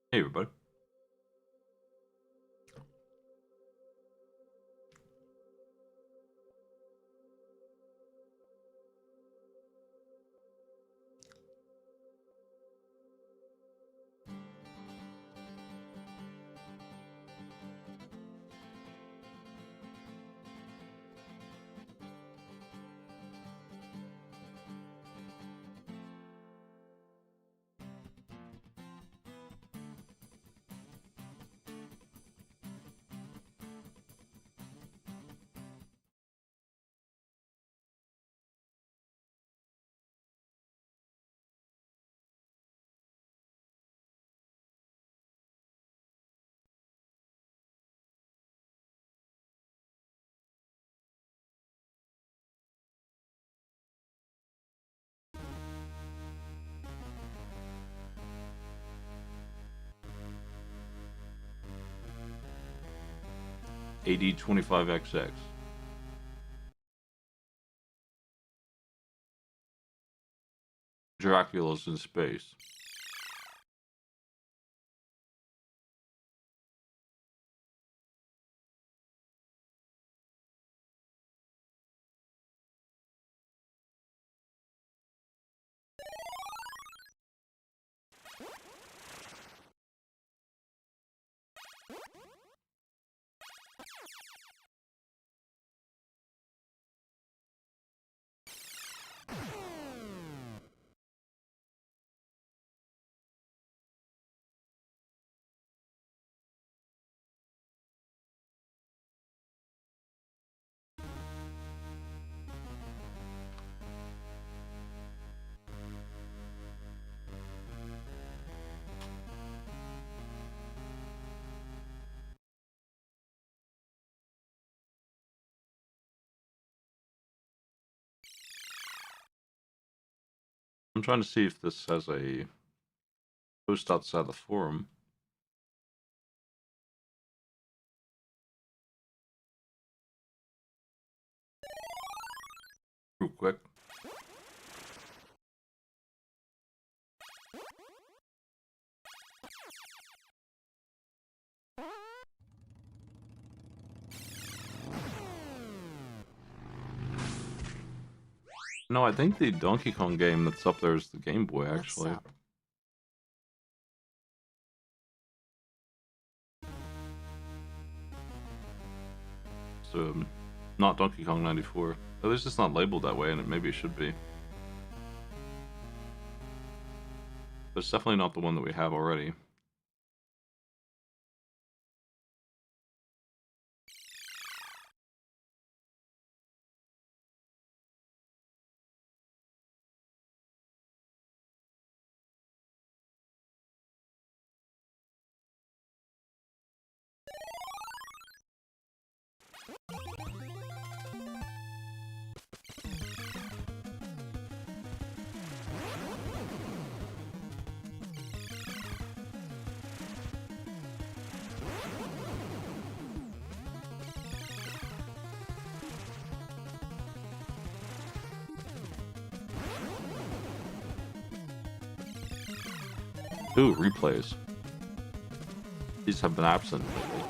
Hey, everybody. AD25XX. Dracula's in space. I'm trying to see if this has a post outside the forum. Real quick. No, I think the Donkey Kong game that's up there is the Game Boy, actually. So, not Donkey Kong 94. At least it's not labeled that way, and maybe it should be. But it's definitely not the one that we have already. Ooh, replays. These have been absent lately.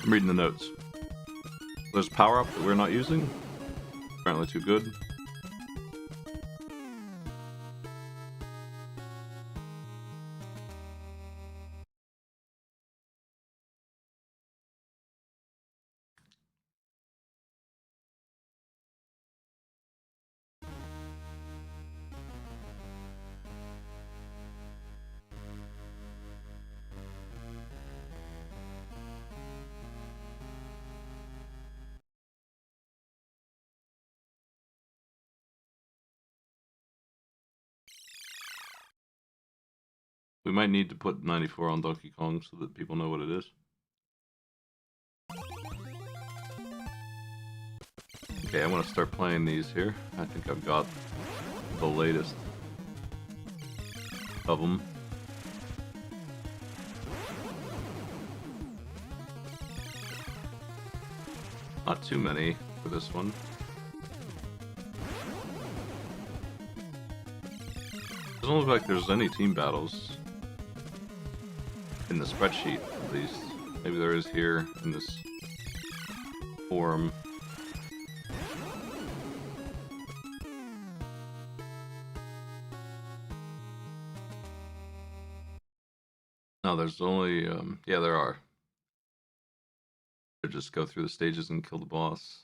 I'm reading the notes. There's a power-up that we're not using. Apparently too good. We might need to put 94 on Donkey Kong so that people know what it is. Okay, I want to start playing these here. I think I've got the latest of them. Not too many for this one. Doesn't look like there's any team battles in the spreadsheet, at least. Maybe there is here in this forum. No, there's only, yeah, there are. Just go through the stages and kill the boss.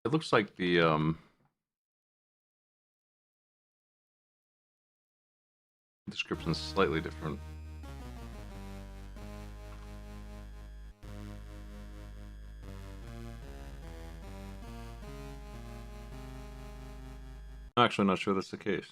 It looks like the description is slightly different. I'm actually not sure that's the case.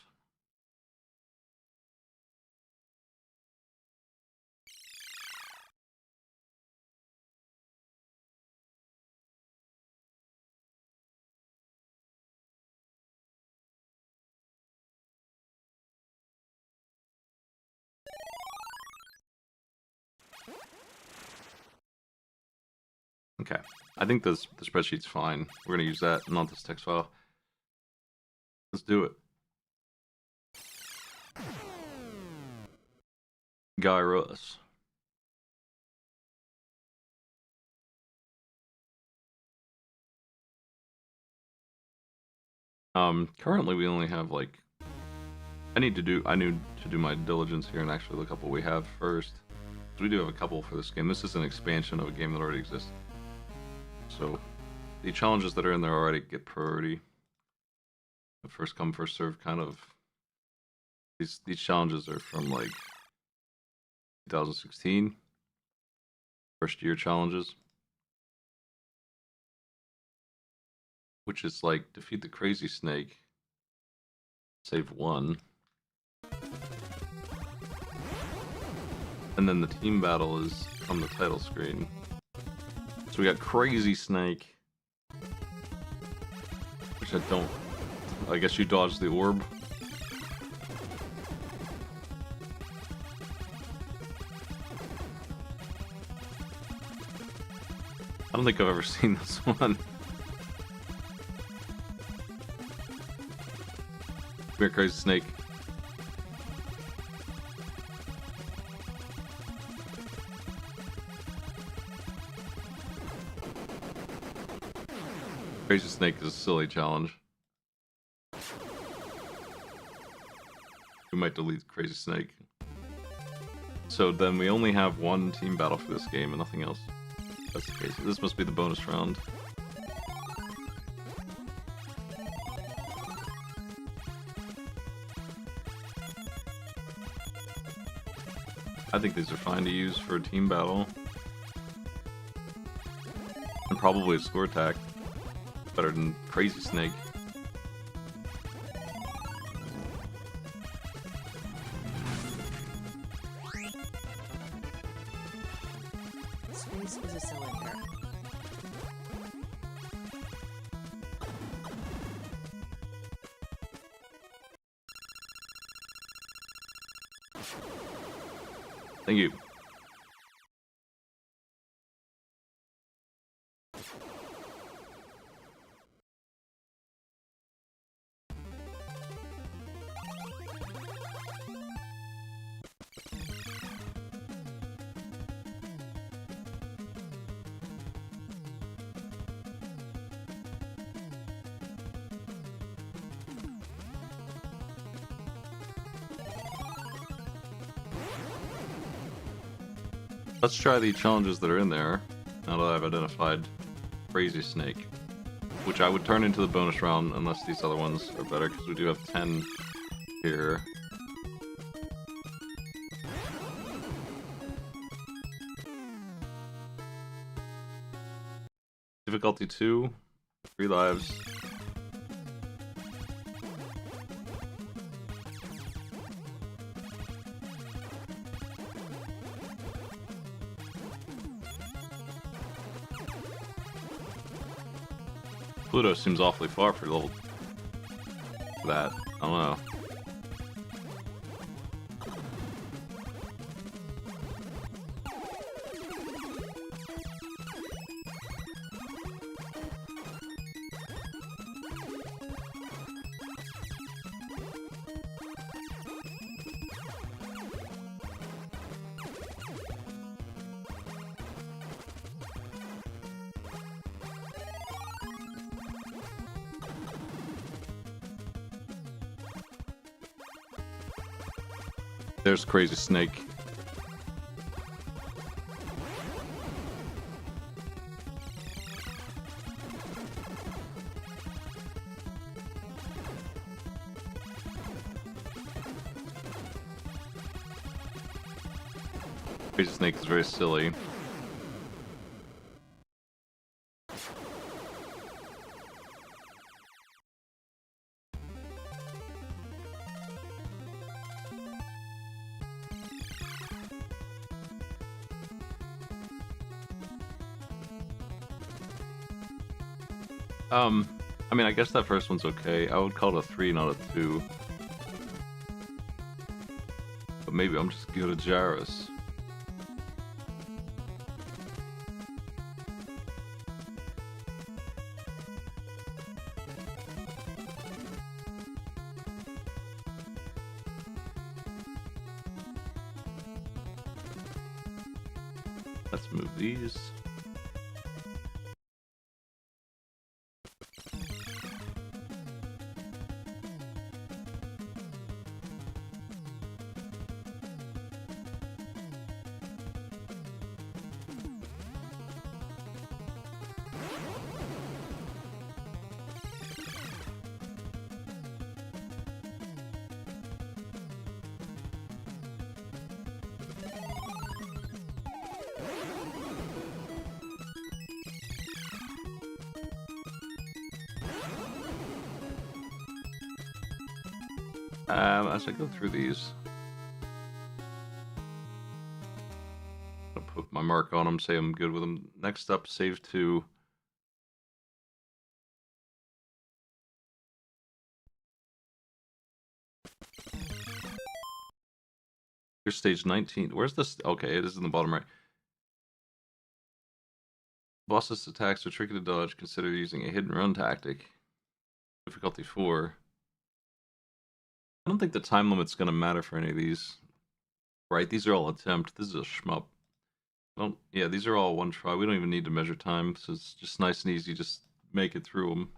Okay, I think the spreadsheet's fine. We're gonna use that, not this text file. Let's do it. Gyruss. Currently we only have like, I need to do my diligence here and actually look up what we have first. We do have a couple for this game. This is an expansion of a game that already exists. So the challenges that are in there already get priority. The first come, first serve kind of. These challenges are from like 2016. First year challenges. Which is like defeat the crazy snake. Save one. And then the team battle is from the title screen. So we got Crazy Snake. Which I guess you dodged the orb. I don't think I've ever seen this one. Come here, Crazy Snake. Crazy Snake is a silly challenge. We might delete Crazy Snake. So then we only have one team battle for this game and nothing else. That's the case. This must be the bonus round. I think these are fine to use for a team battle. And probably a score attack. Better than Crazy Snake. Space is a cylinder. Thank you. Let's try the challenges that are in there, now that I've identified Crazy Snake. Which I would turn into the bonus round unless these other ones are better, because we do have 10 here. Difficulty 2, 3 lives. Pluto seems awfully far for level that. I don't know. There's Crazy Snake. Crazy Snake is very silly. I mean, I guess that first one's okay. I would call it a 3, not a 2. But maybe I'm just good at Gyruss. Let's move these. As I go through these, I'll put my mark on them, say I'm good with them. Next up, save 2. Here's stage 19. Where's this? Okay, it is in the bottom right. Boss's attacks are tricky to dodge. Consider using a hidden run tactic. Difficulty 4. I don't think the time limit's going to matter for any of these. Right, these are all attempt. This is a shmup. Well, yeah, these are all one try. We don't even need to measure time, so it's just nice and easy. Just make it through them.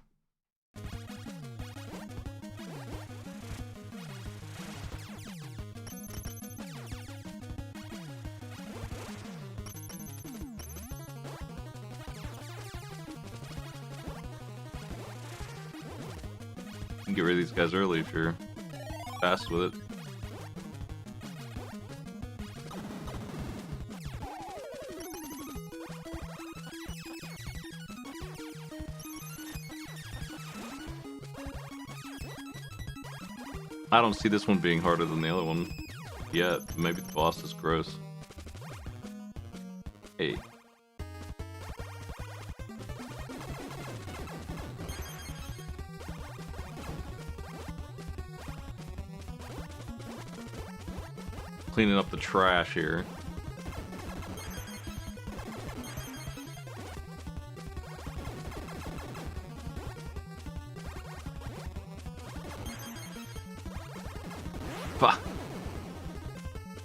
You can get rid of these guys early if you're fast with it. I don't see this one being harder than the other one yet. Maybe the boss is gross. Hey. Cleaning up the trash here. Bah.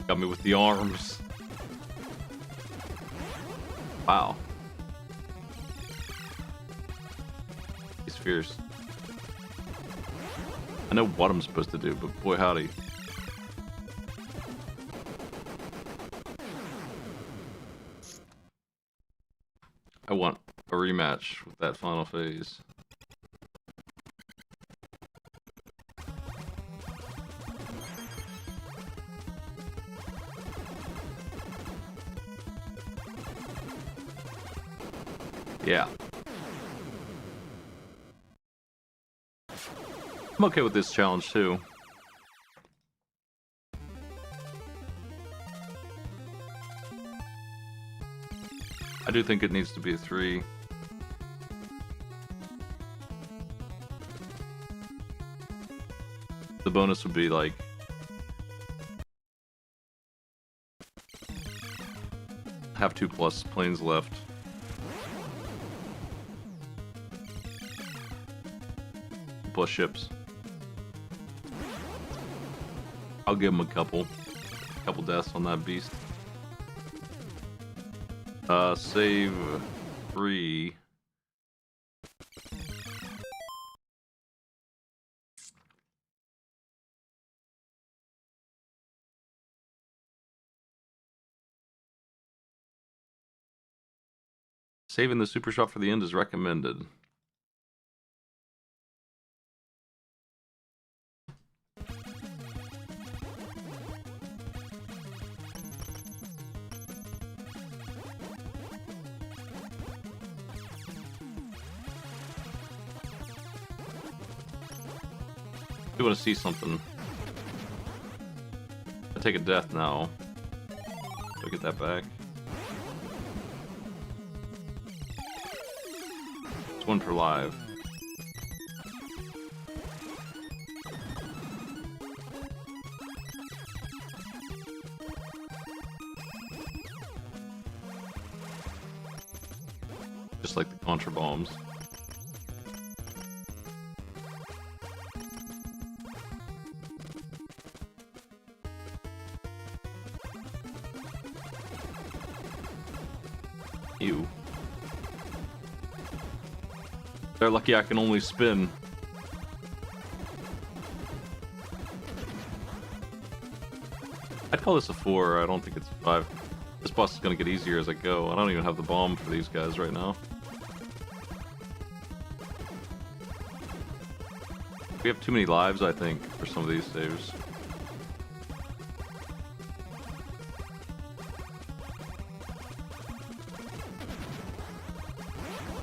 Got me with the arms. Wow. He's fierce. I know what I'm supposed to do, but boy howdy. I want a rematch with that final phase. Yeah. I'm okay with this challenge too. I do think it needs to be a 3. The bonus would be like have 2+ planes left. Plus ships. I'll give him a couple deaths on that beast. Save 3. Saving the super shot for the end is recommended. You want to see something? I take a death now. Do I get that back? It's 1 per live. Just like the contra bombs. Ew. They're lucky I can only spin. I'd call this a 4. I don't think it's a 5. This boss is gonna get easier as I go. I don't even have the bomb for these guys right now. We have too many lives, I think, for some of these saves.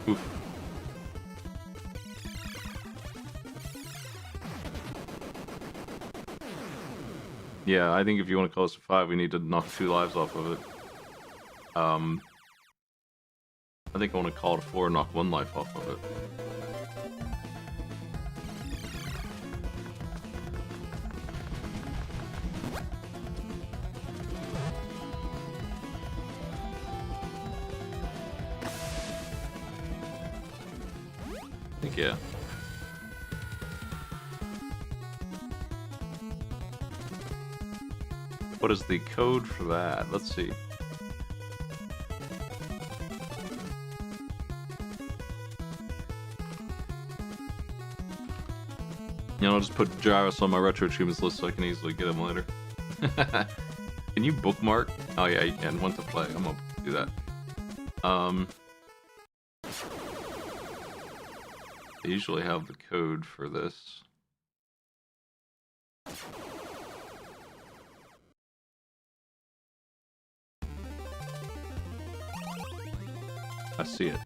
Oof. Yeah, I think if you want to call this a 5, we need to knock 2 lives off of it. I think I want to call it a 4 and knock 1 life off of it. I think, yeah. What is the code for that? Let's see. You know, I'll just put Gyruss on my retro achievements list so I can easily get him later. Can you bookmark? Oh yeah, you can. Want to play? I'm gonna do that. They usually have the code for this. I see it.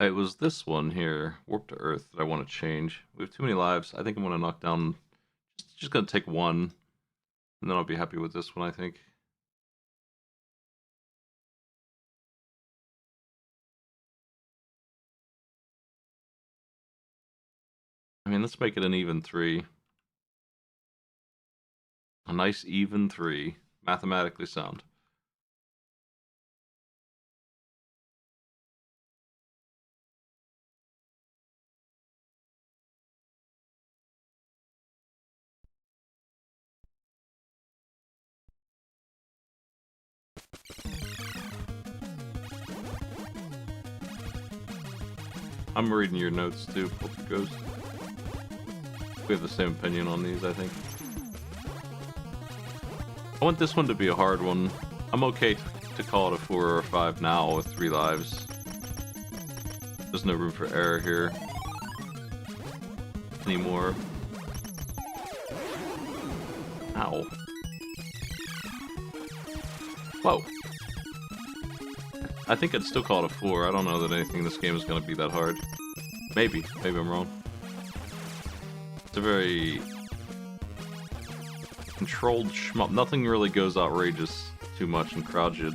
It was this one here, Warp to Earth, that I want to change. We have too many lives. I think I'm going to knock down... Just going to take 1. And then I'll be happy with this one, I think. I mean, let's make it an even 3. A nice even 3. Mathematically sound. I'm reading your notes too, Polterghost. We have the same opinion on these, I think. I want this one to be a hard one. I'm okay to call it a 4 or a 5 now with 3 lives. There's no room for error here anymore. Ow. Whoa. I think I'd still call it a 4. I don't know that anything in this game is going to be that hard. Maybe. Maybe I'm wrong. It's a very controlled shmup. Nothing really goes outrageous too much and crowded.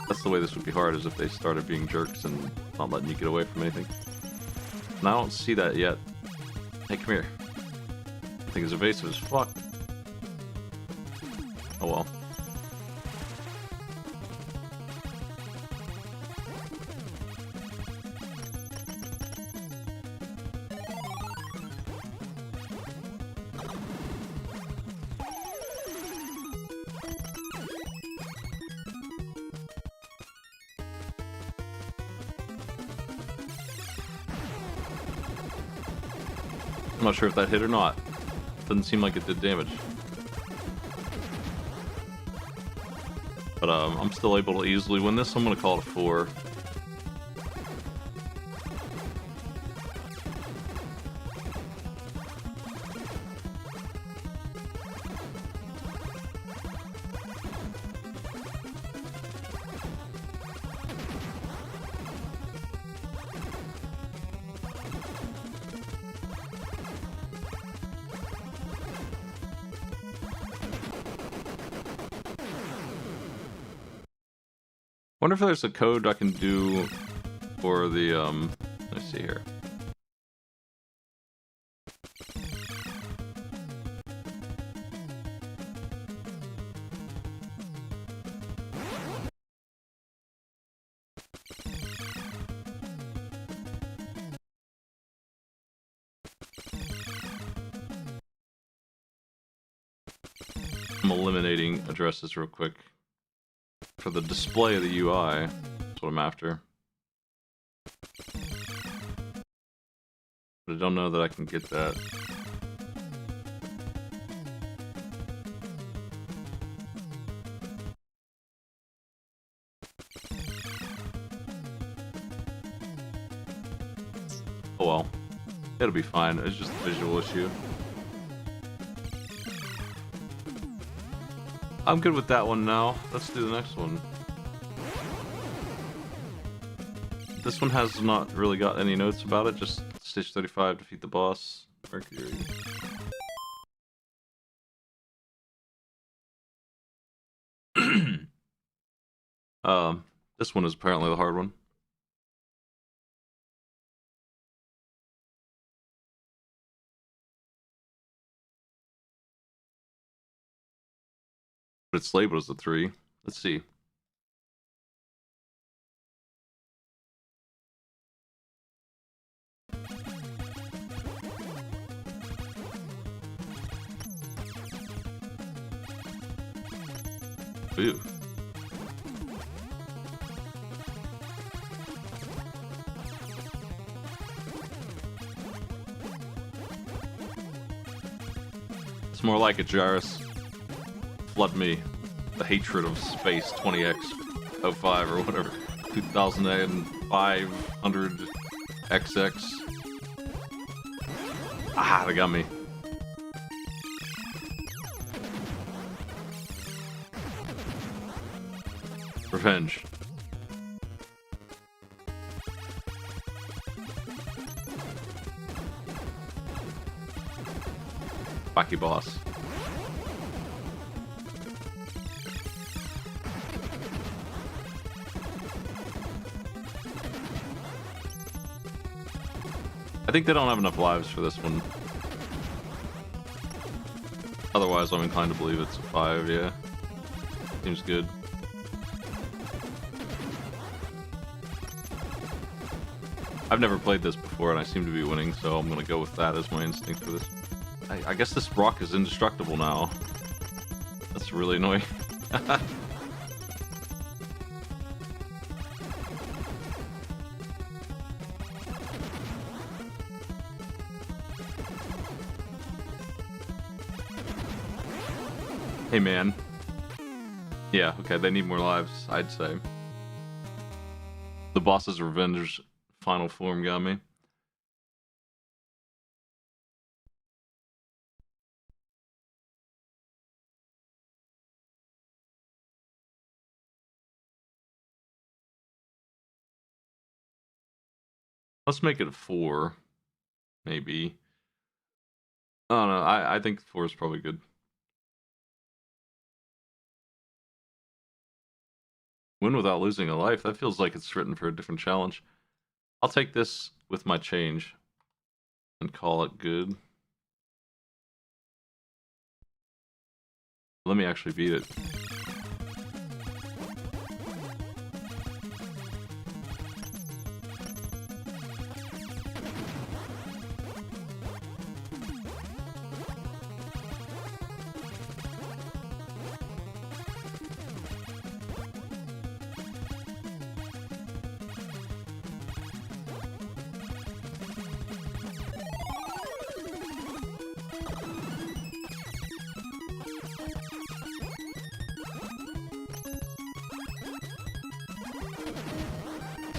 That's the way this would be hard, is if they started being jerks and not letting you get away from anything. And I don't see that yet. Hey, come here. I think it's evasive as fuck. Oh well. I'm not sure if that hit or not. Doesn't seem like it did damage. But I'm still able to easily win this, so I'm going to call it a 4. Wonder if there's a code I can do for the, let's see here. I'm eliminating addresses real quick. For the display of the UI, that's what I'm after. But I don't know that I can get that. Oh well. It'll be fine, it's just a visual issue. I'm good with that one now. Let's do the next one. This one has not really got any notes about it, just stage 35, defeat the boss, Mercury. This one is apparently the hard one. But it's labeled as a 3. Let's see. Ooh. It's more like a Gyruss. Flood me. The hatred of space 20x05 or whatever. 2500 XX. Ah, they got me. Revenge. Wacky boss. I think they don't have enough lives for this one. Otherwise, I'm inclined to believe it's a 5, yeah. Seems good. I've never played this before, and I seem to be winning, so I'm gonna go with that as my instinct for this. I guess this rock is indestructible now. That's really annoying. Hey, man. Yeah, okay, they need more lives, I'd say. The boss's revenge final form got me. Let's make it a 4, maybe. I don't know, I think 4 is probably good. Win without losing a life, that feels like it's written for a different challenge. I'll take this with my change and call it good. Let me actually beat it.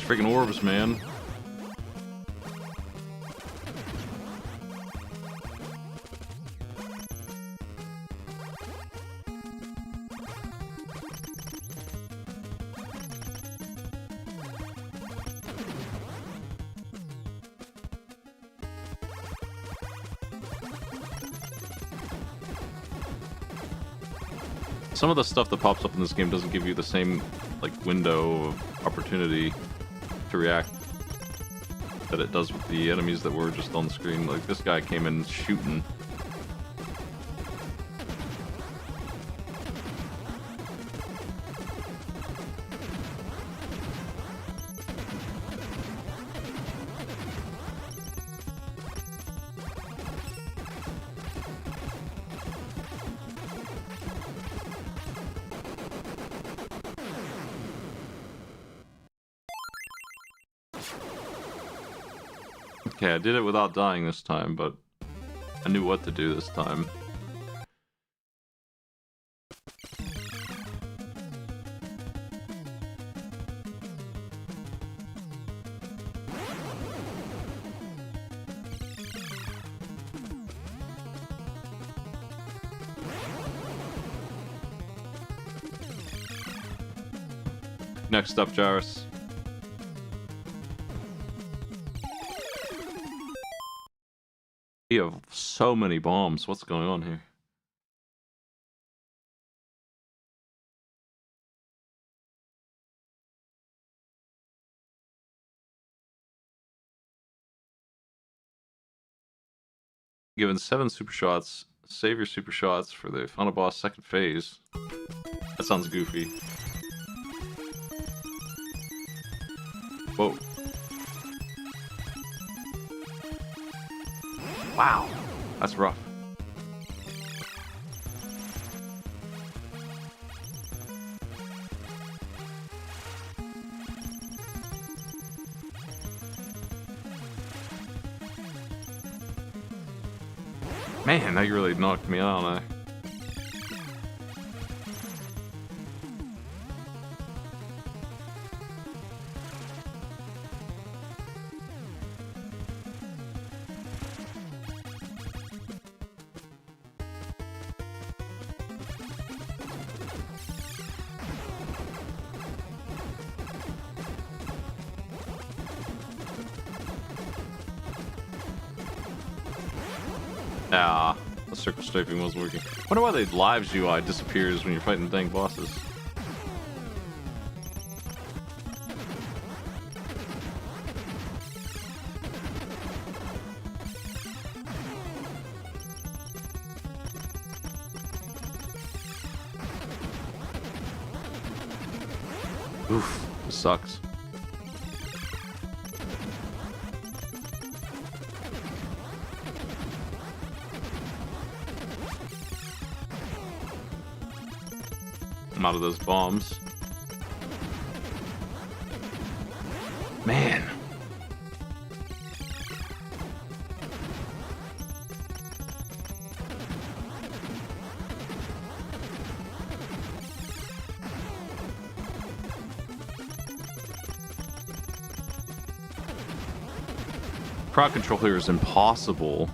Freaking orbs, man. Some of the stuff that pops up in this game doesn't give you the same, like, window of opportunity to react that it does with the enemies that were just on the screen. Like, this guy came in shooting. Okay, I did it without dying this time, but I knew what to do this time. Next up, Gyruss. We have so many bombs. What's going on here? Given 7 super shots, save your super shots for the final boss second phase. That sounds goofy. Whoa. Wow, that's rough. Man, that really knocked me out. Ah, the circle strafing wasn't working. Wonder why the lives UI disappears when you're fighting dang bosses. Oof, this sucks. I'm out of those bombs. Man. Crowd control here is impossible.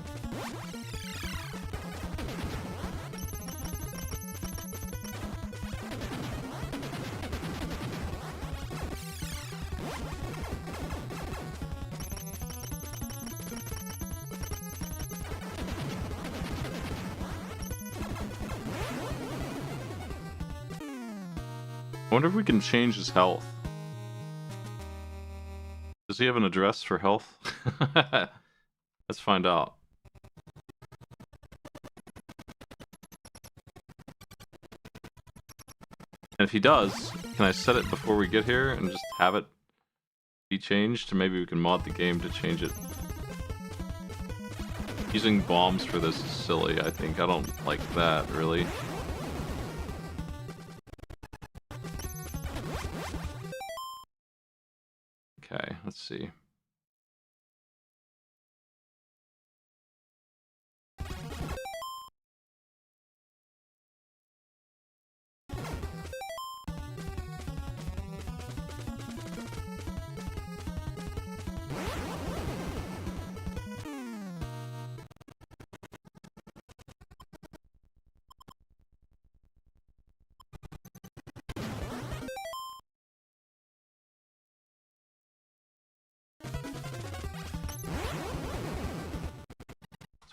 I wonder if we can change his health. Does he have an address for health? Let's find out. And if he does, can I set it before we get here and just have it be changed? Or maybe we can mod the game to change it. Using bombs for this is silly, I think. I don't like that, really. Okay, let's see.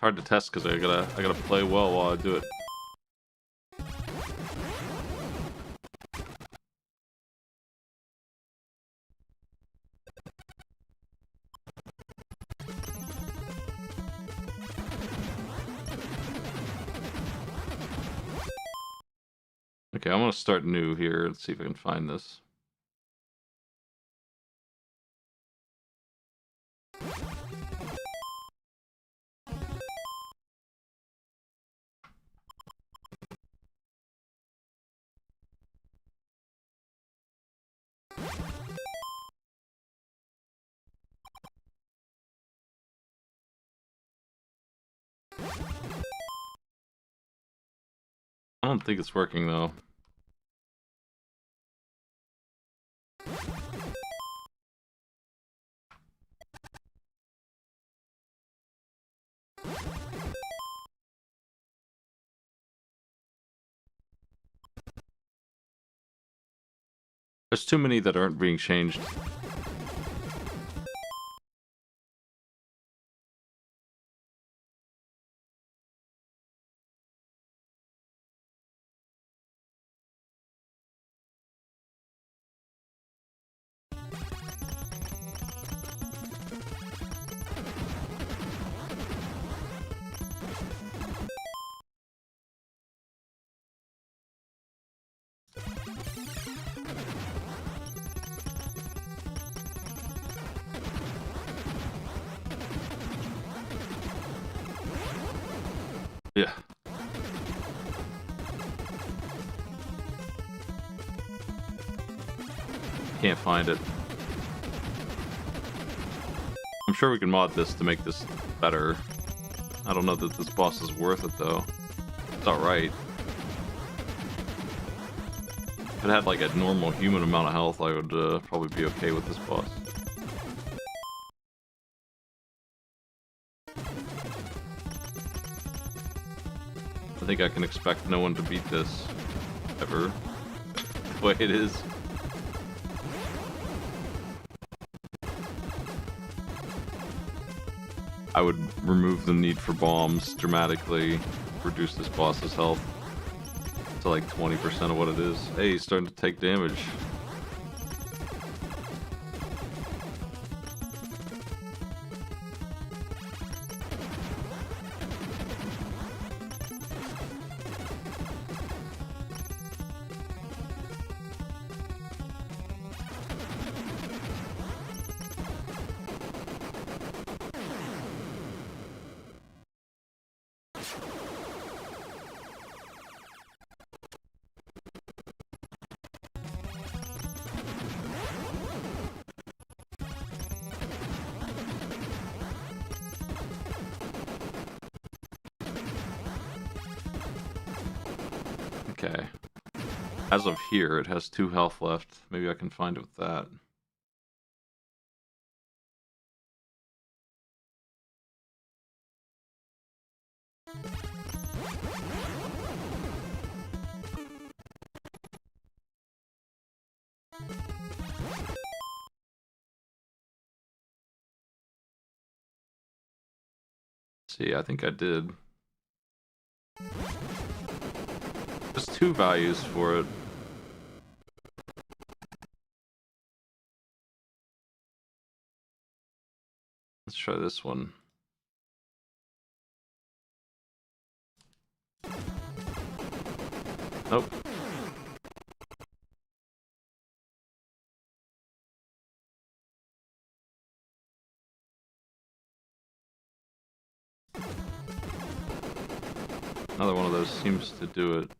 Hard to test because I gotta play well while I do it. Okay, I'm gonna start new here and see if I can find this. I don't think it's working though. There's too many that aren't being changed. Yeah. Can't find it. I'm sure we can mod this to make this better. I don't know that this boss is worth it though. It's alright. If it had like a normal human amount of health, I would probably be okay with this boss. I think I can expect no one to beat this ever. The way it is. I would remove the need for bombs dramatically, reduce this boss's health to like 20% of what it is. Hey, he's starting to take damage. Okay. As of here, it has 2 health left. Maybe I can find it with that. See, I think I did. There's 2 values for it. Let's try this one. Nope. Another one of those seems to do it.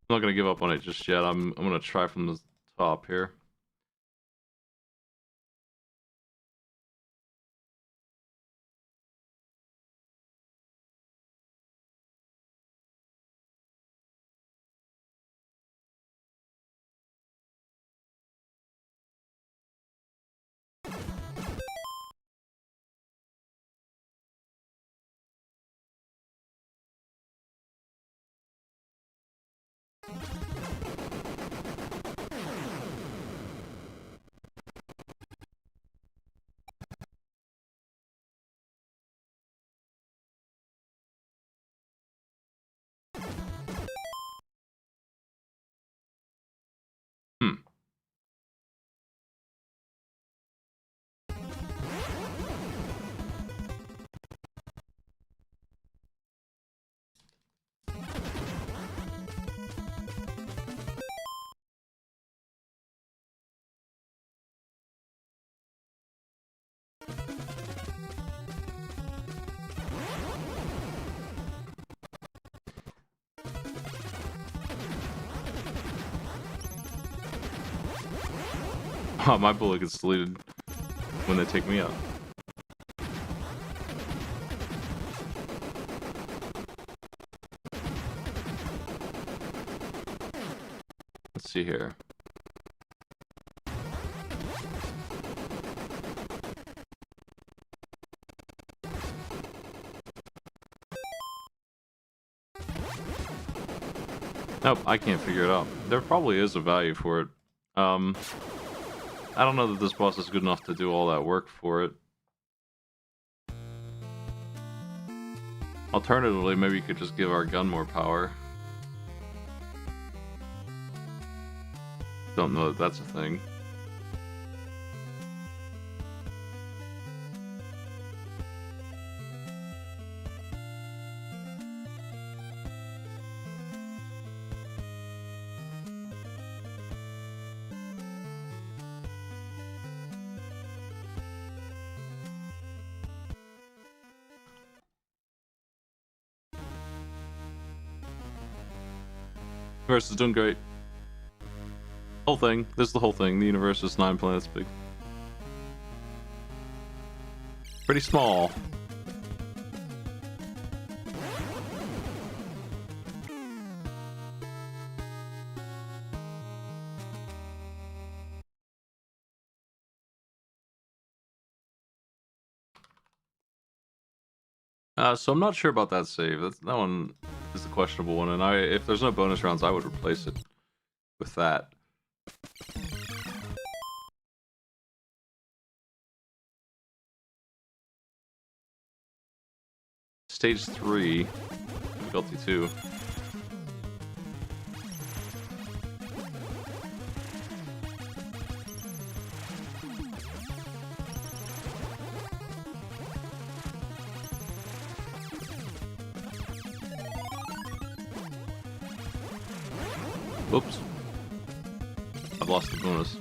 I'm not gonna give up on it just yet. I'm gonna try from the top here. Oh, my bullet gets deleted when they take me out. Let's see here. Nope, I can't figure it out. There probably is a value for it. I don't know that this boss is good enough to do all that work for it. Alternatively, maybe you could just give our gun more power. Don't know that that's a thing. Universe is doing great. Whole thing. This is the whole thing. The universe is 9 planets big. Pretty small. So I'm not sure about that save. That one is the questionable one, and if there's no bonus rounds, I would replace it with that. Stage 3, difficulty 2. Whoops. I've lost the bonus.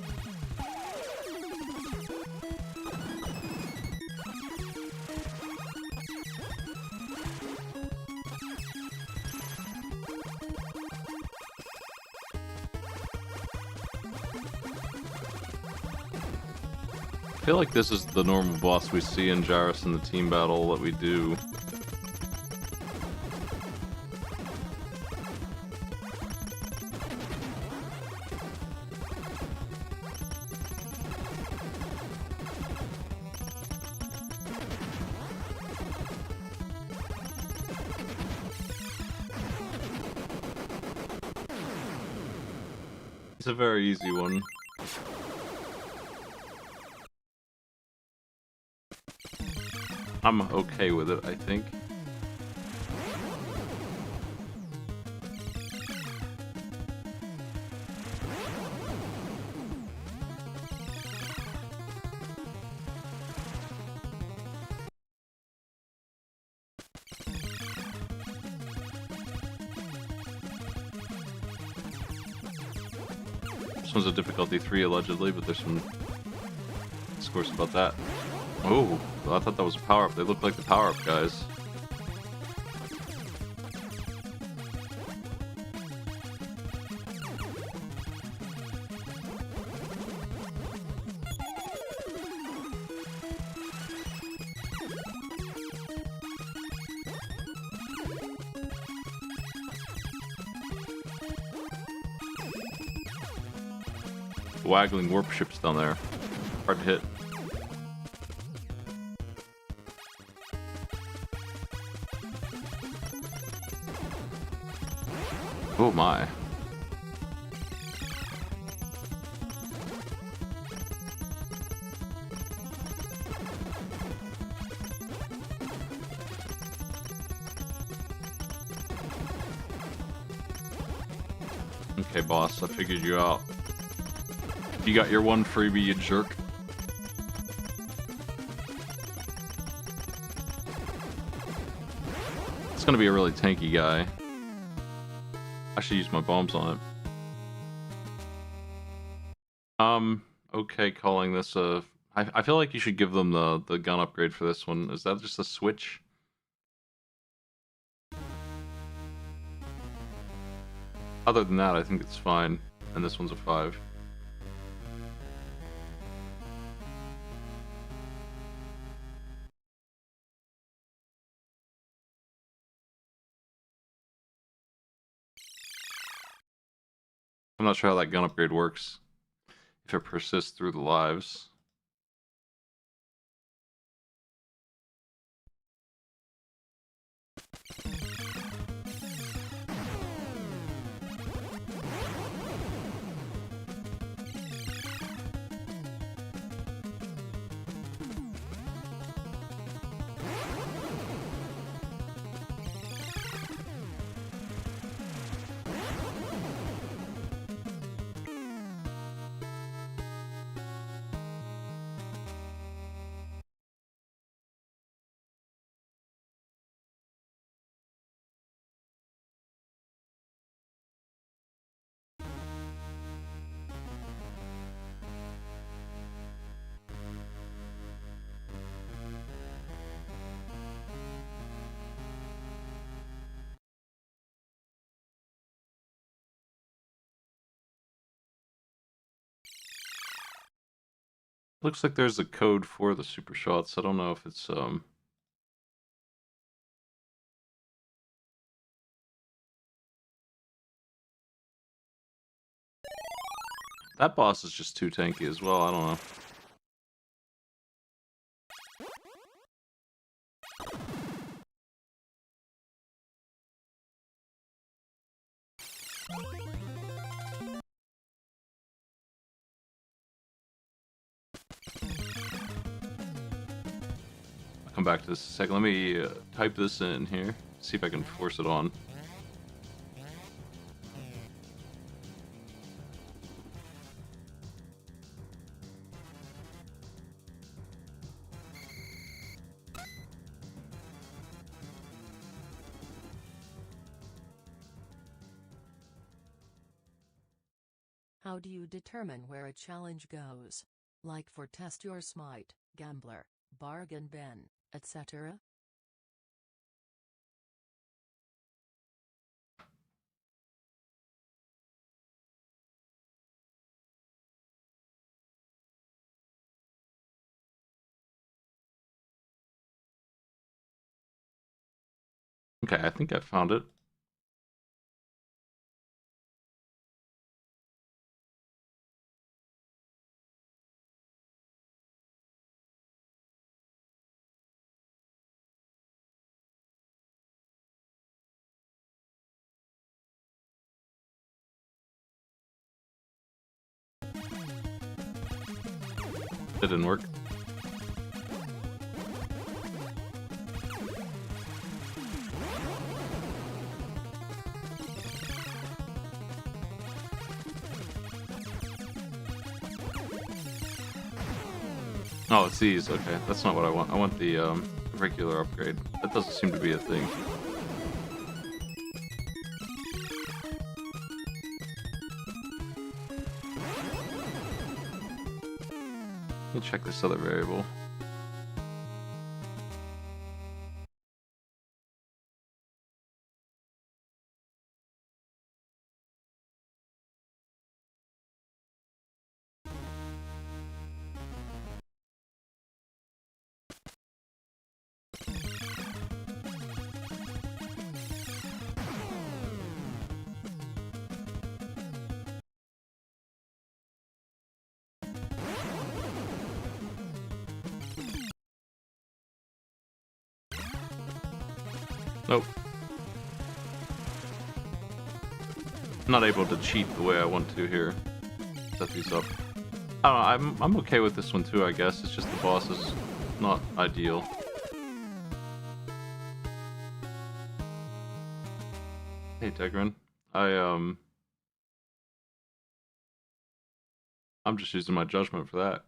feel like this is the normal boss we see in Gyruss in the team battle that we do. It's a very easy one. I'm okay with it, I think. This one's a difficulty 3 allegedly, but there's some discourse about that. Oh, well, I thought that was a power-up. They look like the power-up guys. Waggling warp ships down there. Hard to hit. Oh my. Okay, boss, I figured you out. You got your one freebie, you jerk. It's gonna be a really tanky guy. I should use my bombs on it. Okay, calling this a... I feel like you should give them the gun upgrade for this one. Is that just a switch? Other than that, I think it's fine. And this one's a 5. I'm not sure how that gun upgrade works. If it persists through the lives. Looks like there's a code for the super shots. I don't know if it's that boss is just too tanky as well. I don't know. I'll come back to this in a second. Let me type this in here. See if I can force it on. How do you determine where a challenge goes? Like for Test Your Smite, Gambler, Bargain Bin, etc.? Okay, I think I found it. It didn't work. Oh, it's these. Okay, that's not what I want. I want the regular upgrade. That doesn't seem to be a thing. Let me check this other variable. Nope. I'm not able to cheat the way I want to here. Set these up. I don't know, I'm okay with this one too, I guess. It's just the boss is not ideal. Hey Tegrin. I'm just using my judgment for that.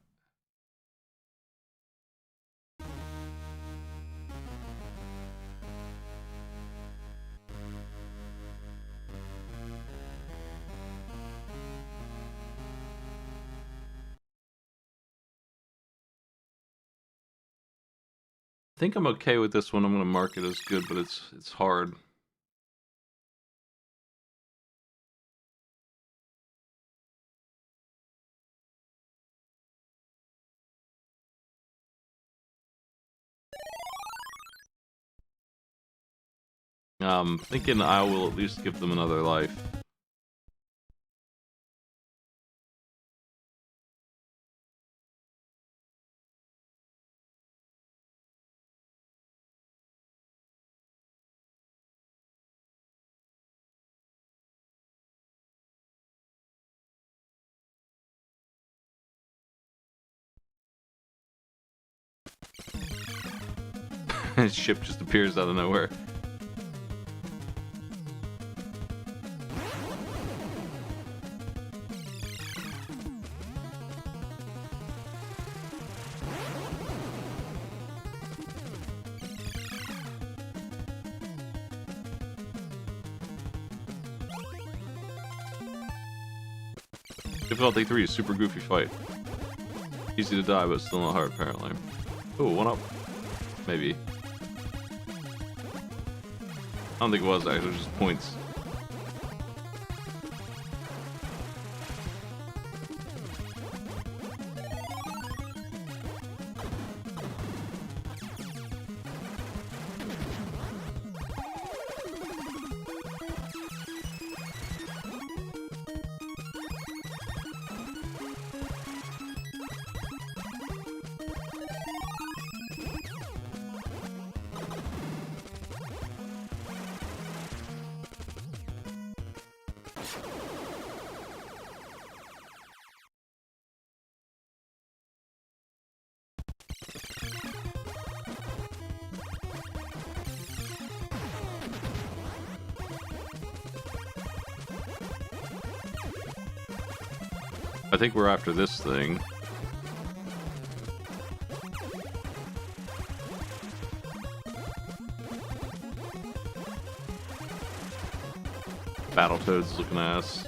I think I'm okay with this one. I'm gonna mark it as good, but it's hard. Thinking I will at least give them another life. His ship just appears out of nowhere. Difficulty 3, super goofy fight. Easy to die, but still not hard, apparently. Ooh, one up. Maybe. I don't think it was actually, just points. I think we're after this thing. Battletoads looking ass.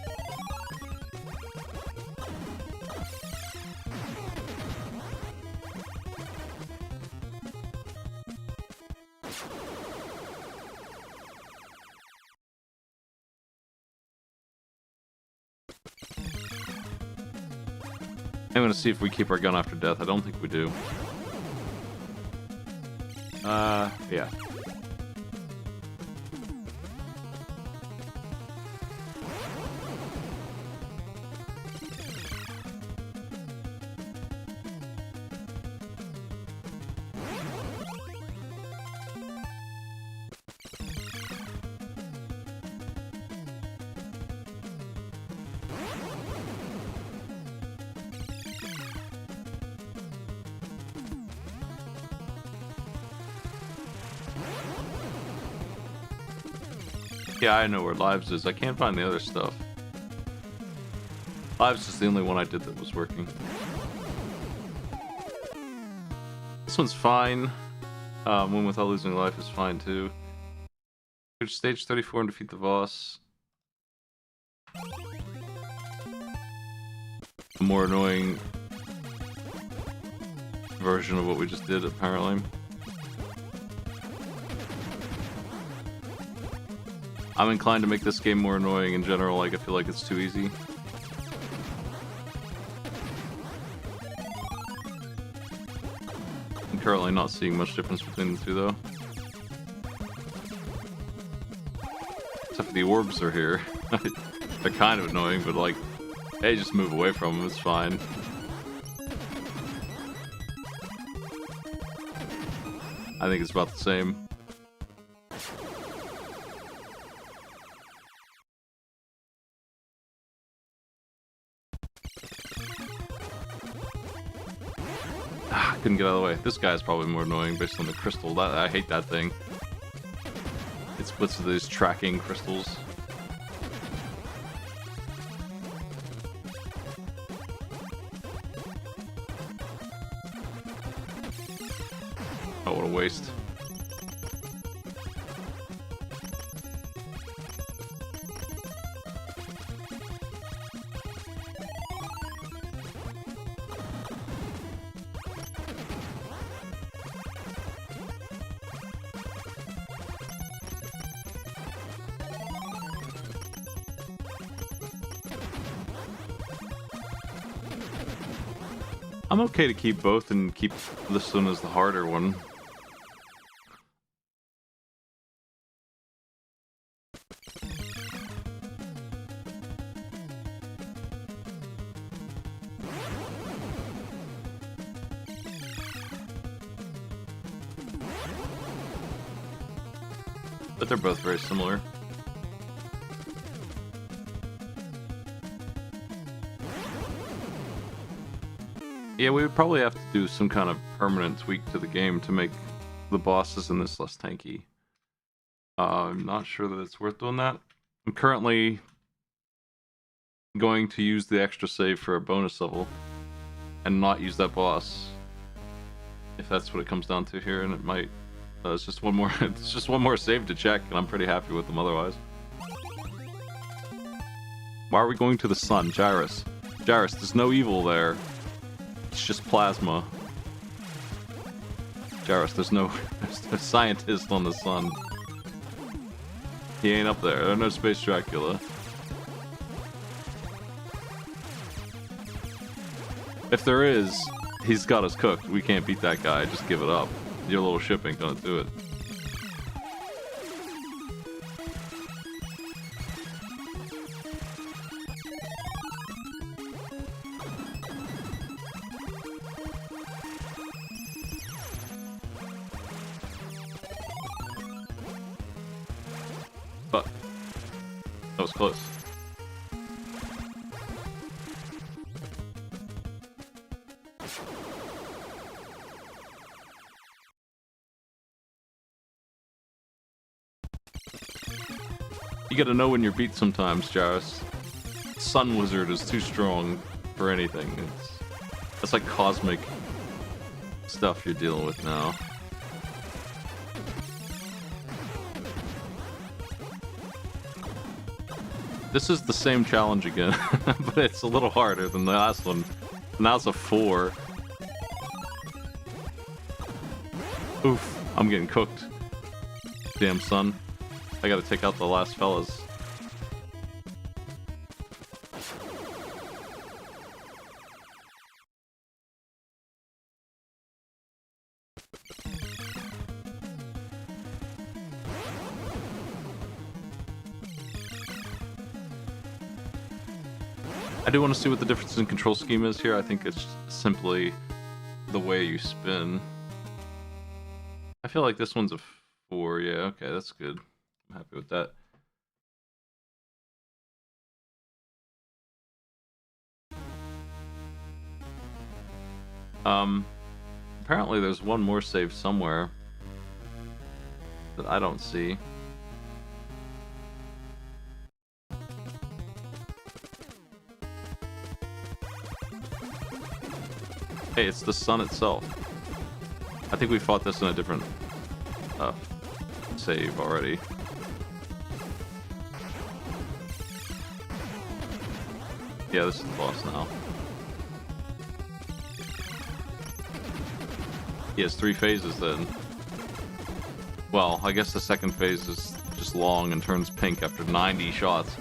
I'm gonna see if we keep our gun after death. I don't think we do. Yeah. Yeah, I know where Lives is. I can't find the other stuff. Lives is the only one I did that was working. This one's fine. Win without losing life is fine too. Stage 34 and defeat the boss. A more annoying version of what we just did, apparently. I'm inclined to make this game more annoying in general, like I feel like it's too easy. I'm currently not seeing much difference between the two though. Except for the orbs are here. They're kind of annoying, but like, hey, just move away from them, it's fine. I think it's about the same. Couldn't get out of the way. This guy's probably more annoying based on the crystal. I hate that thing. It splits into these tracking crystals. Oh, what a waste. I'm okay to keep both and keep this one as the harder one. But they're both very similar. Yeah, we would probably have to do some kind of permanent tweak to the game to make the bosses in this less tanky. I'm not sure that it's worth doing that. I'm currently going to use the extra save for a bonus level and not use that boss. If that's what it comes down to here, and it might. It's just one more. It's just one more save to check, and I'm pretty happy with them otherwise. Why are we going to the sun, Gyruss? Gyruss, there's no evil there. It's just plasma. Gyruss, there's no scientist on the sun. He ain't up there. There's no Space Dracula. If there is, he's got us cooked. We can't beat that guy. Just give it up. Your little ship ain't gonna do it. But that was close. You gotta know when you're beat sometimes, Gyruss. Sun Wizard is too strong for anything. That's like cosmic stuff you're dealing with now. This is the same challenge again, but it's a little harder than the last one. Now it's a 4. Oof, I'm getting cooked. Damn son. I gotta take out the last fellas. I do want to see what the difference in control scheme is here. I think it's simply the way you spin. I feel like this one's a 4. Yeah, okay, that's good. I'm happy with that. Apparently there's one more save somewhere that I don't see. Hey, it's the sun itself. I think we fought this in a different save already. Yeah, this is the boss now. He has 3 phases then. Well, I guess the second phase is just long and turns pink after 90 shots.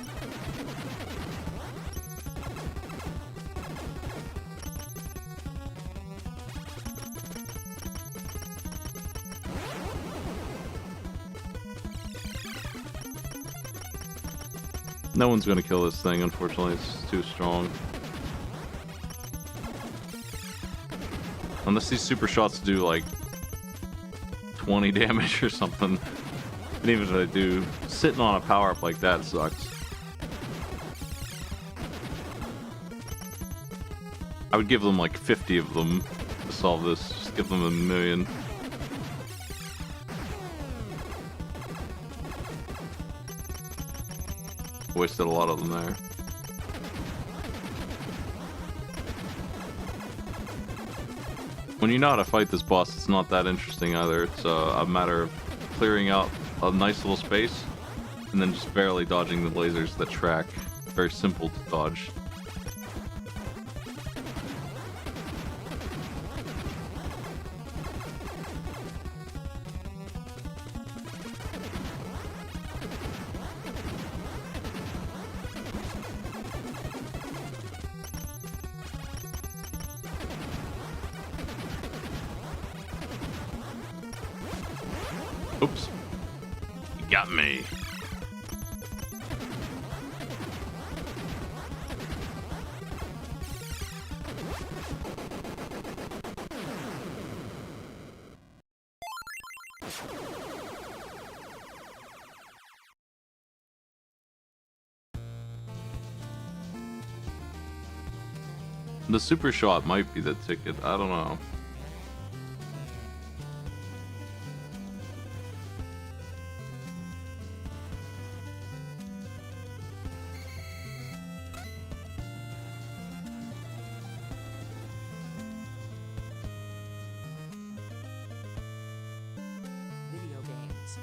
No one's gonna kill this thing, unfortunately. It's too strong. Unless these super shots do like 20 damage or something. And even if they do, sitting on a power-up like that sucks. I would give them like 50 of them to solve this. Just give them 1,000,000. Wasted a lot of them there. When you know how to fight this boss, it's not that interesting either. It's a matter of clearing out a nice little space and then just barely dodging the lasers that track. Very simple to dodge. Oops. You got me. The super shot might be the ticket. I don't know. Video games.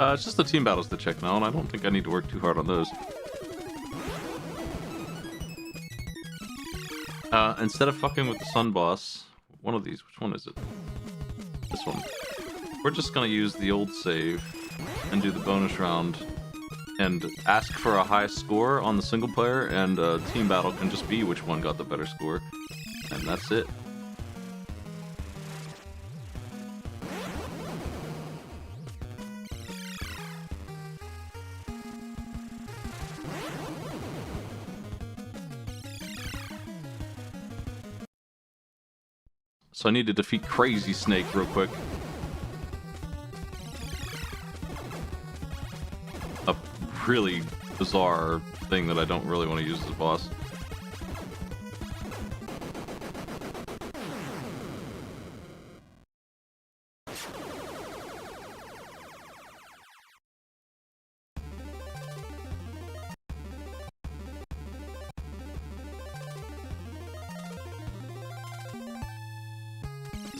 It's just the team battles to check now, and I don't think I need to work too hard on those. Instead of fucking with the sun boss, one of these, which one is it? This one. We're just gonna use the old save and do the bonus round and ask for a high score on the single player, and team battle can just be which one got the better score. And that's it. So I need to defeat Crazy Snake real quick. A really bizarre thing that I don't really want to use as a boss.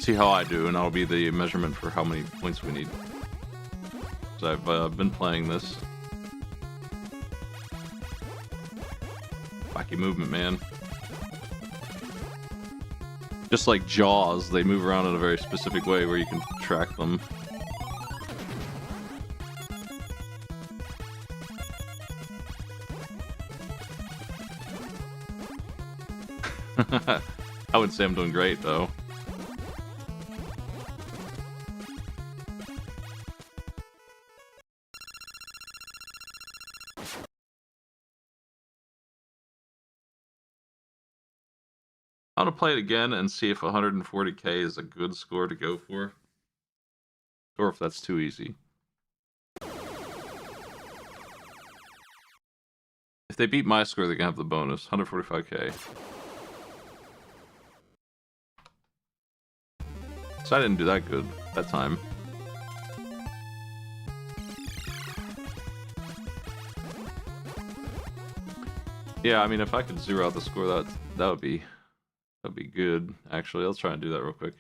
See how I do, and that'll be the measurement for how many points we need. So I've been playing this. Wacky movement, man. Just like Jaws, they move around in a very specific way where you can track them. I would say I'm doing great, though. I'm gonna play it again and see if 140k is a good score to go for. Or if that's too easy. If they beat my score, they can have the bonus, 145k. So I didn't do that good that time. Yeah, I mean, if I could zero out the score, that would be good. Actually, let's try and do that real quick.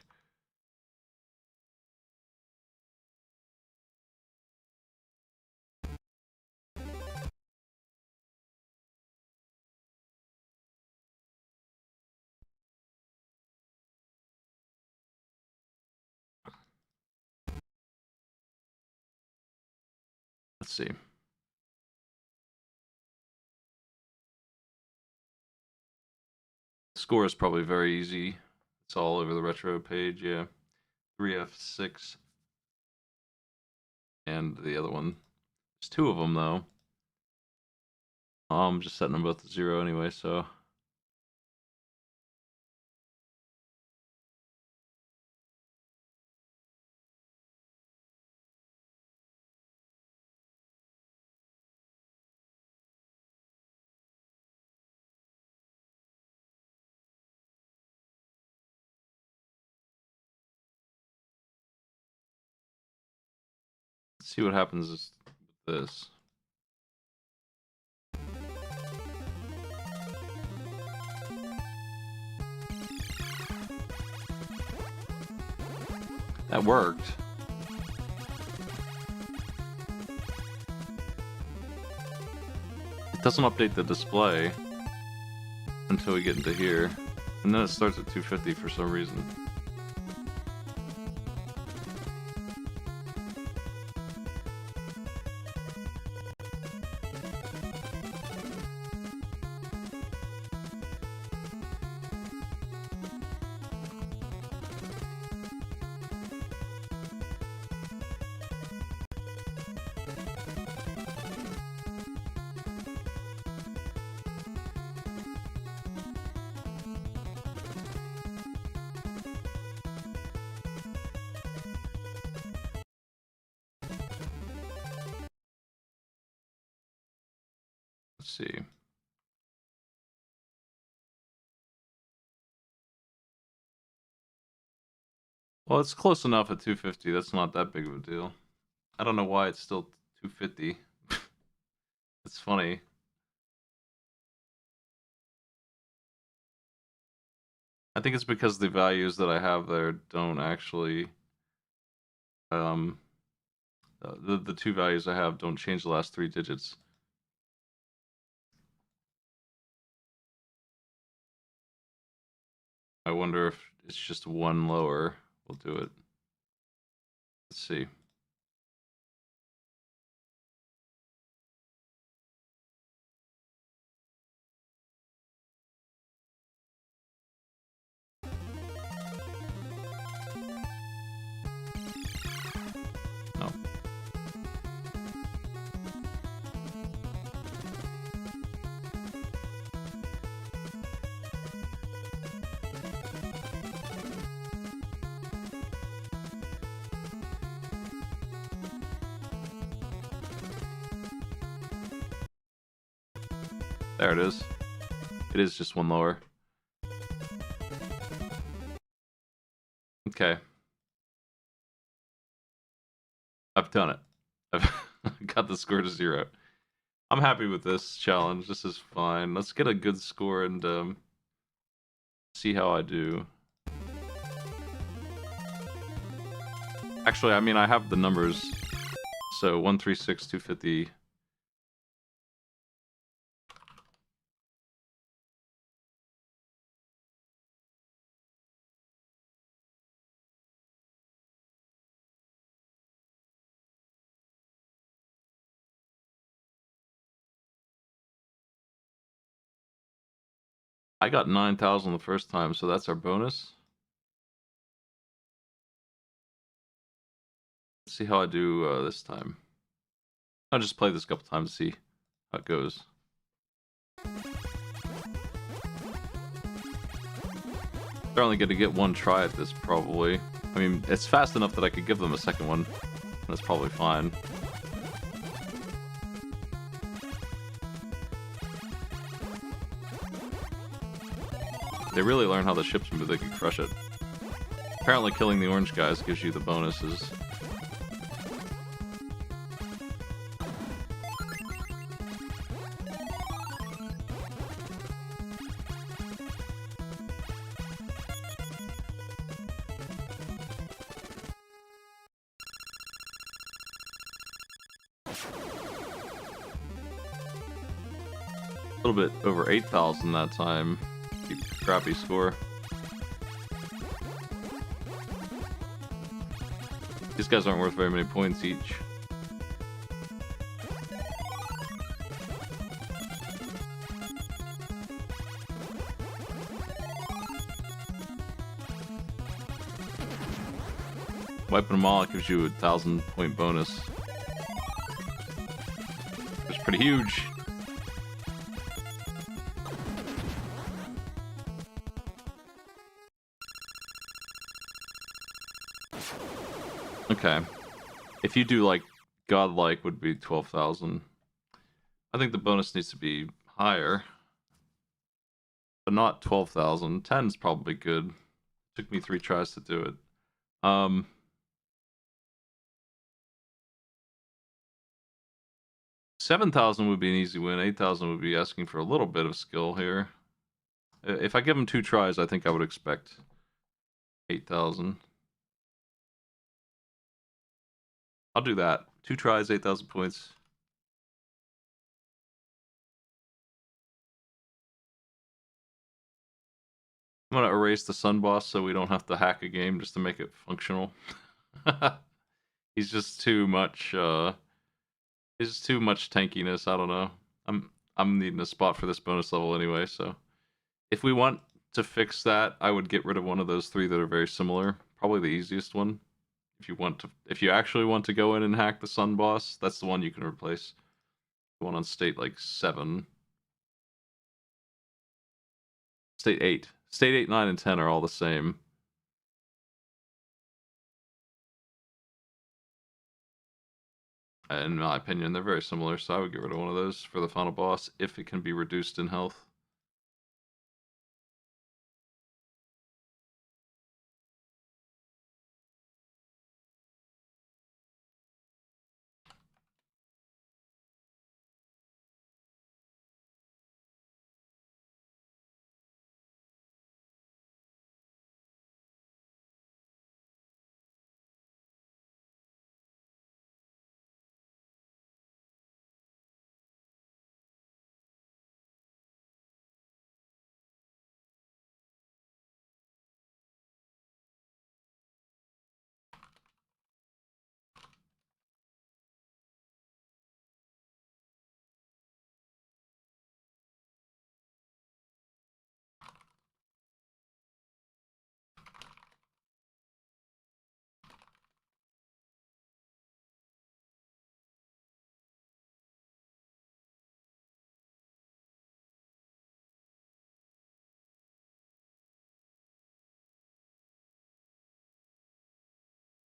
Let's see. Score is probably very easy. It's all over the retro page, yeah. 3F6. And the other one. There's two of them, though. I'm just setting them both to 0 anyway, so... Let's see what happens with this. That worked. It doesn't update the display until we get into here. And then it starts at 250 for some reason. Let's see. Well, it's close enough at 250. That's not that big of a deal. I don't know why it's still 250. It's funny. I think it's because the values that I have there don't actually... the two values I have don't change the last 3 digits. I wonder if it's just one lower. We'll do it. Let's see. No. There it is. It is just one lower. Okay. I've done it. I've got the score to 0. I'm happy with this challenge. This is fine. Let's get a good score and see how I do. Actually, I mean, I have the numbers. So 136, 250. I got 9,000 the first time, so that's our bonus. Let's see how I do this time. I'll just play this a couple times to see how it goes. They're only going to get one try at this, probably. I mean, it's fast enough that I could give them a second one. That's probably fine. They really learn how the ships move, they can crush it. Apparently killing the orange guys gives you the bonuses. A little bit over 8,000 that time. Crappy score. These guys aren't worth very many points each. Wiping them all gives you a 1,000-point bonus. It's pretty huge. Okay. If you do like godlike would be 12,000. I think the bonus needs to be higher. But not 12,000. 10 is probably good. Took me 3 tries to do it. 7,000 would be an easy win. 8,000 would be asking for a little bit of skill here. If I give him 2 tries, I think I would expect 8,000. I'll do that. 2 tries, 8,000 points. I'm gonna erase the Sun Boss so we don't have to hack a game just to make it functional. He's just too much. He's too much tankiness. I don't know. I'm needing a spot for this bonus level anyway. So if we want to fix that, I would get rid of one of those 3 that are very similar. Probably the easiest one. If you actually want to go in and hack the Sun Boss, that's the one you can replace. The one on state like 7. State 8. State 8, 9, and 10 are all the same. In my opinion, they're very similar, so I would get rid of one of those for the final boss if it can be reduced in health.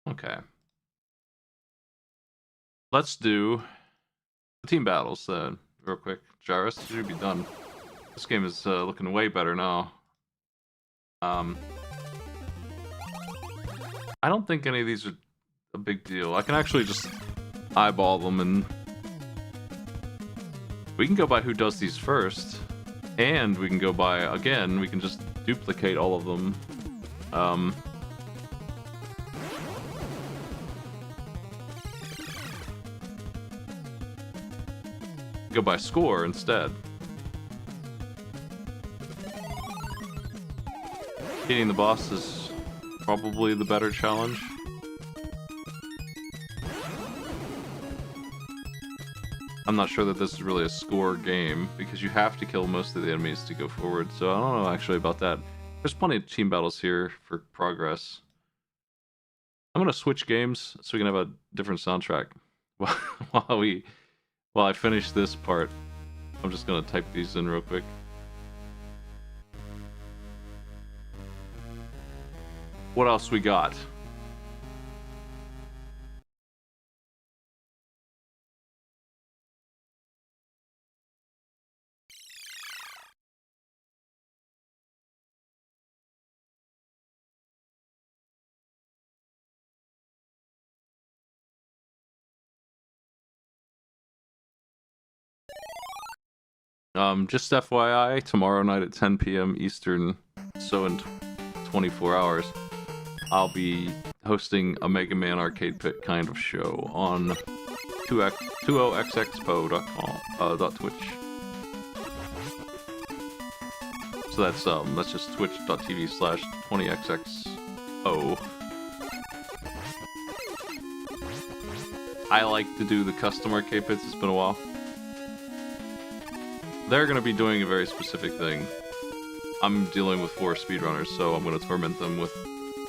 Okay. Let's do the team battles real quick. Gyruss should be done. This game is looking way better now. I don't think any of these are a big deal. I can actually just eyeball them, and we can go by who does these first, and we can go by, again, we can just duplicate all of them. Go by score instead. Beating the boss is probably the better challenge. I'm not sure that this is really a score game, because you have to kill most of the enemies to go forward, so I don't know actually about that. There's plenty of team battles here for progress. I'm gonna switch games so we can have a different soundtrack while I finish this part. I'm just gonna type these in real quick. What else we got? Just FYI, tomorrow night at 10 p.m. Eastern, so in 24 hours, I'll be hosting a Mega Man Arcade Pit kind of show on 20xexpo.com, .twitch. So that's just twitch.tv/20xxo. I like to do the custom arcade pits, it's been a while. They're going to be doing a very specific thing. I'm dealing with 4 speedrunners, so I'm going to torment them with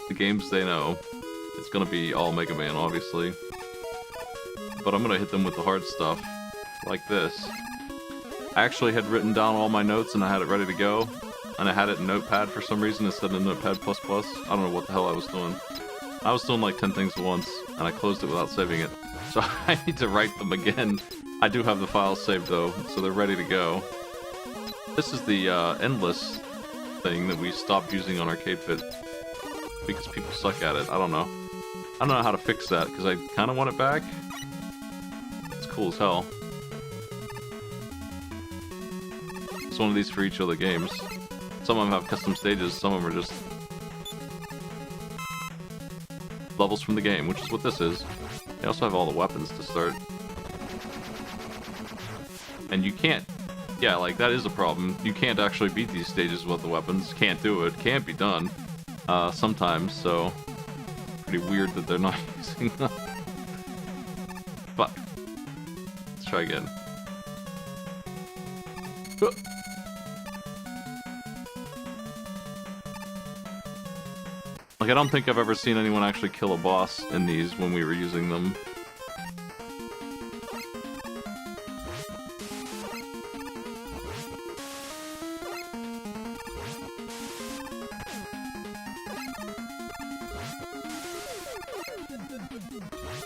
the games they know. It's going to be all Mega Man, obviously. But I'm going to hit them with the hard stuff, like this. I actually had written down all my notes and I had it ready to go. And I had it in Notepad for some reason instead of Notepad++. I don't know what the hell I was doing. I was doing like 10 things at once, and I closed it without saving it. So I need to write them again. I do have the files saved though, so they're ready to go. This is the endless thing that we stopped using on Arcade Pit because people suck at it. I don't know. I don't know how to fix that because I kind of want it back. It's cool as hell. It's one of these for each of the games. Some of them have custom stages, some of them are just levels from the game, which is what this is. They also have all the weapons to start. And you can't, yeah, like that is a problem. You can't actually beat these stages with the weapons. Can't do it. Can't be done. Sometimes, so pretty weird that they're not using them. But let's try again. Like, I don't think I've ever seen anyone actually kill a boss in these when we were using them.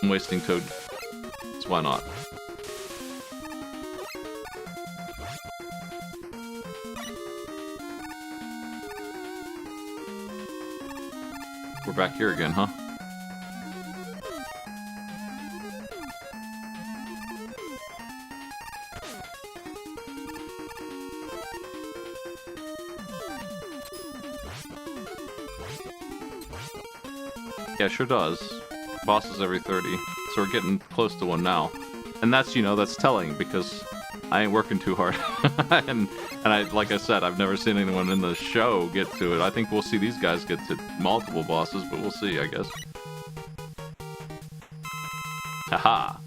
I'm wasting code, so why not? We're back here again, huh? Yeah, sure does. Bosses every 30, so we're getting close to one now. And that's, you know, that's telling, because I ain't working too hard. and I, like I said, I've never seen anyone in the show get to it. I think we'll see these guys get to multiple bosses, but we'll see, I guess. Haha!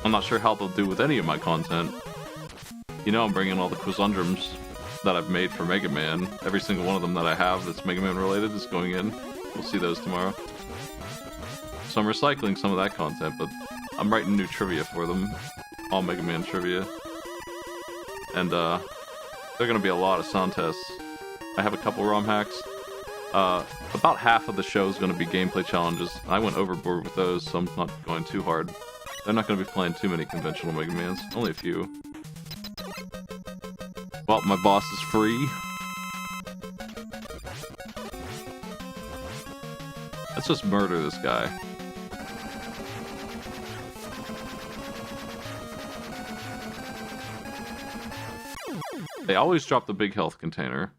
I'm not sure how they'll do with any of my content. You know I'm bringing all the quizundrums that I've made for Mega Man. Every single one of them that I have that's Mega Man related is going in. We'll see those tomorrow. So I'm recycling some of that content, but I'm writing new trivia for them. All Mega Man trivia. And, there are gonna be a lot of sound tests. I have a couple ROM hacks. About half of the show is gonna be gameplay challenges. I went overboard with those, so I'm not going too hard. They're not gonna be playing too many conventional Mega Mans. Only a few. Well, my boss is free. Let's just murder this guy. They always drop the big health container.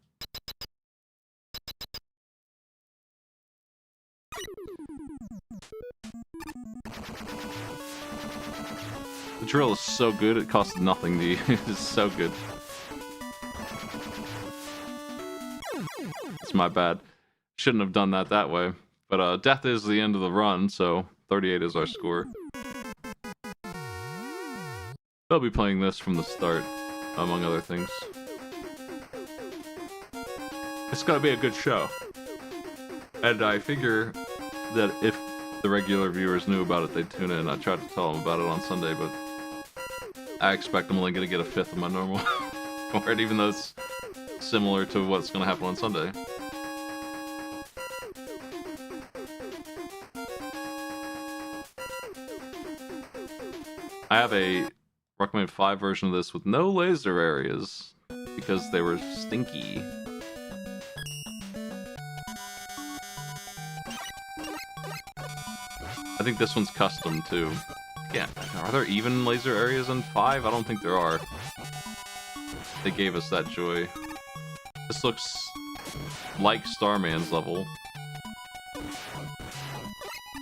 The drill is so good, it costs nothing to use. It's so good. It's my bad. Shouldn't have done that way. But death is the end of the run, so 38 is our score. I'll be playing this from the start, among other things. It's gonna be a good show. And I figure that if the regular viewers knew about it, they'd tune in. I tried to tell them about it on Sunday, but I expect I'm only gonna get a fifth of my normal for it, even though it's similar to what's gonna happen on Sunday. I have a Rockman 5 version of this with no laser areas because they were stinky. I think this one's custom too. Yeah, are there even laser areas in 5? I don't think there are. They gave us that joy. This looks like Starman's level.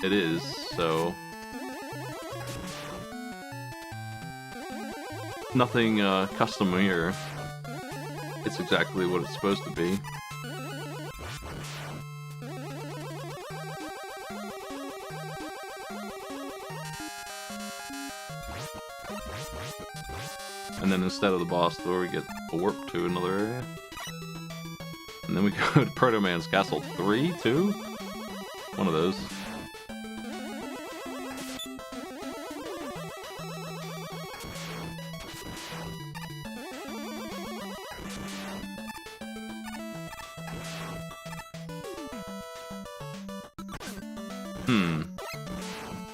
It is, so... Nothing custom here. It's exactly what it's supposed to be. And then instead of the boss door, we get a warp to another area. And then we go to Proto Man's Castle 3, too? One of those.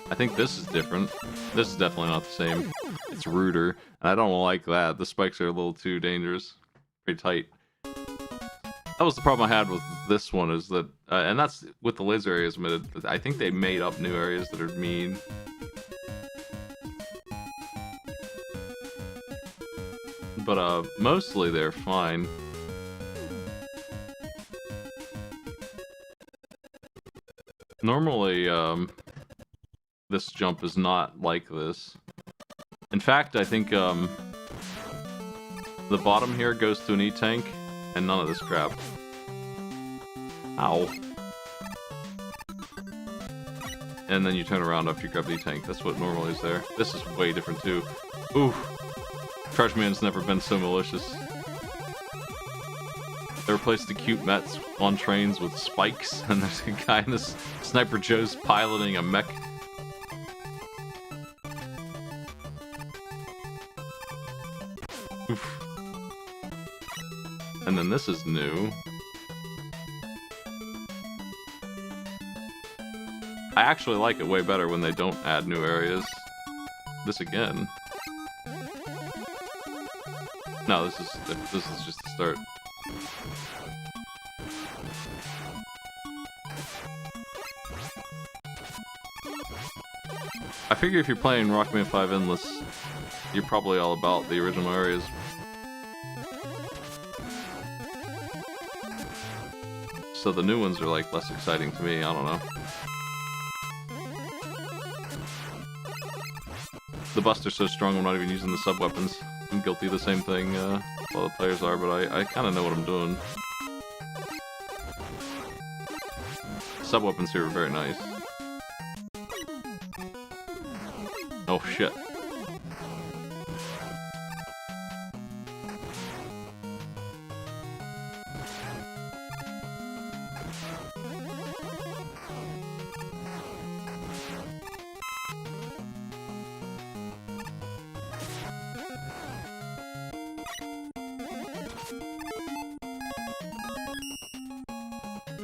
I think this is different. This is definitely not the same. It's ruder, and I don't like that. The spikes are a little too dangerous. Pretty tight. That was the problem I had with this one, is that, and that's with the laser areas omitted. I think they made up new areas that are mean. But mostly they're fine. Normally, this jump is not like this. In fact, I think the bottom here goes to an E-tank, and none of this crap. Ow. And then you turn around after you grab the E-tank. That's what normally is there. This is way different too. Ooh. Trash Man's never been so malicious. They replaced the cute Mets on trains with spikes, and there's a guy in this Sniper Joe's piloting a mech. Oof. And then this is new. I actually like it way better when they don't add new areas. This again. No, this is just the start. I figure if you're playing Rockman 5 Endless, you're probably all about the original areas. So the new ones are like less exciting to me, I don't know. The Buster's so strong I'm not even using the sub-weapons. I'm guilty of the same thing while the players are, but I kind of know what I'm doing. Sub-weapons here are very nice. Oh shit.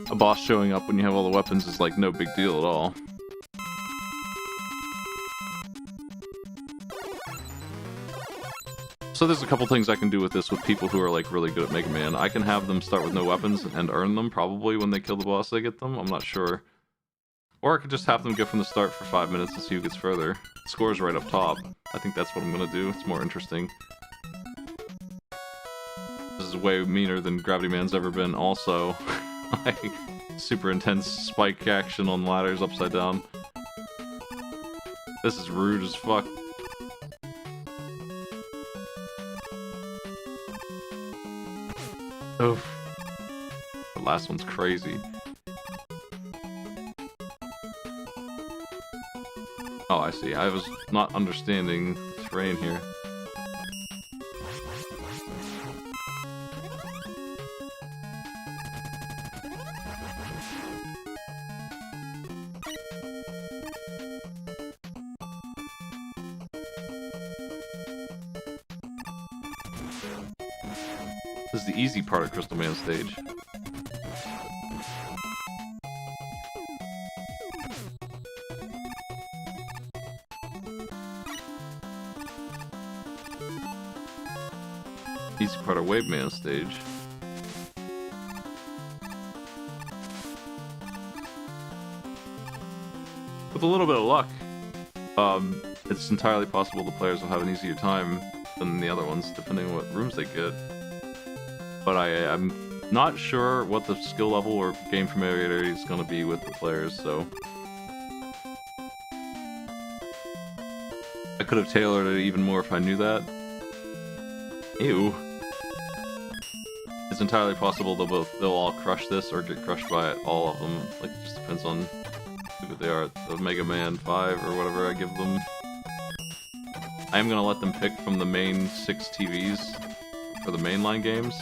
A boss showing up when you have all the weapons is like no big deal at all. So there's a couple things I can do with this with people who are like really good at Mega Man. I can have them start with no weapons and earn them probably when they kill the boss they get them, I'm not sure. Or I could just have them go from the start for 5 minutes and see who gets further. The score's right up top. I think that's what I'm gonna do, it's more interesting. This is way meaner than Gravity Man's ever been also. Like, super intense spike action on ladders upside down. This is rude as fuck. Oh, the last one's crazy. Oh, I see. I was not understanding the terrain here. This is the easy part of Crystal Man stage. Easy part of Wave Man stage. With a little bit of luck, it's entirely possible the players will have an easier time than the other ones, depending on what rooms they get. But I'm not sure what the skill level or game familiarity is going to be with the players, so... I could have tailored it even more if I knew that. Ew. It's entirely possible they'll all crush this or get crushed by it, all of them. Like, it just depends on who they are. The Mega Man 5 or whatever I give them. I am going to let them pick from the main 6 TVs for the mainline games,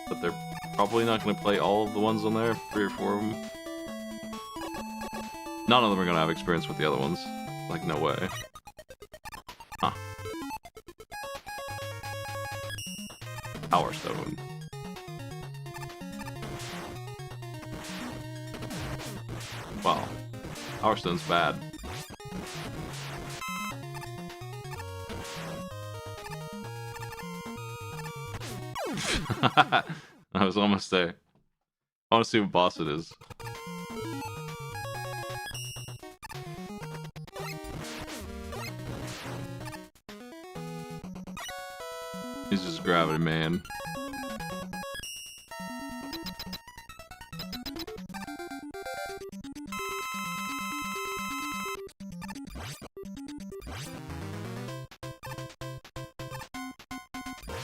but they're probably not going to play all of the ones on there, 3 or 4 of them. None of them are going to have experience with the other ones. Like, no way. Huh. Power Stone. Wow. Power Stone's bad. I was almost there. I want to see what boss it is. He's just Gravity Man.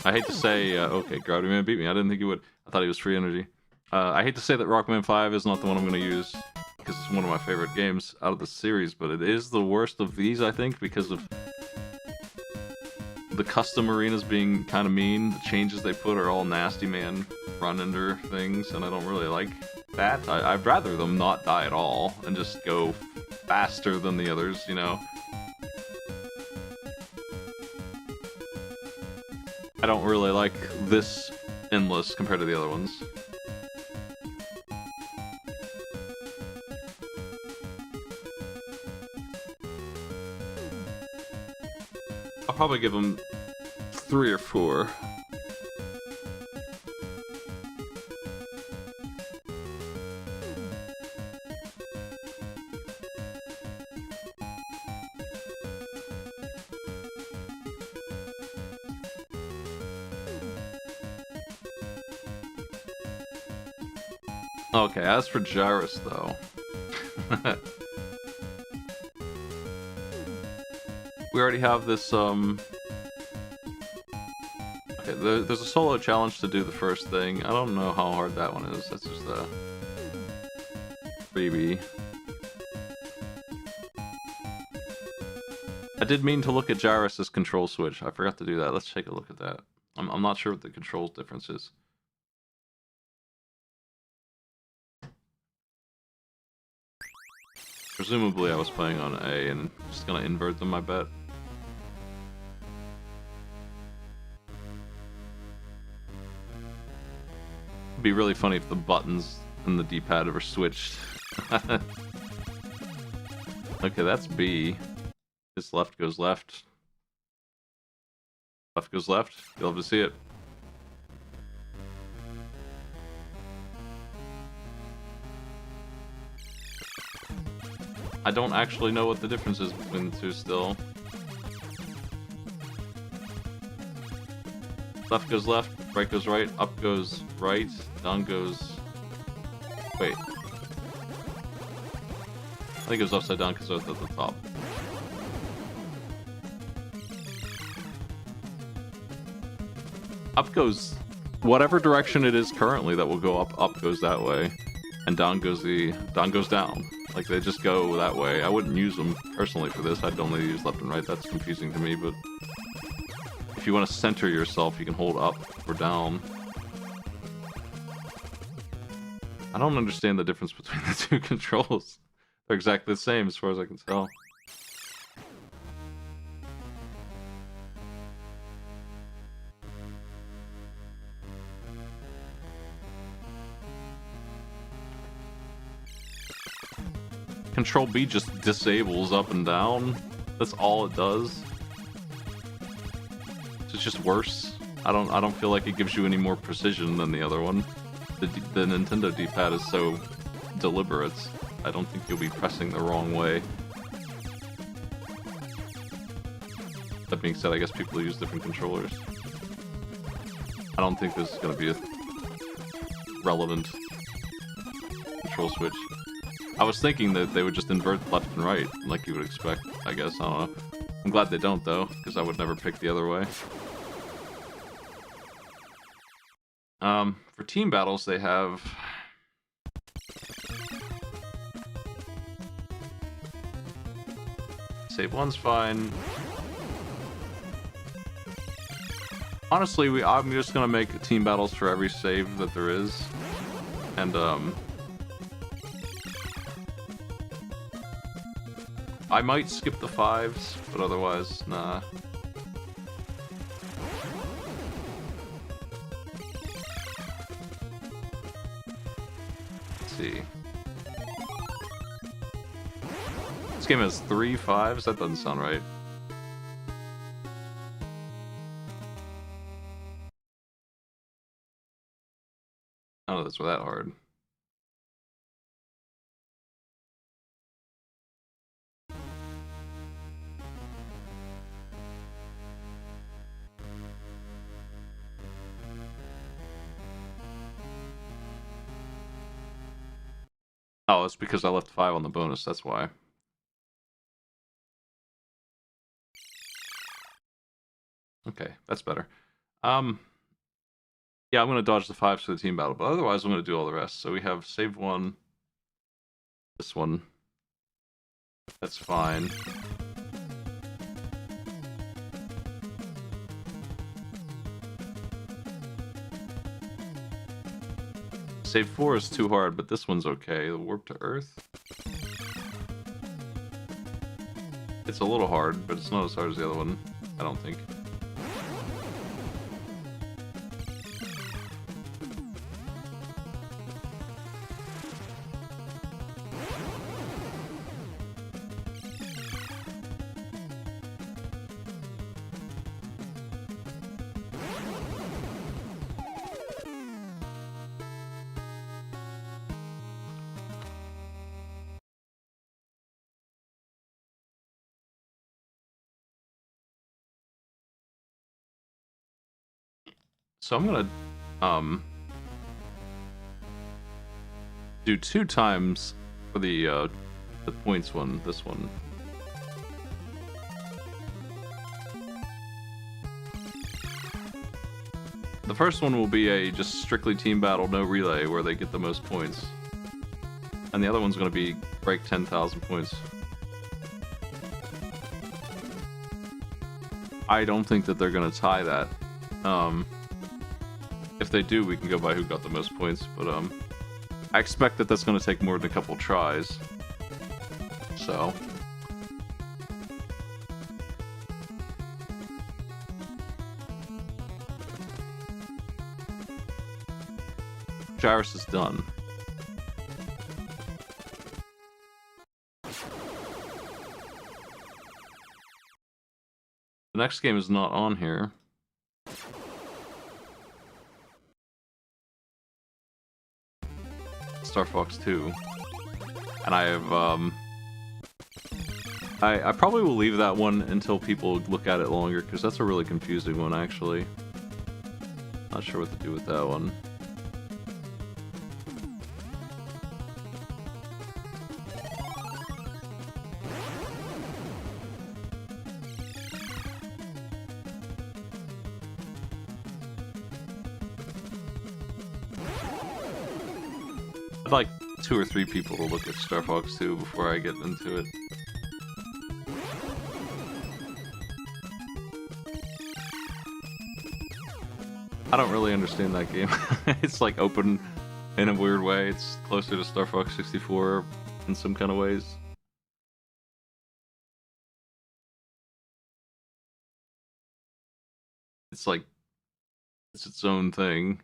I hate to say, okay, Gravity Man beat me. I didn't think he would. I thought he was free energy. I hate to say that Rockman 5 is not the one I'm going to use, because it's one of my favorite games out of the series, but it is the worst of these, I think, because of the custom arenas being kind of mean. The changes they put are all nasty man run-ender things, and I don't really like that. I'd rather them not die at all, and just go faster than the others, you know? I don't really like this endless compared to the other ones. I'll probably give them 3 or 4. Okay, as for Gyruss, though. We already have this, okay, there's a solo challenge to do the first thing. I don't know how hard that one is. That's just a freebie. I did mean to look at Gyruss' control switch. I forgot to do that. Let's take a look at that. I'm not sure what the controls difference is. Presumably I was playing on A and just gonna invert them, I bet. It'd be really funny if the buttons and the D-pad ever switched. Okay, that's B. This left goes left. Left goes left. You'll have to see it. I don't actually know what the difference is between the two still. Left goes left, right goes right, up goes right, down goes... Wait. I think it was upside down because it was at the top. Up goes whatever direction it is currently that will go up, up goes that way, and down goes down. Like, they just go that way. I wouldn't use them personally for this. I'd only use left and right. That's confusing to me, but if you want to center yourself, you can hold up or down. I don't understand the difference between the two controls. They're exactly the same as far as I can tell. Control B just disables up and down. That's all it does. So it's just worse. I don't feel like it gives you any more precision than the other one. The Nintendo D-pad is so deliberate. I don't think you'll be pressing the wrong way. That being said, I guess people use different controllers. I don't think this is going to be a relevant control switch. I was thinking that they would just invert left and right, like you would expect, I guess. I don't know. I'm glad they don't, though, because I would never pick the other way. For team battles, they have... Save one's fine. Honestly, I'm just gonna make team battles for every save that there is. And, I might skip the 5s, but otherwise, nah. Let's see. This game has 3 5s? That doesn't sound right. I don't know that's that hard. Oh, it's because I left 5 on the bonus, that's why. Okay, that's better. Yeah, I'm gonna dodge the 5s for the team battle, but otherwise I'm gonna do all the rest. So we have save 1. This one. That's fine. Save 4 is too hard, but this one's okay. The warp to Earth. It's a little hard, but it's not as hard as the other one, I don't think. So I'm gonna do 2 times for the points one, this one. The first one will be a just strictly team battle, no relay, where they get the most points. And the other one's gonna be break 10,000 points. I don't think that they're gonna tie that. If they do, we can go by who got the most points, but I expect that that's going to take more than a couple tries. So Gyruss is done. The next game is not on here. Star Fox 2. And I have, I probably will leave that one until people look at it longer, because that's a really confusing one, actually. Not sure what to do with that one. I'd like 2 or 3 people to look at Star Fox 2 before I get into it. I don't really understand that game. It's like open in a weird way. It's closer to Star Fox 64 in some kind of ways. It's like it's its own thing.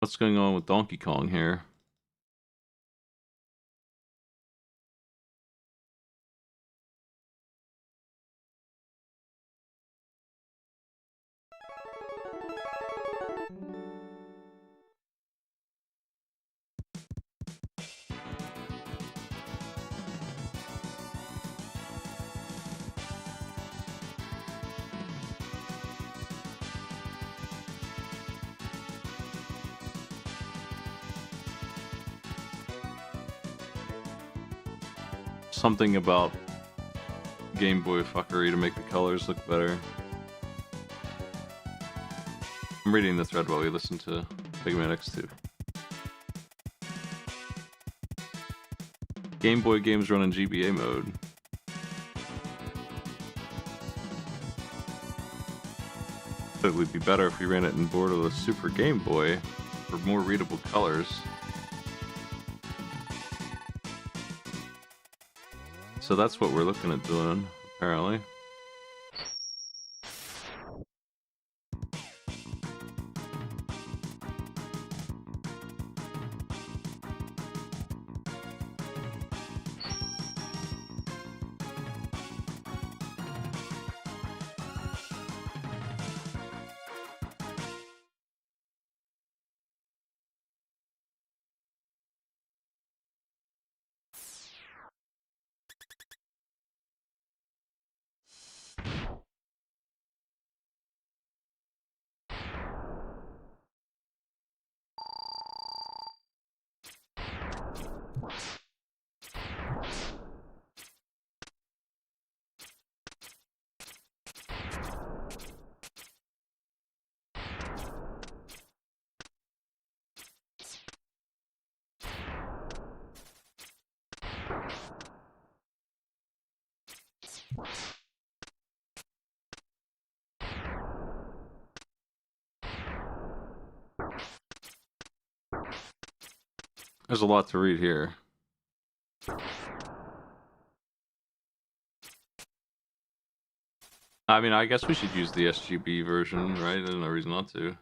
What's going on with Donkey Kong here? Something about Game Boy fuckery to make the colors look better. I'm reading the thread while we listen to Tekken X3. Game Boy games run in GBA mode. But it would be better if we ran it in borderless Super Game Boy for more readable colors. So that's what we're looking at doing, apparently. There's a lot to read here. I mean, I guess we should use the SGB version, right? There's no reason not to.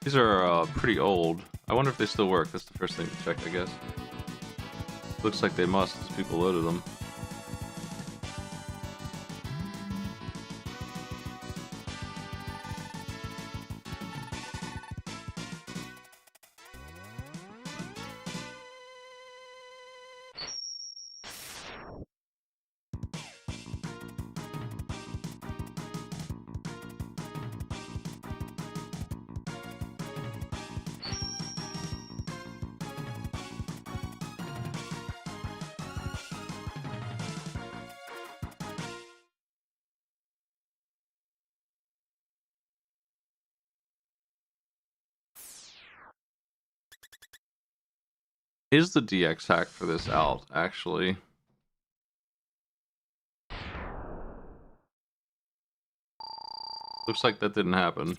These are pretty old. I wonder if they still work. That's the first thing to check, I guess. Looks like they must, because people loaded them. Is the DX hack for this out, actually? Looks like that didn't happen.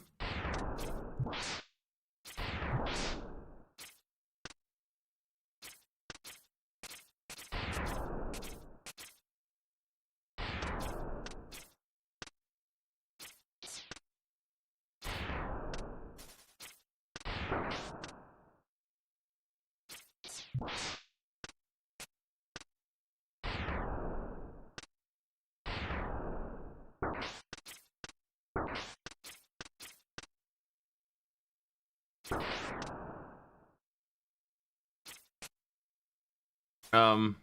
Um.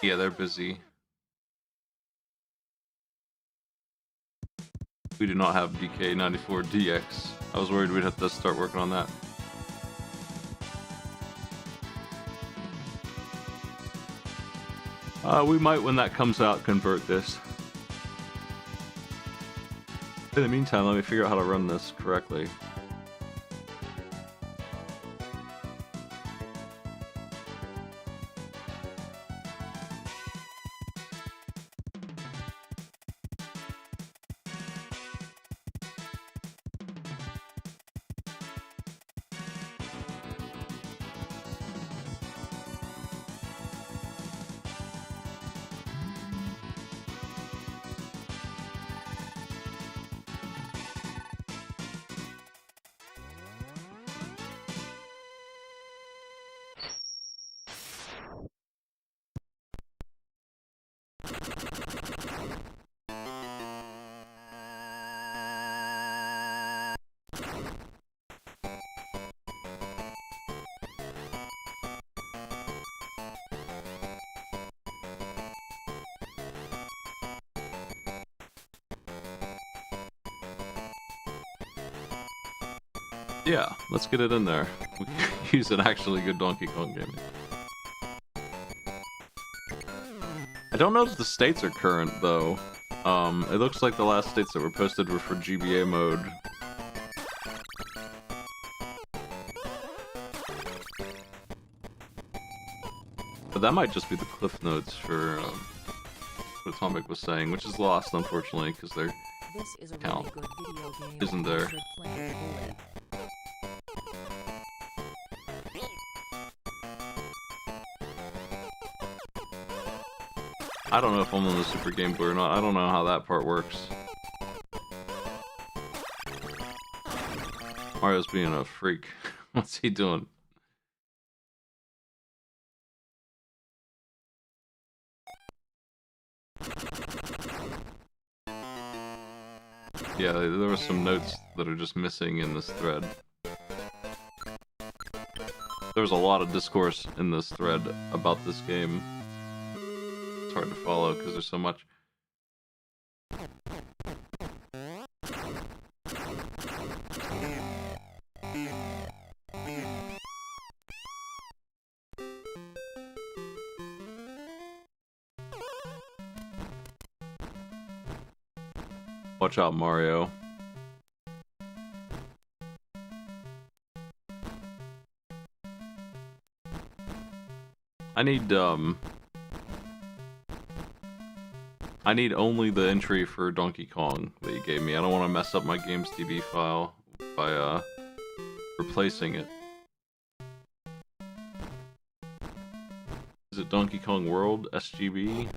Yeah, they're busy. We do not have DK94DX. I was worried we'd have to start working on that. We might, when that comes out, convert this. In the meantime, let me figure out how to run this correctly. Yeah, let's get it in there. We can use an actually good Donkey Kong game. I don't know if the states are current, though. It looks like the last states that were posted were for GBA mode. But that might just be the cliff notes for what Atomic was saying, which is lost, unfortunately, because their count isn't there. I don't know if I'm on the Super Game Boy or not. I don't know how that part works. Mario's being a freak. What's he doing? Yeah, there were some notes that are just missing in this thread. There's a lot of discourse in this thread about this game. It's hard to follow because there's so much. Watch out, Mario. I need only the entry for Donkey Kong that you gave me. I don't want to mess up my GamesDB file by replacing it. Is it Donkey Kong World SGB?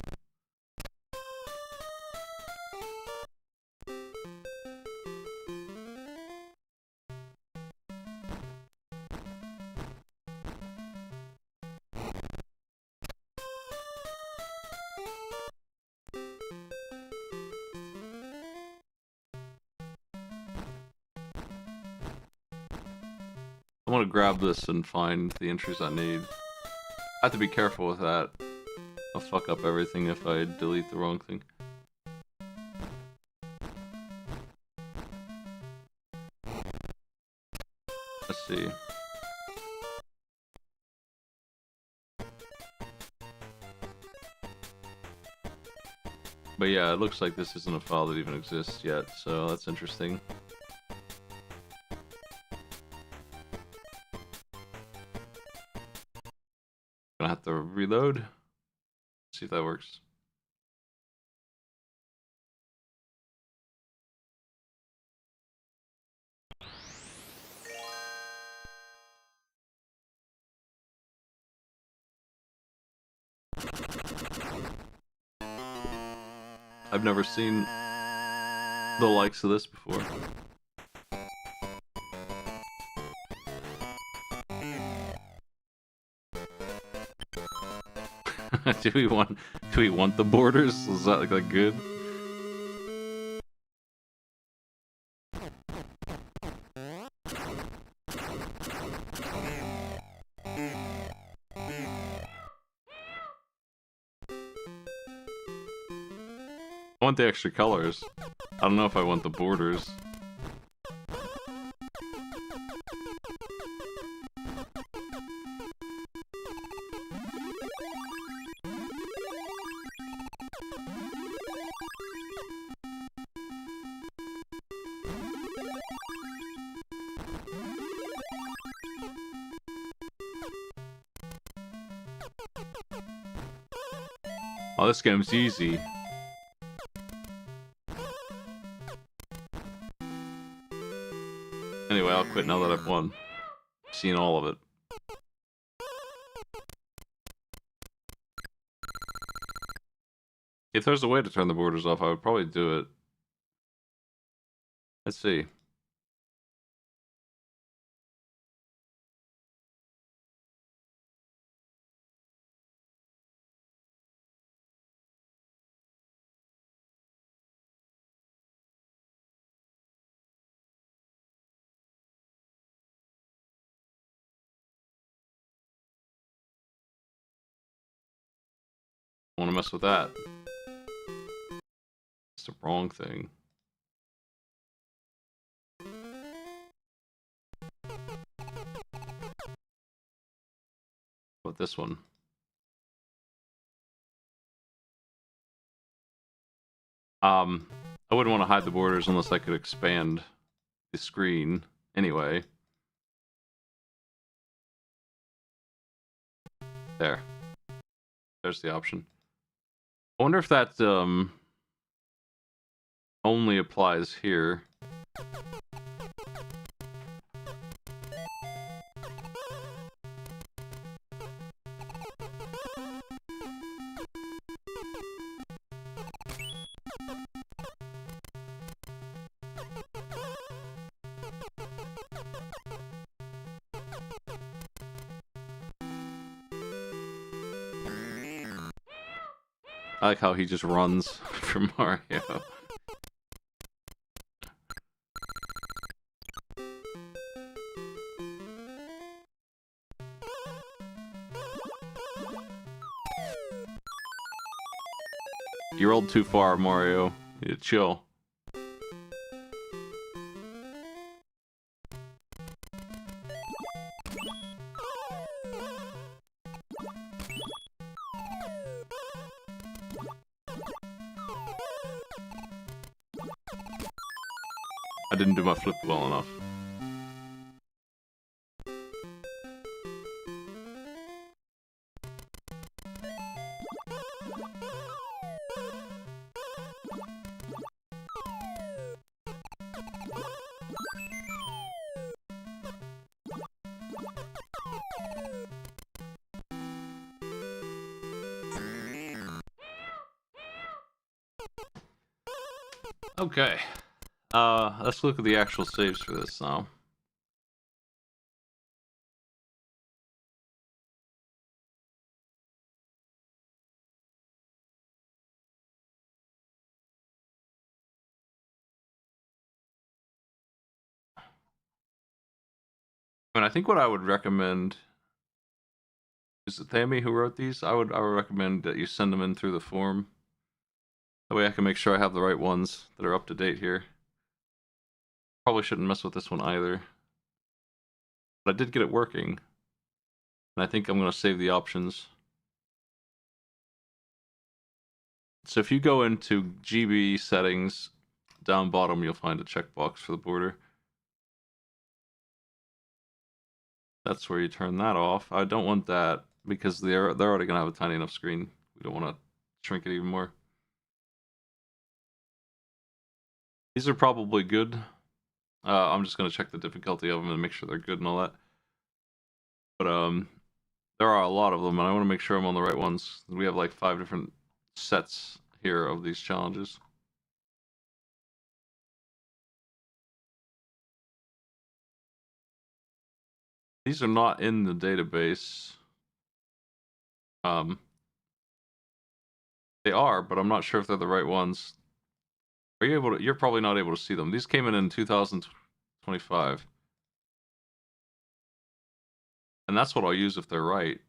I want to grab this and find the entries I need. I have to be careful with that. I'll fuck up everything if I delete the wrong thing. Let's see. But yeah, it looks like this isn't a file that even exists yet, so that's interesting. Gonna have to reload. See if that works. I've never seen the likes of this before. do we want the borders? Is that like good? I want the extra colors. I don't know if I want the borders. Oh, this game's easy. Anyway, I'll quit now that I've won. I've seen all of it. If there's a way to turn the borders off, I would probably do it. Let's see. I want to mess with that. It's the wrong thing. What this one? I wouldn't want to hide the borders unless I could expand the screen. Anyway. There. There's the option. I wonder if that only applies here. I like how he just runs from Mario. You rolled too far, Mario. You need to chill. I didn't do my flip well enough. Okay. Let's look at the actual saves for this now. I mean, I think what I would recommend is it Tammy who wrote these? I would recommend that you send them in through the form. That way I can make sure I have the right ones that are up to date here. Probably shouldn't mess with this one either. But I did get it working. And I think I'm going to save the options. So if you go into GB settings, down bottom you'll find a checkbox for the border. That's where you turn that off. I don't want that because they're already going to have a tiny enough screen. We don't want to shrink it even more. These are probably good. I'm just going to check the difficulty of them and make sure they're good and all that. But there are a lot of them, and I want to make sure I'm on the right ones. We have like 5 different sets here of these challenges. These are not in the database. They are, but I'm not sure if they're the right ones. Are you able to? You're probably not able to see them. These came in 2025, and that's what I'll use if they're right.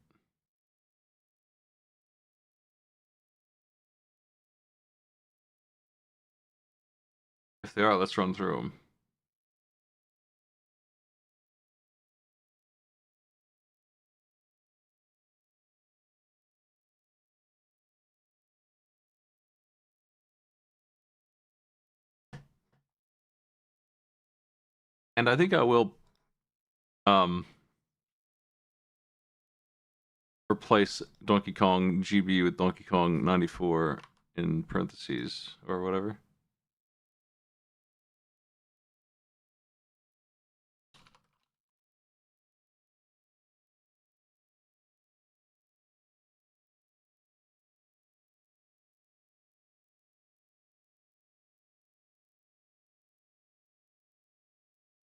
If they are, let's run through them. And I think I will replace Donkey Kong GB with Donkey Kong 94 in parentheses or whatever.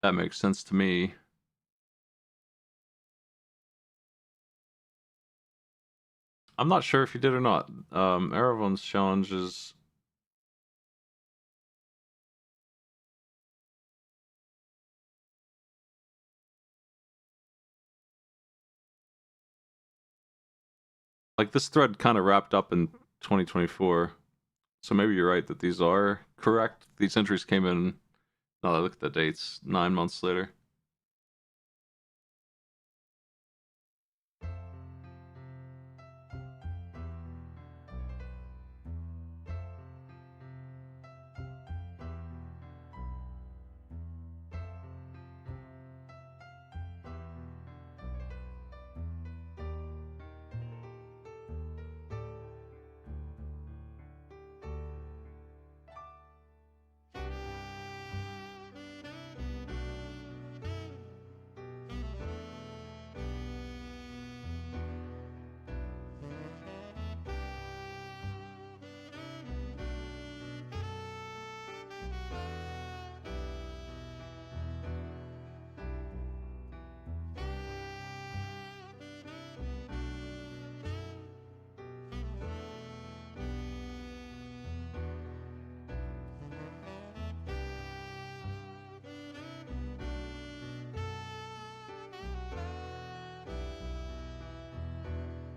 That makes sense to me. I'm not sure if you did or not. Eravon's challenges. Like this thread kind of wrapped up in 2024. So maybe you're right that these are correct. These entries came in. Now that I look at the dates, 9 months later.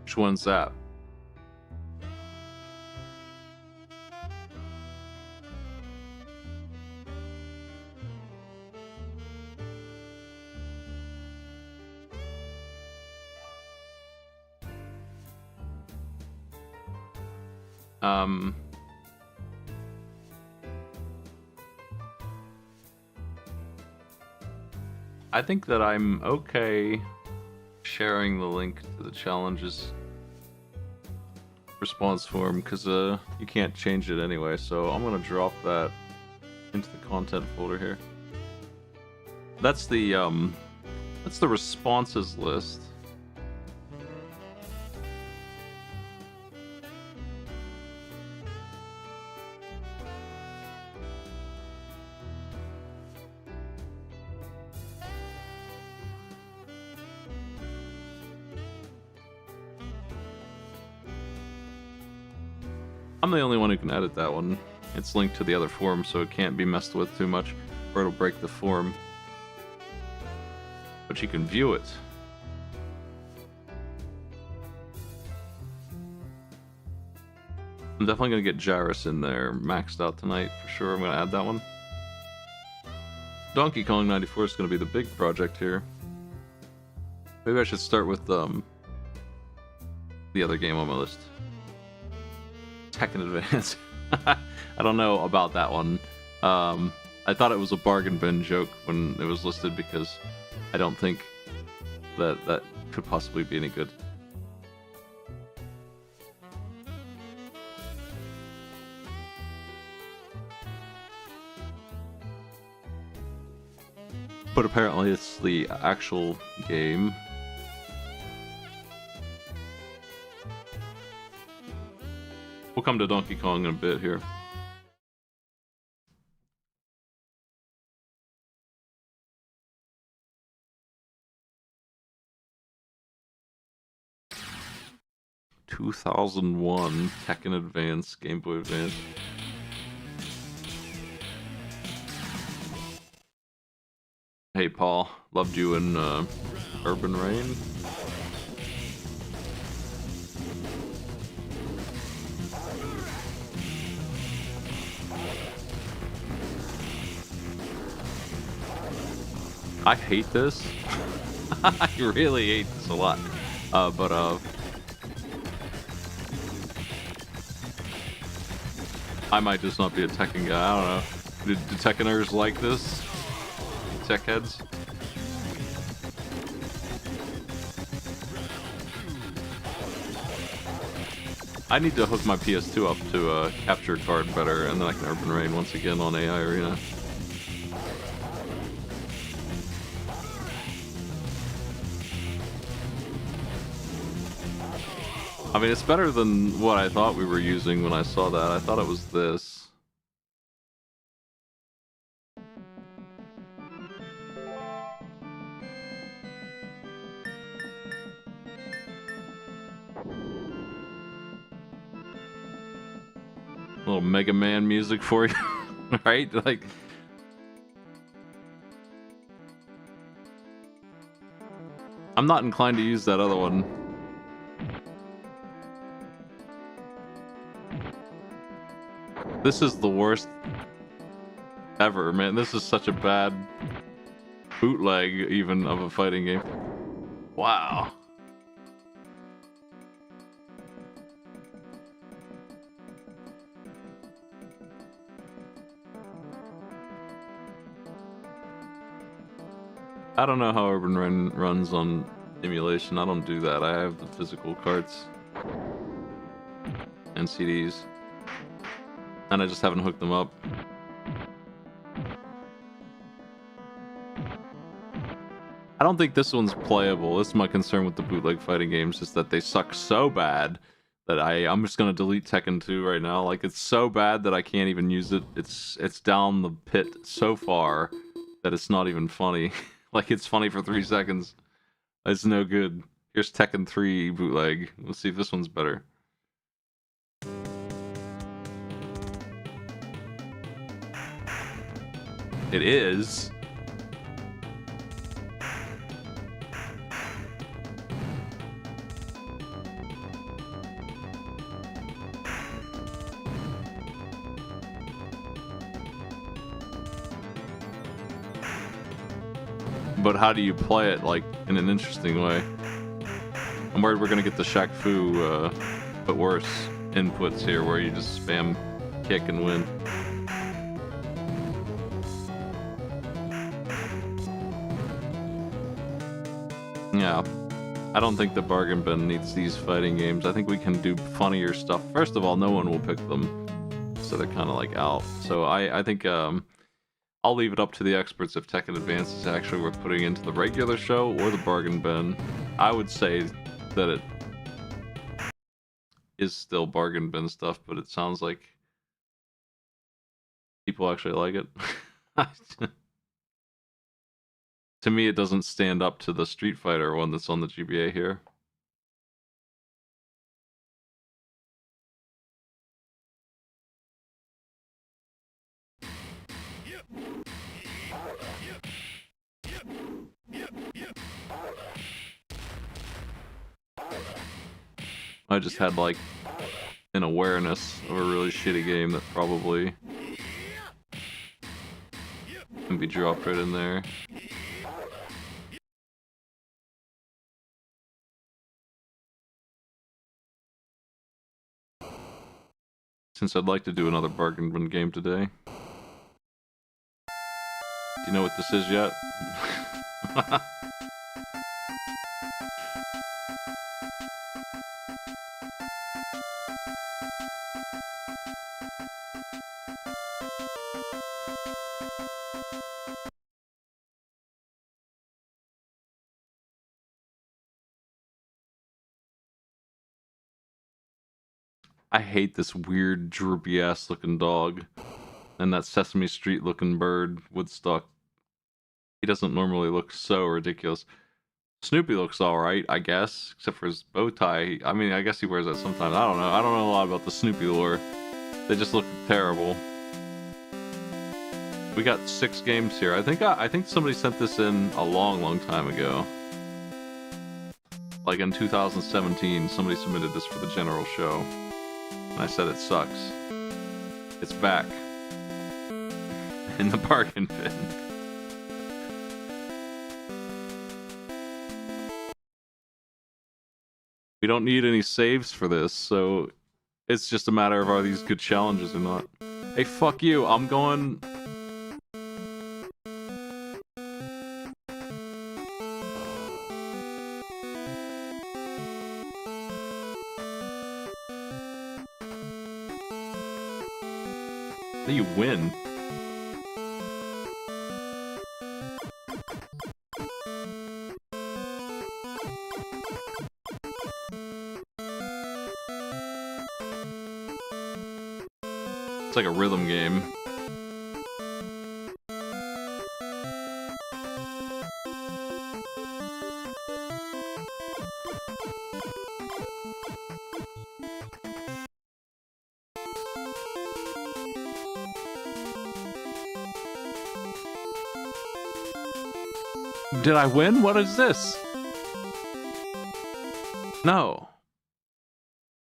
Which one's that? I think that I'm okay sharing the link to the challenges response form because you can't change it anyway. So I'm gonna drop that into the content folder here. That's the responses list. I'm the only one who can edit that one. It's linked to the other form, so it can't be messed with too much, or it'll break the form. But you can view it. I'm definitely gonna get Gyruss in there maxed out tonight for sure. I'm gonna add that one. Donkey Kong 94 is gonna be the big project here. Maybe I should start with the other game on my list. Tekken Advance. I don't know about that one. I thought it was a bargain bin joke when it was listed because I don't think that could possibly be any good. But apparently it's the actual game. We'll come to Donkey Kong in a bit here. 2001 Tekken Advance, Game Boy Advance. Hey Paul, loved you in Urban Rain. I hate this. I really hate this a lot. But I might just not be a Tekken guy. I don't know. Do Tekkeners like this? Tech heads? I need to hook my PS2 up to a capture card better, and then I can Urban Rain once again on AI Arena. I mean, it's better than what I thought we were using when I saw that. I thought it was this. A little Mega Man music for you, right? Like, I'm not inclined to use that other one. This is the worst ever, man. This is such a bad bootleg, even, of a fighting game. Wow. I don't know how Urban Rain runs on emulation. I don't do that. I have the physical carts and CDs. And I just haven't hooked them up. I don't think this one's playable. This is my concern with the bootleg fighting games, is that they suck so bad that I'm just gonna delete Tekken 2 right now. Like, it's so bad that I can't even use it. It's down the pit so far that it's not even funny. Like, it's funny for 3 seconds. It's no good. Here's Tekken 3 bootleg. Let's see if this one's better. It is. But how do you play it, like, in an interesting way? I'm worried we're gonna get the Shaq Fu, but worse, inputs here, where you just spam kick and win. Yeah, I don't think the bargain bin needs these fighting games. I think we can do funnier stuff. First of all, no one will pick them, so they're kind of like out. So I think I'll leave it up to the experts if Tekken Advance is actually worth putting into the regular show or the bargain bin. I would say that it is still bargain bin stuff, but it sounds like people actually like it. To me, it doesn't stand up to the Street Fighter one that's on the GBA here. I just had, like, an awareness of a really shitty game that probably can be dropped right in there. Since I'd like to do another bargain bin game today. Do you know what this is yet? I hate this weird, droopy-ass looking dog. And that Sesame Street looking bird, Woodstock. He doesn't normally look so ridiculous. Snoopy looks alright, I guess, except for his bow tie. I mean, I guess he wears that sometimes. I don't know. I don't know a lot about the Snoopy lore. They just look terrible. We got 6 games here. I think somebody sent this in a long time ago. Like in 2017, somebody submitted this for the general show. And I said it sucks. It's back. In the bargain bin. We don't need any saves for this, so it's just a matter of are these good challenges or not. Hey, fuck you, I'm going... How do you win? It's like a rhythm game. Did I win? What is this? No.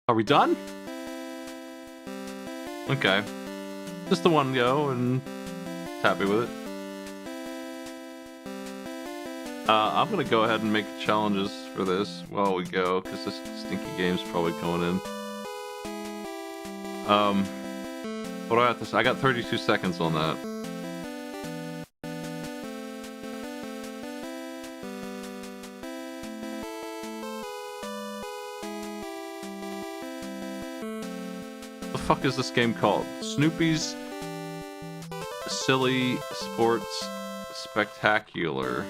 Are we done? Okay. Just the one go and happy with it. I'm gonna go ahead and make challenges for this while we go, because this stinky game's probably coming in. What do I have to say? I got 32 seconds on that. The fuck is this game called? Snoopy's Silly Sports Spectacular.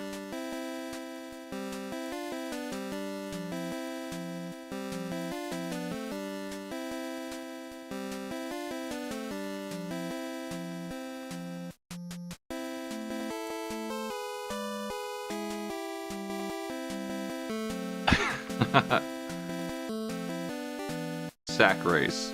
Sack race.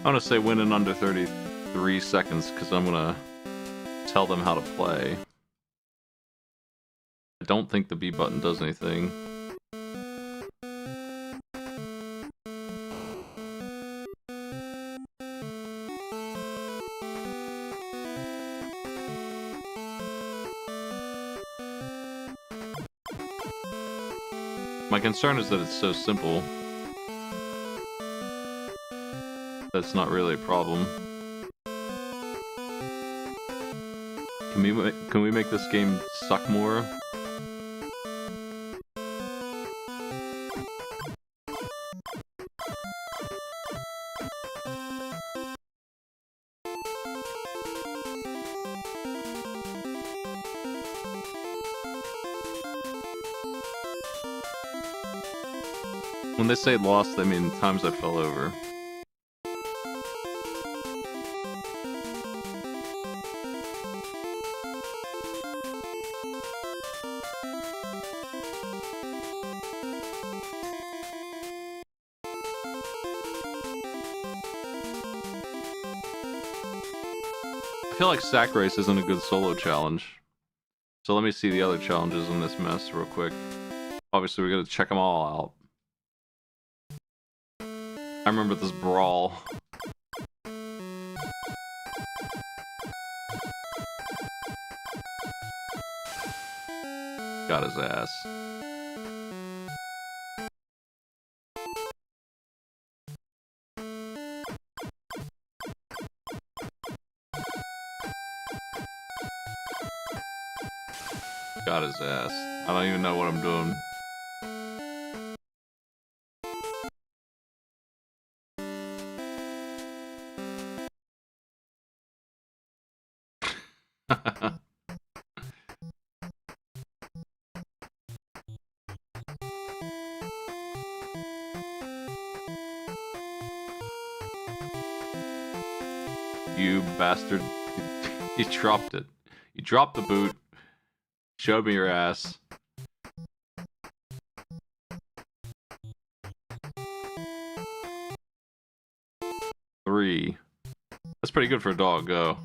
I'm gonna say win in under 33 seconds because I'm gonna tell them how to play. I don't think the B button does anything. My concern is that it's so simple. That's not really a problem. Can we make this game suck more? When they say lost, they mean times I fell over. I feel like Sack Race isn't a good solo challenge. So let me see the other challenges in this mess real quick. Obviously, we gotta check them all out. I remember this brawl. Got his ass. Got his ass. I don't even know what I'm doing. You bastard. You dropped it. You dropped the boot. Showed me your ass. Three. That's pretty good for a dog, go.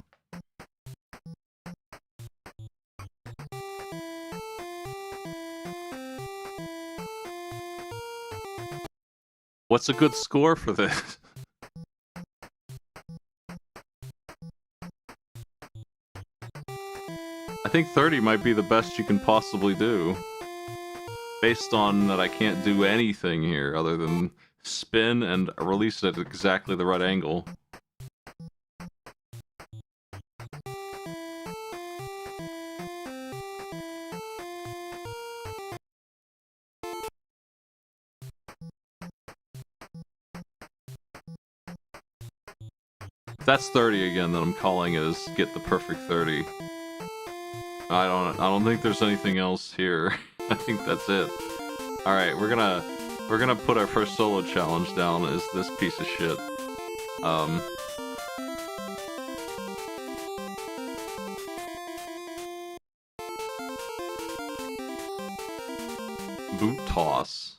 What's a good score for this? I think 30 might be the best you can possibly do. Based on that I can't do anything here other than spin and release it at exactly the right angle. If that's 30 again, then I'm calling it as get the perfect 30. I don't think there's anything else here. I think that's it. Alright, we're gonna put our first solo challenge down as this piece of shit. Boot toss.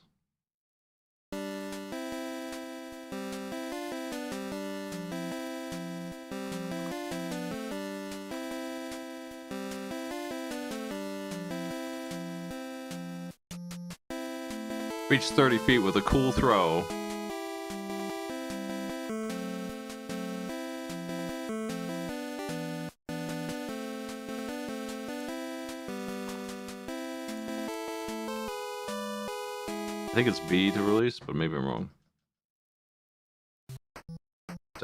Reach 30 feet with a cool throw. I think it's B to release, but maybe I'm wrong.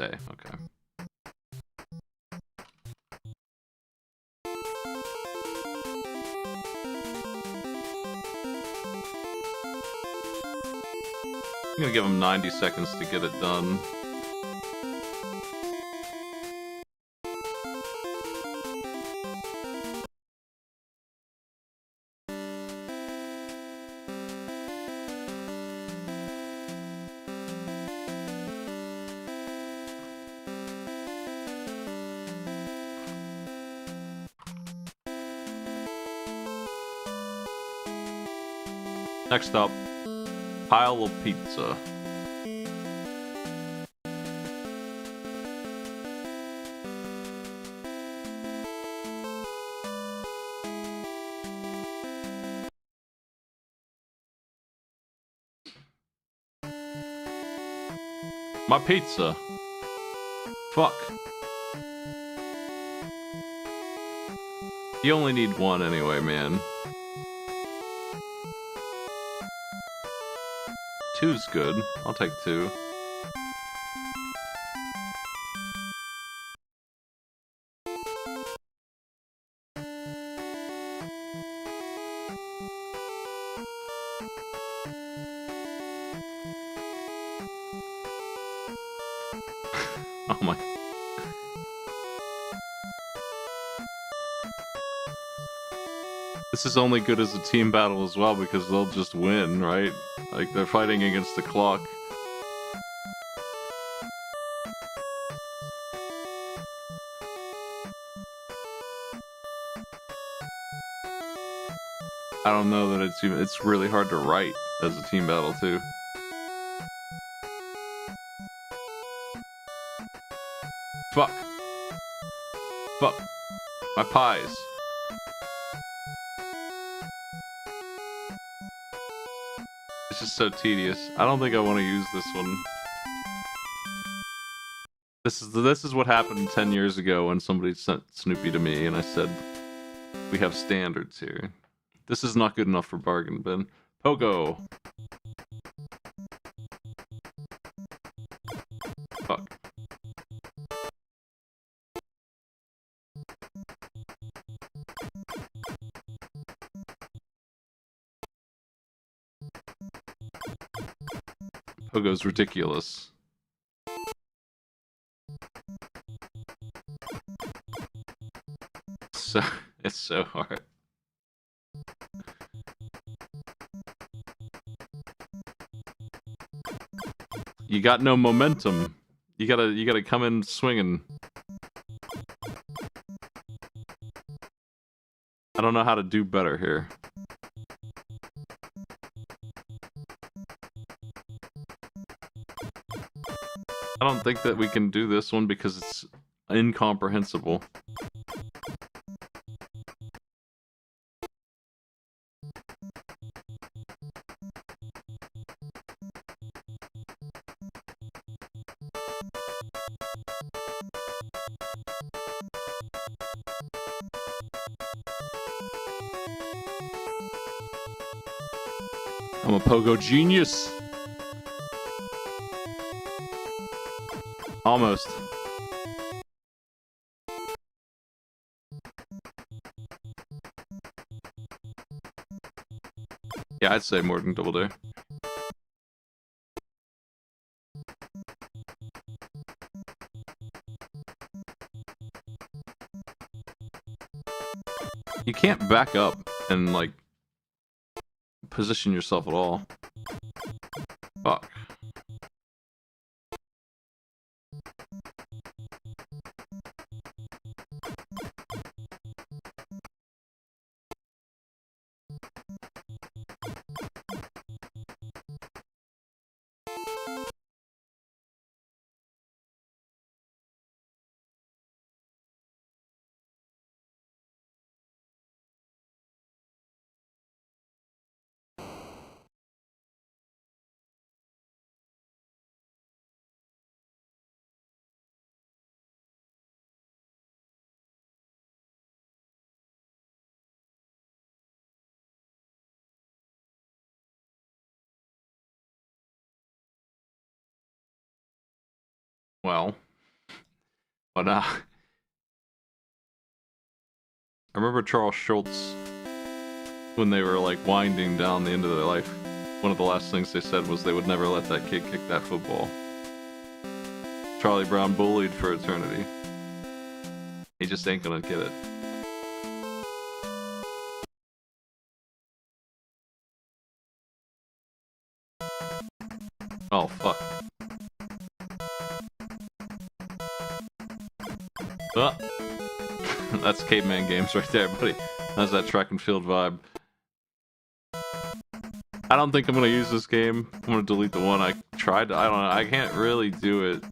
A, okay. I'm gonna give him 90 seconds to get it done. Next up, pile of pizza. My pizza. Fuck. You only need one anyway, man. Two's good. I'll take two. Oh my. This is only good as a team battle as well because they'll just win, right? Like they're fighting against the clock. I don't know that it's really hard to write as a team battle too. Fuck. Fuck. My pies. It's just so tedious. I don't think I want to use this one. This is what happened 10 years ago when somebody sent Snoopy to me and I said, we have standards here. This is not good enough for bargain bin. Pogo. Fuck. Pogo's ridiculous. it's so hard. You got no momentum. You gotta come in swinging. I don't know how to do better here. I don't think that we can do this one because it's incomprehensible. I'm a pogo genius. Almost. Yeah, I'd say more than double dare. You can't back up and, like, position yourself at all. Fuck. Well, but I remember Charles Schultz when they were like winding down the end of their life. One of the last things they said was they would never let that kid kick that football. Charlie Brown bullied for eternity. He just ain't gonna get it. Oh fuck. That's caveman games right there, buddy. That's that track and field vibe. I don't think I'm gonna use this game. I'm gonna delete the one I tried. I don't know. I can't really do it.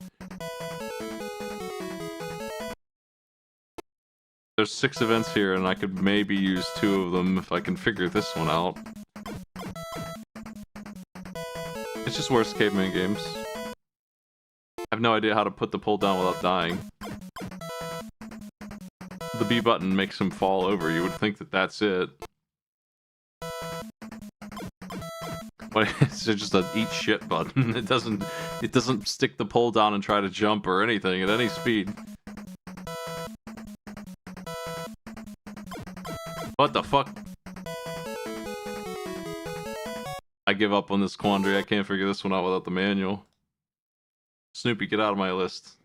There's 6 events here, and I could maybe use 2 of them if I can figure this one out. It's just worse caveman games. I have no idea how to put the pole down without dying. The B button makes him fall over. You would think that that's it. But it's just an eat shit button. It doesn't stick the pole down and try to jump or anything at any speed. What the fuck? I give up on this quandary. I can't figure this one out without the manual. Snoopy, get out of my list.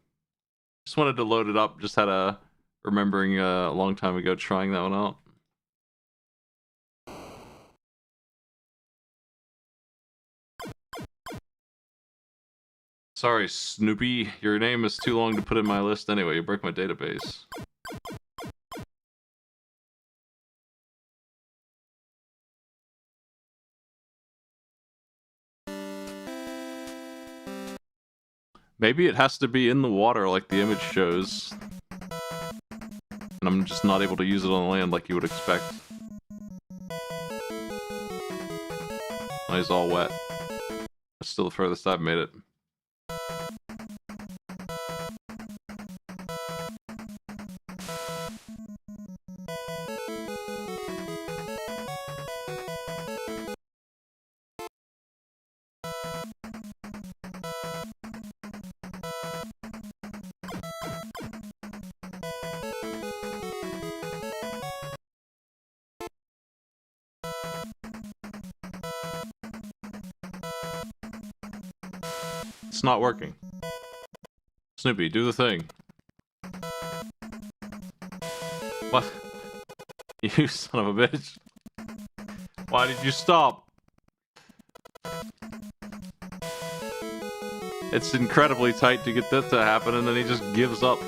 Just wanted to load it up. Just had a remembering a long time ago trying that one out. Sorry, Snoopy. Your name is too long to put in my list anyway. You broke my database. Maybe it has to be in the water like the image shows. And I'm just not able to use it on land like you would expect. Oh, he's all wet. That's still the furthest I've made it. It's not working. Snoopy, do the thing. What? You son of a bitch. Why did you stop? It's incredibly tight to get that to happen, and then he just gives up.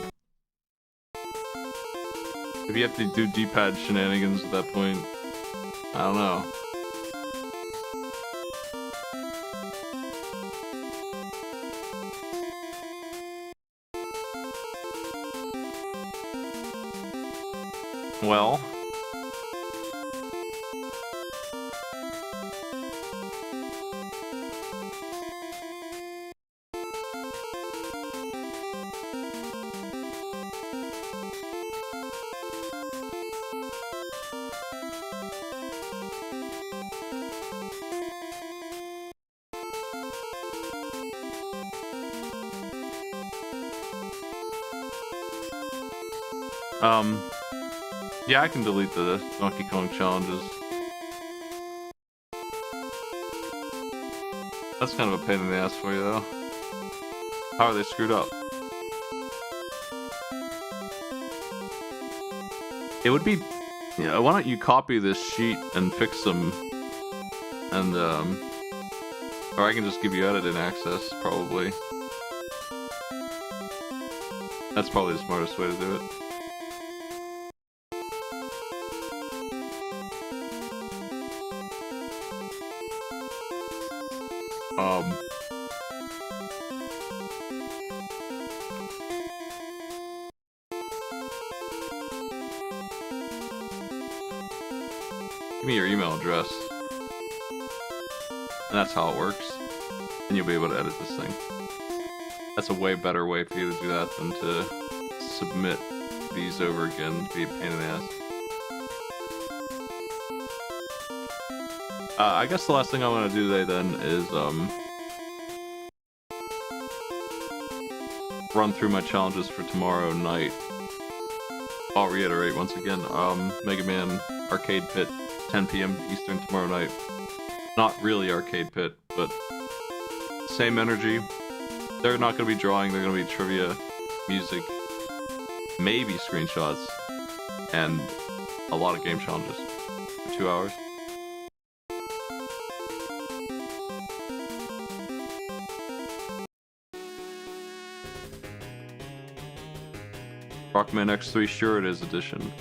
If you have to do D-pad shenanigans at that point, I don't know. Well... yeah, I can delete the Donkey Kong challenges. That's kind of a pain in the ass for you, though. How are they screwed up? It would be... Yeah, why don't you copy this sheet and fix them? And, or I can just give you editing access, probably. That's probably the smartest way to do it. Give me your email address. And that's how it works. And you'll be able to edit this thing. That's a way better way for you to do that than to submit these over again. It'd be a pain in the ass. I guess the last thing I want to do today then is run through my challenges for tomorrow night. I'll reiterate once again, Mega Man Arcade Pit, 10 p.m. Eastern tomorrow night. Not really Arcade Pit, but same energy. They're not going to be drawing, they're going to be trivia, music, maybe screenshots, and a lot of game challenges for 2 hours. Rockman X3 Sure It Is edition.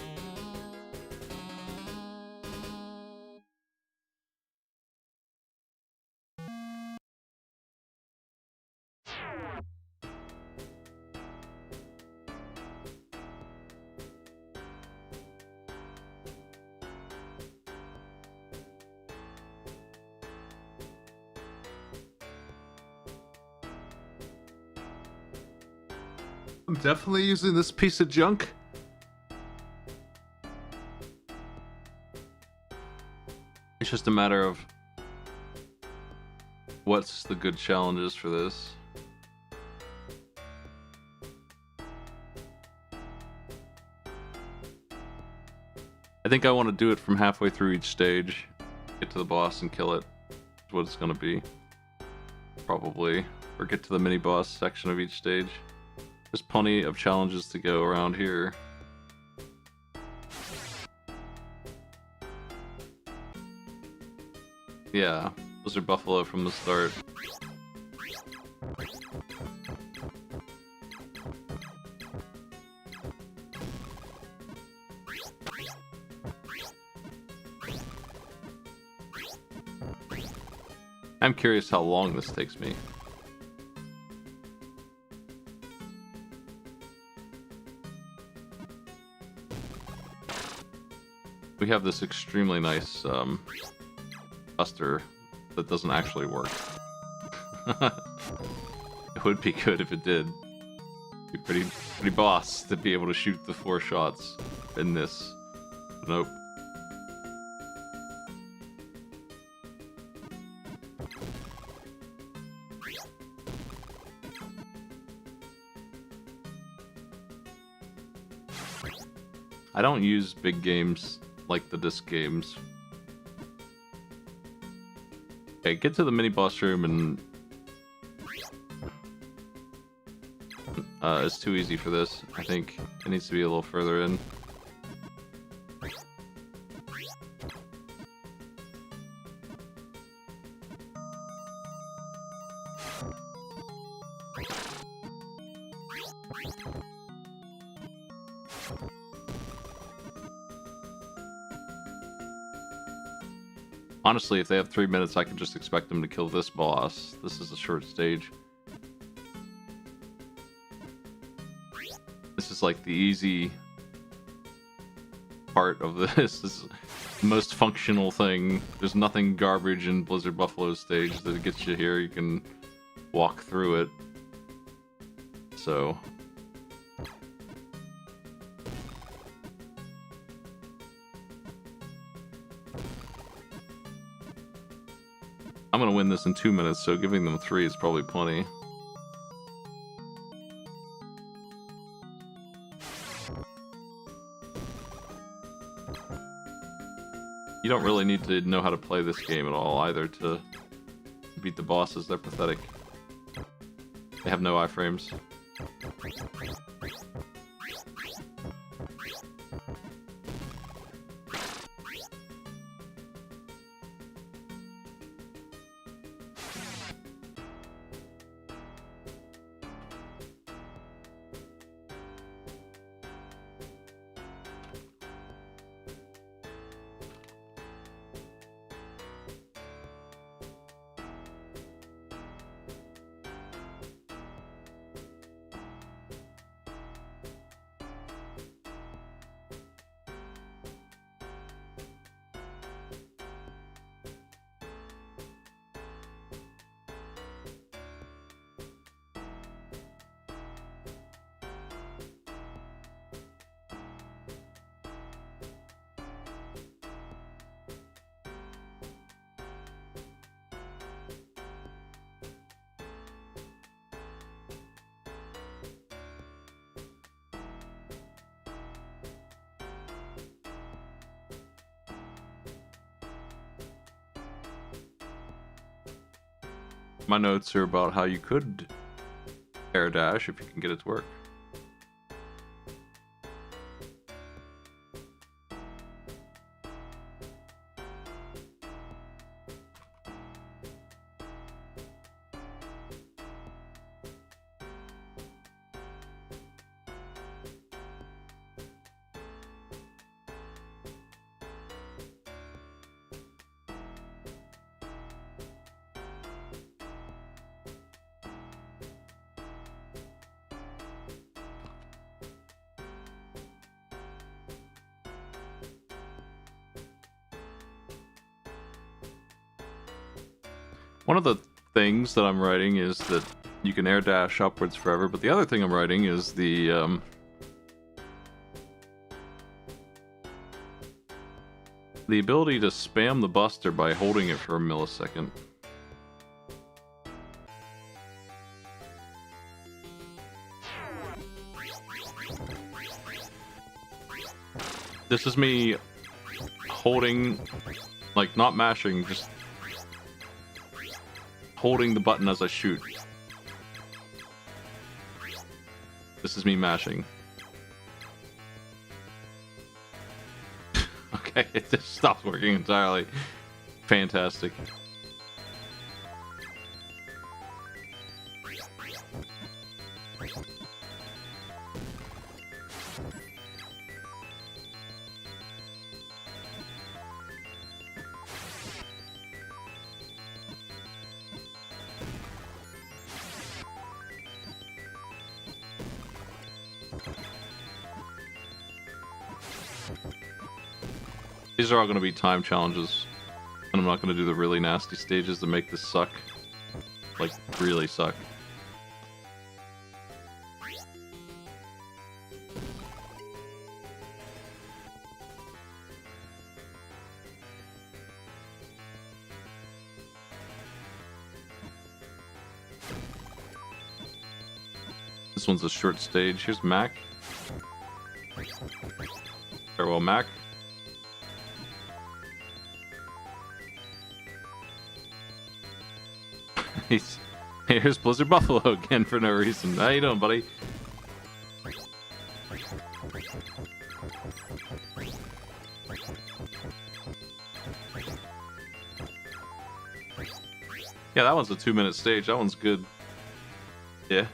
I'm definitely using this piece of junk. It's just a matter of what's the good challenges for this. I think I want to do it from halfway through each stage, get to the boss and kill it. That's what it's gonna be. Probably. Or get to the mini boss section of each stage. There's plenty of challenges to go around here. Yeah, those are Buffalo from the start. I'm curious how long this takes me. We have this extremely nice buster that doesn't actually work. It would be good if it did. It'd be pretty boss to be able to shoot the 4 shots in this. Nope. I don't use big games like the disc games. Okay, get to the mini boss room and it's too easy for this. I think it needs to be a little further in. Honestly, if they have 3 minutes, I can just expect them to kill this boss. This is a short stage. This is like the easy part of this. This is the most functional thing. There's nothing garbage in Blizzard Buffalo's stage that gets you here. You can walk through it. So... I'm gonna win this in 2 minutes, so giving them 3 is probably plenty. You don't really need to know how to play this game at all either to beat the bosses. They're pathetic. They have no iframes. My notes are about how you could air dash if you can get it to work. One of the things that I'm writing is that you can air dash upwards forever, but the other thing I'm writing is the ability to spam the buster by holding it for a millisecond. This is me holding, like not mashing, just holding the button as I shoot. This is me mashing. Okay, it just stopped working entirely. Fantastic. These are all going to be time challenges, and I'm not going to do the really nasty stages that make this suck. Like, really suck. This one's a short stage. Here's Mac. Farewell, Mac. Here's Blizzard Buffalo again for no reason. How you doing, buddy? Yeah, that one's a 2-minute stage. That one's good. Yeah.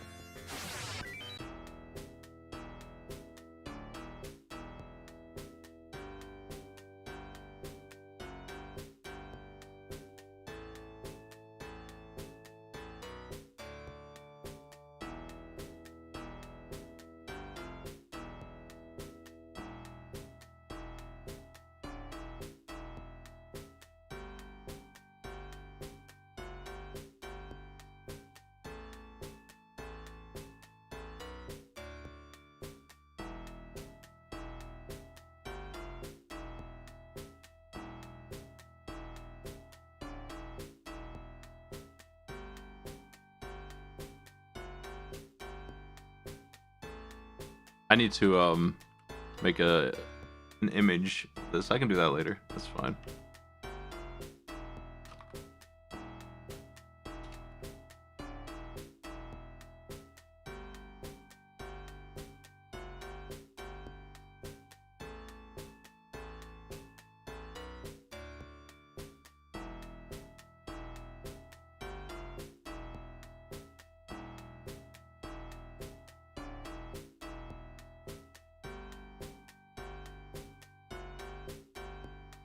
I need to make an image of this. I can do that later. That's fine.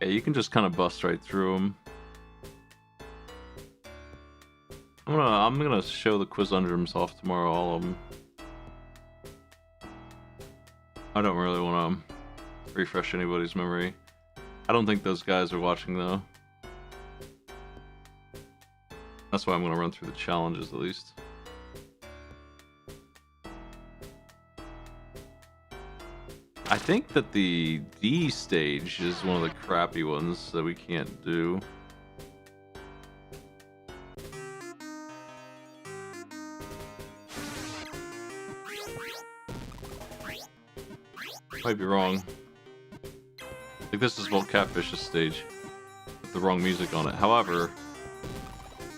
Yeah, you can just kind of bust right through them. I'm gonna show the Quizundrums off tomorrow, all of them. I don't really want to refresh anybody's memory. I don't think those guys are watching though. That's why I'm gonna run through the challenges at least. I think that the D stage is one of the crappy ones that we can't do. Might be wrong. Like this is Volt Catfish's stage with the wrong music on it. However,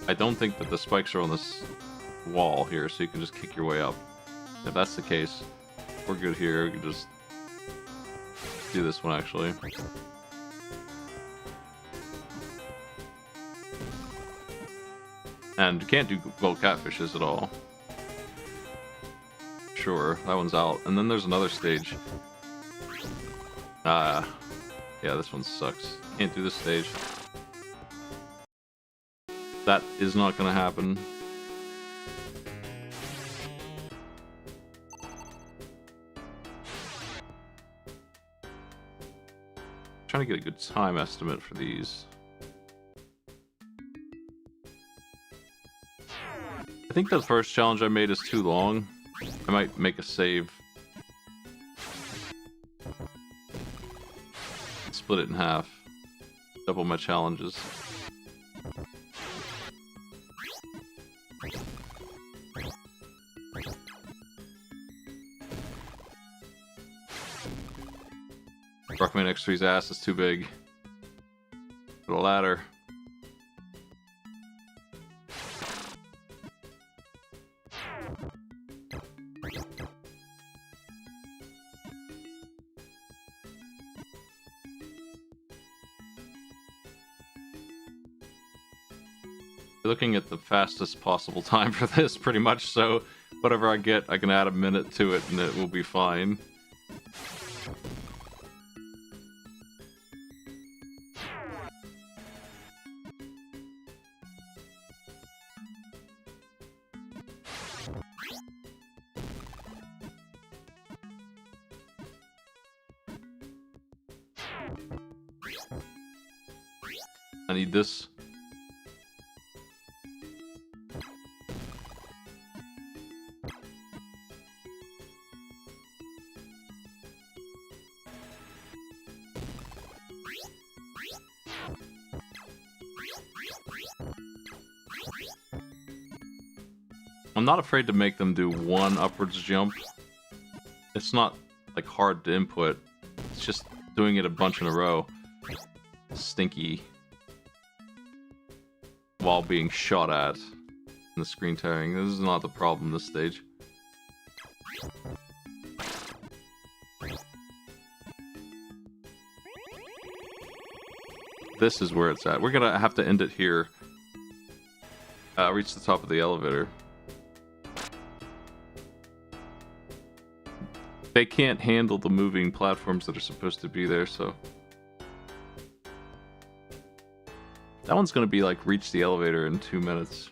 I don't think that the spikes are on this wall here, so you can just kick your way up. If that's the case, we're good here. We can just do this one actually. And you can't do Volt Catfishes at all. Sure, that one's out. And then there's another stage. Yeah, this one sucks. Can't do this stage. That is not gonna happen. Trying to get a good time estimate for these. I think the first challenge I made is too long. I might make a save. Split it in half. Double my challenges. Rockman X3's ass is too big for the ladder. Looking at the fastest possible time for this, pretty much, so whatever I get, I can add a minute to it and it will be fine. I need this. I'm not afraid to make them do one upwards jump. It's not like hard to input. It's just doing it a bunch in a row. Stinky. While being shot at in the screen tearing. This is not the problem this stage. This is where it's at. We're gonna have to end it here. Reach the top of the elevator. They can't handle the moving platforms that are supposed to be there, so... That one's gonna be like, reach the elevator in 2 minutes.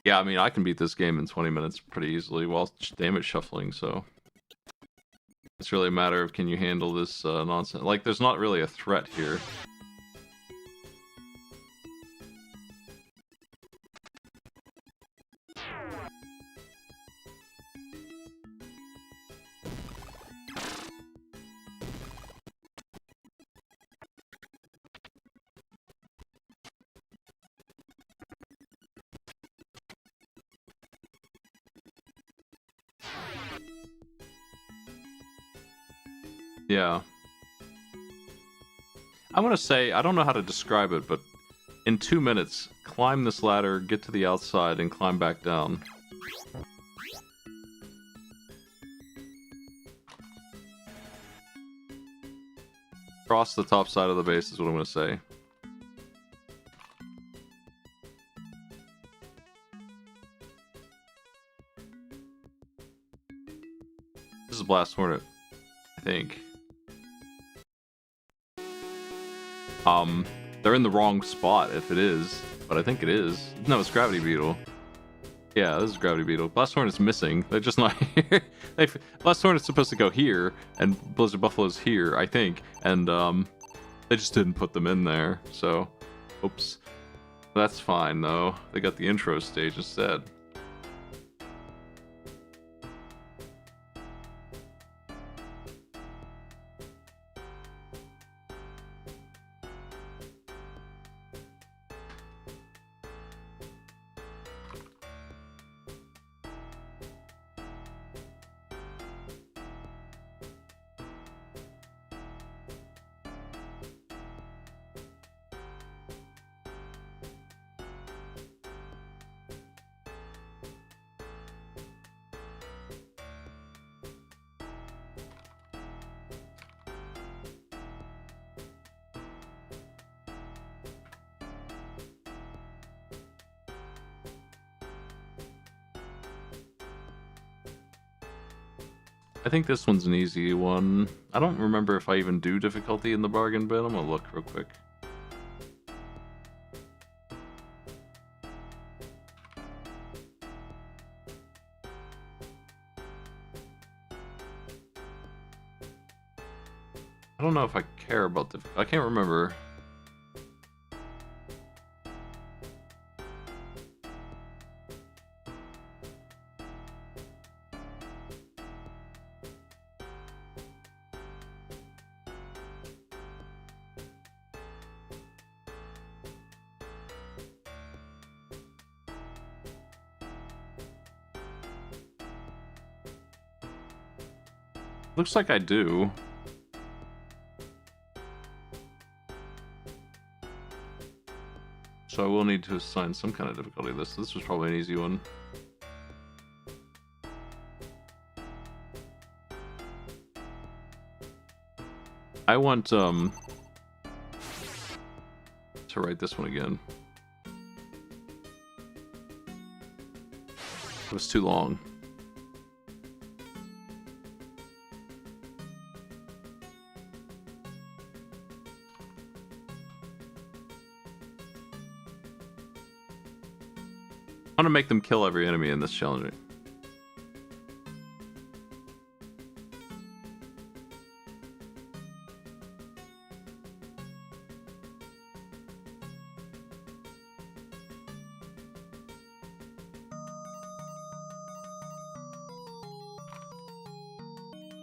Yeah, I mean, I can beat this game in 20 minutes pretty easily while damage shuffling, so... It's really a matter of, can you handle this nonsense? Like, there's not really a threat here. Yeah. I'm gonna say, I don't know how to describe it, but in 2 minutes, climb this ladder, get to the outside, and climb back down. Cross the top side of the base is what I'm gonna say. This is Blast Hornet, I think. They're in the wrong spot if it is, but I think it is. No, it's Gravity Beetle. Yeah, this is Gravity Beetle. Blast Hornet's missing. They're just not here. Blast Hornet's supposed to go here, and Blizzard Buffalo's here, I think, and they just didn't put them in there, so oops. That's fine though. They got the intro stage instead. I think this one's an easy one. I don't remember if I even do difficulty in the bargain bin. I'm gonna look real quick. I don't know if I care about the... I can't remember. Looks like I do. So I will need to assign some kind of difficulty to this. This was probably an easy one. I want to write this one again. It was too long. I want to make them kill every enemy in this challenge.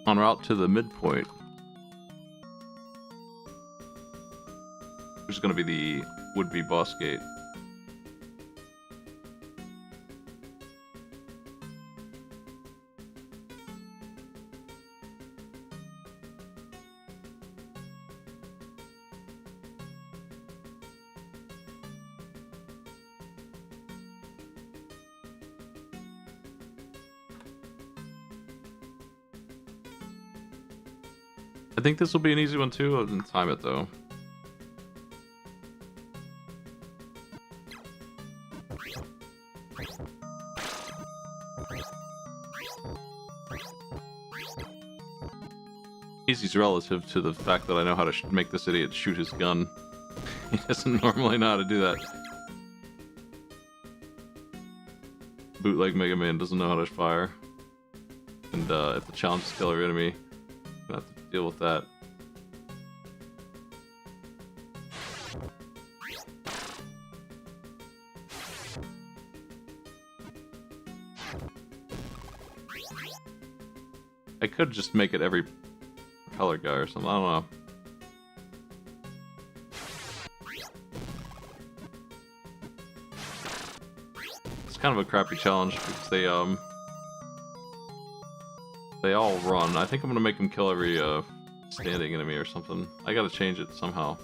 En route to the midpoint, which is going to be the would-be boss gate. I think this will be an easy one too. I didn't time it though. Easy's relative to the fact that I know how to make this idiot shoot his gun. He doesn't normally know how to do that. Bootleg Mega Man doesn't know how to fire. And if the challenge is kill every enemy, I'm gonna have to deal with that. I could just make it every propeller guy or something, I don't know. It's kind of a crappy challenge because they all run. I think I'm gonna make them kill every standing enemy or something. I gotta change it somehow.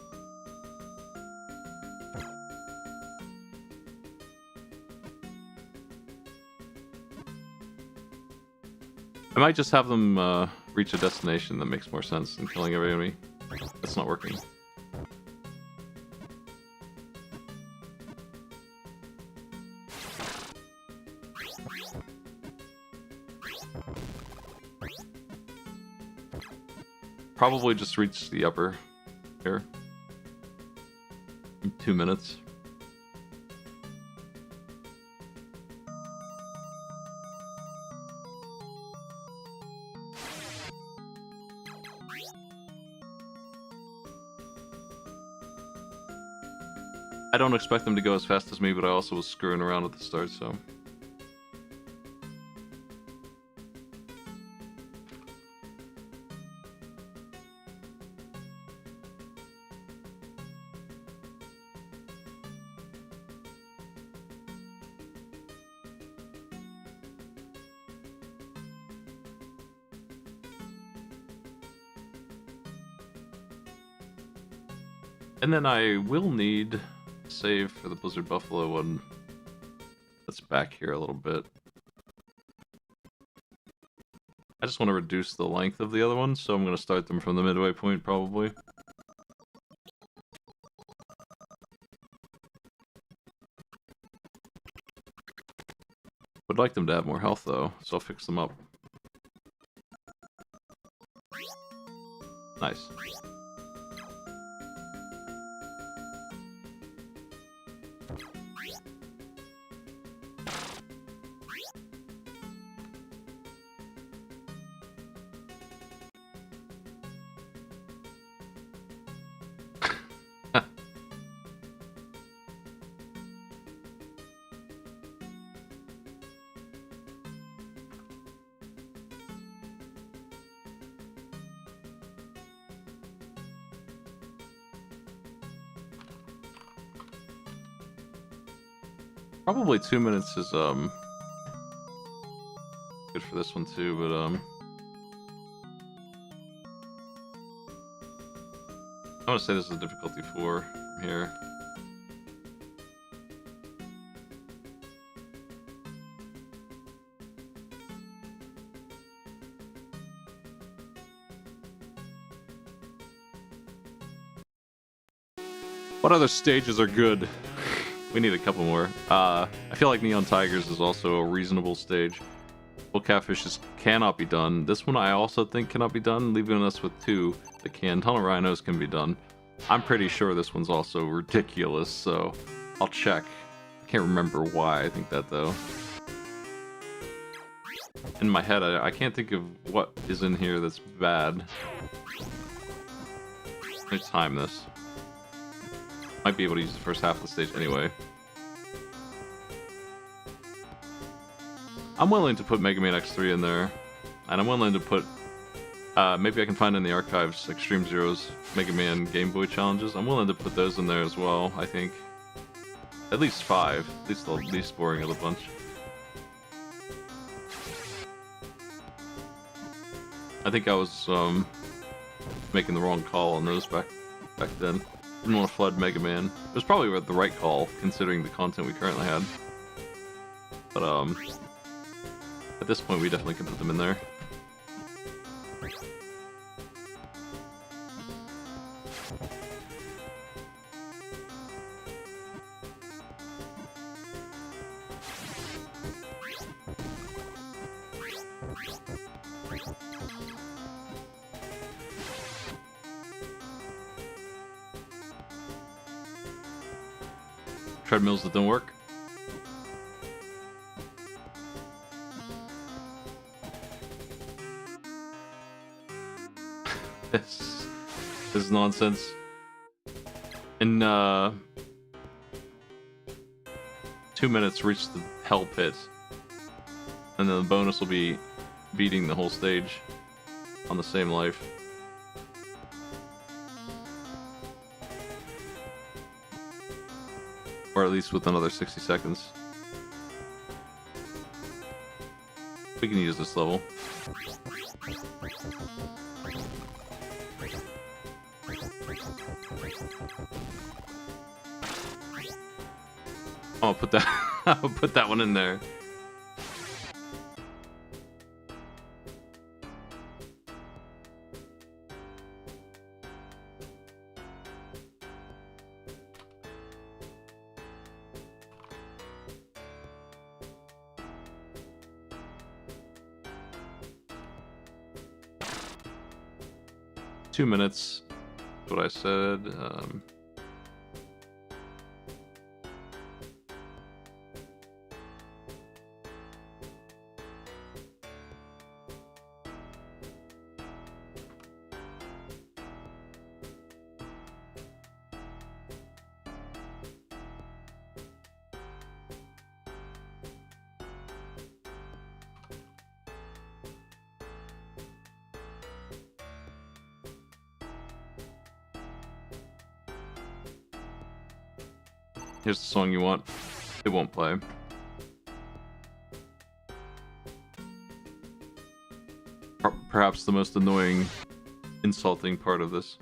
I might just have them reach a destination that makes more sense than killing every enemy. That's not working. Probably just reach the upper here. In 2 minutes. I don't expect them to go as fast as me, but I also was screwing around at the start, so... And then I will need a save for the Blizzard Buffalo one. That's back here a little bit. I just want to reduce the length of the other ones, so I'm going to start them from the midway point, probably. Would like them to have more health, though, so I'll fix them up. Nice. Probably 2 minutes is good for this one too, but I want to say this is difficulty 4 from here. What other stages are good? We need a couple more. I feel like Neon Tigers is also a reasonable stage. Well, Catfishes cannot be done. This one I also think cannot be done, leaving us with 2 that can. Tunnel Rhinos can be done. I'm pretty sure this one's also ridiculous, so I'll check. I can't remember why I think that, though. In my head, I can't think of what is in here that's bad. Let me time this. Might be able to use the first half of the stage anyway. I'm willing to put Mega Man X3 in there, and I'm willing to put, maybe I can find in the archives Extreme Zero's Mega Man Game Boy challenges. I'm willing to put those in there as well, I think. At least 5, at least the least boring of the bunch. I think I was making the wrong call on those back then. Didn't want to flood Mega Man. It was probably the right call, considering the content we currently had. But, at this point, we definitely can put them in there. Treadmills that don't work. This is nonsense. In 2 minutes, reach the Hell Pit, and then the bonus will be beating the whole stage on the same life. Or at least with another 60 seconds. We can use this level. I'll put that. I'll put that one in there. Two minutes. That's what I said. Here's the song you want. It won't play. Perhaps the most annoying, insulting part of this.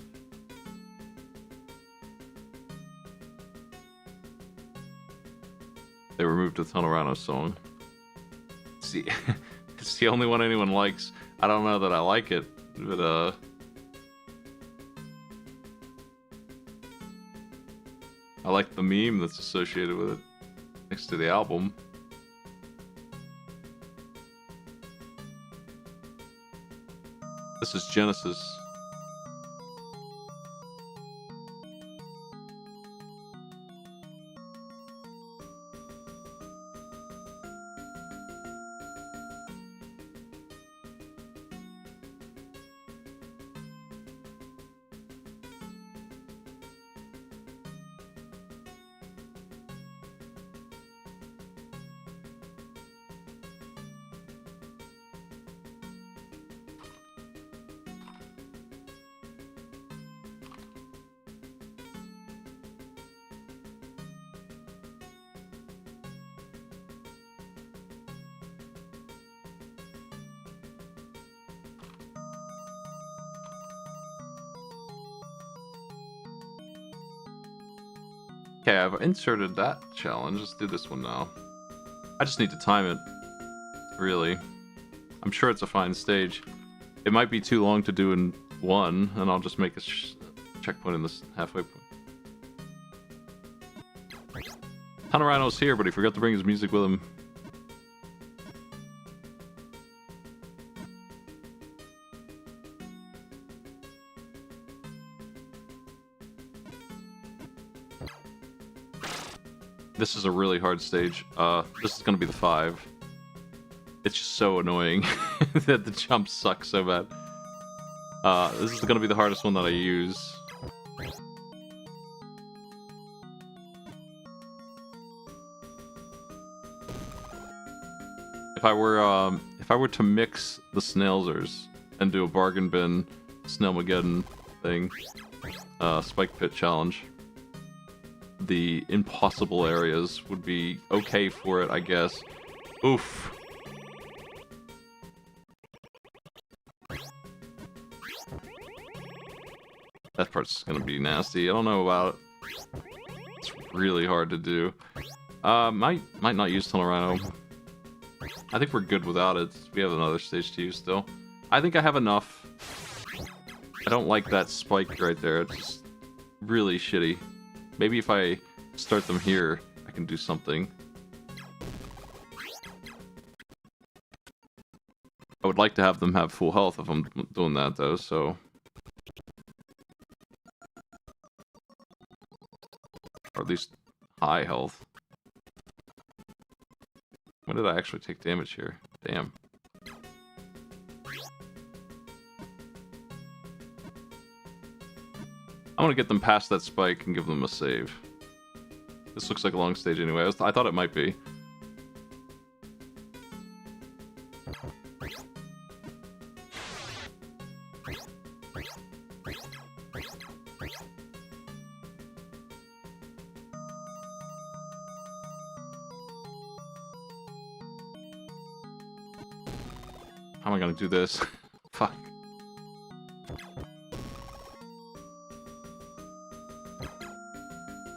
They removed the Tonorano song. See, it's the only one anyone likes. I don't know that I like it, but I like the meme that's associated with it next to the album. This is Genesis. Okay, I've inserted that challenge. Let's do this one now. I just need to time it. Really. I'm sure it's a fine stage. It might be too long to do in one, and I'll just make a checkpoint in this halfway point. Tonorano's here, but he forgot to bring his music with him. This is a really hard stage. This is gonna be the 5. It's just so annoying that the jumps suck so bad. This is gonna be the hardest one that I use. If I were to mix the Snailsers and do a bargain bin Snailmageddon thing, Spike Pit challenge, the impossible areas would be okay for it, I guess. Oof. That part's gonna be nasty. I don't know about it. It's really hard to do. Might not use Tonorano. I think we're good without it. We have another stage to use still. I think I have enough. I don't like that spike right there. It's just really shitty. Maybe if I start them here, I can do something. I would like to have them have full health if I'm doing that, though, so... Or at least high health. When did I actually take damage here? Damn. I want to get them past that spike and give them a save. This looks like a long stage anyway. I thought it might be. How am I gonna do this? Fuck.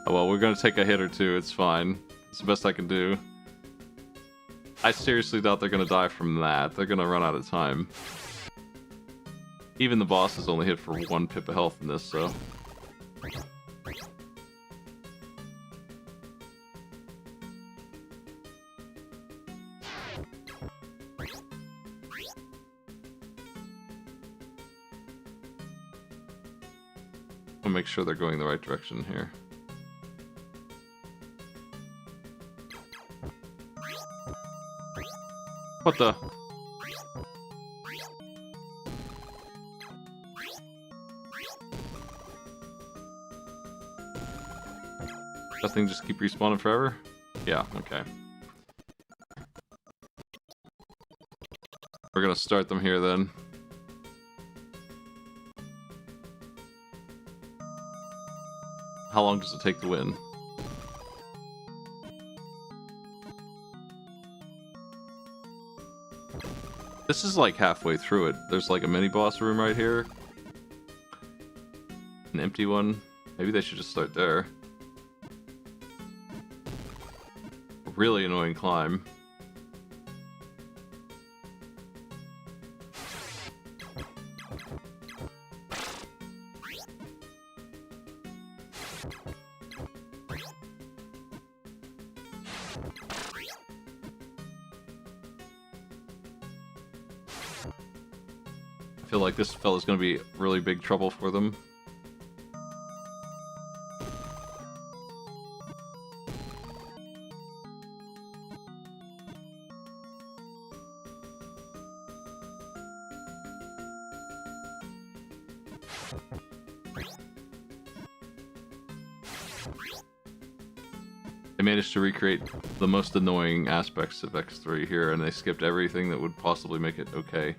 Oh well, we're gonna take a hit or two, it's fine. It's the best I can do. I seriously doubt they're gonna die from that. They're gonna run out of time. Even the boss is only hit for 1 pip of health in this, so... I'll make sure they're going the right direction here. What the? That thing just keep respawning forever? Yeah, okay. We're gonna start them here then. How long does it take to win? This is like halfway through it. There's like a mini boss room right here. An empty one. Maybe they should just start there. Really annoying climb. I feel like this fella's gonna be really big trouble for them. They managed to recreate the most annoying aspects of X3 here, and they skipped everything that would possibly make it okay.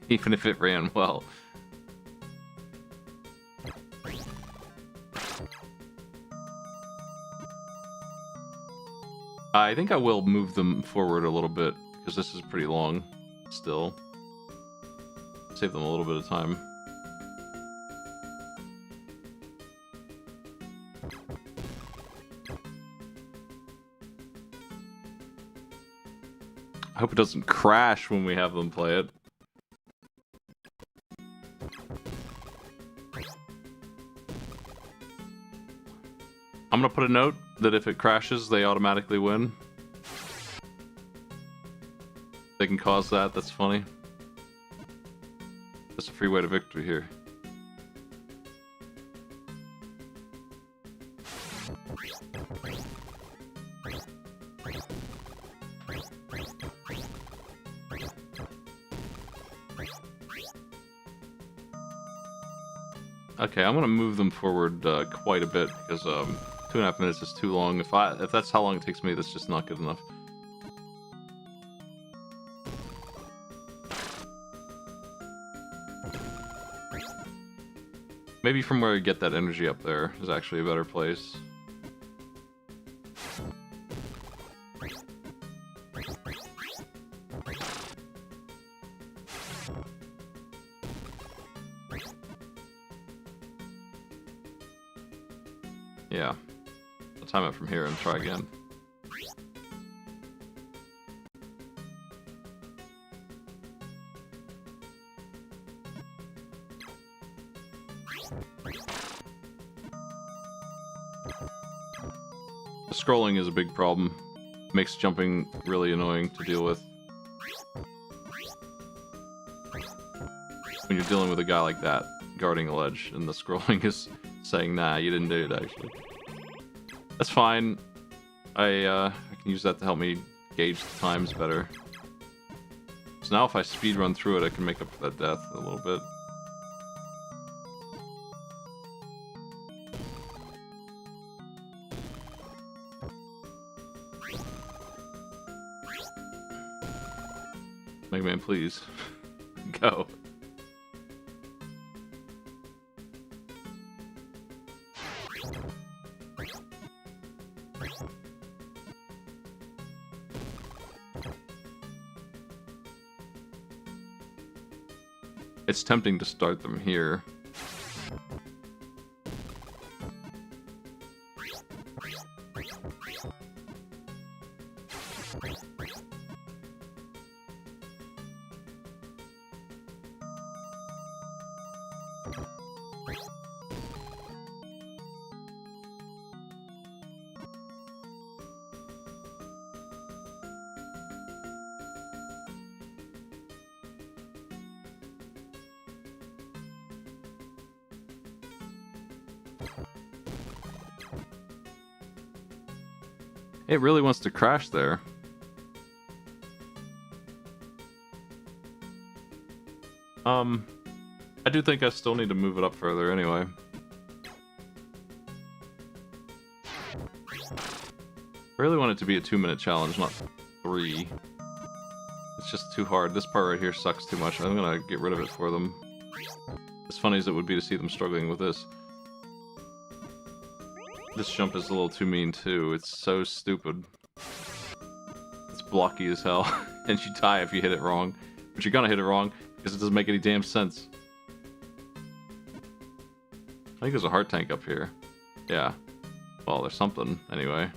Even if it ran well. I think I will move them forward a little bit, because this is pretty long still. Save them a little bit of time. I hope it doesn't crash when we have them play it. I'm gonna put a note that if it crashes, they automatically win. They can cause that, that's funny. That's a free way to victory here. Okay, I'm gonna move them forward quite a bit because 2.5 minutes is too long. If that's how long it takes me, that's just not good enough. Maybe from where I get that energy up there is actually a better place. Yeah. I'll time it from here and try again. The scrolling is a big problem. Makes jumping really annoying to deal with. When you're dealing with a guy like that, guarding a ledge, and the scrolling is saying, nah, you didn't do it, actually. That's fine. I can use that to help me gauge the times better. So now if I speed run through it, I can make up for that death a little bit. Mega Man, please. Go. It's tempting to start them here. It really wants to crash there. I do think I still need to move it up further anyway. I really want it to be a 2-minute challenge, not 3. It's just too hard. This part right here sucks too much. I'm gonna get rid of it for them. As funny as it would be to see them struggling with this. This jump is a little too mean too. It's so stupid. It's blocky as hell. And you die if you hit it wrong. But you're gonna hit it wrong because it doesn't make any damn sense. I think there's a heart tank up here. Yeah. Well, there's something anyway.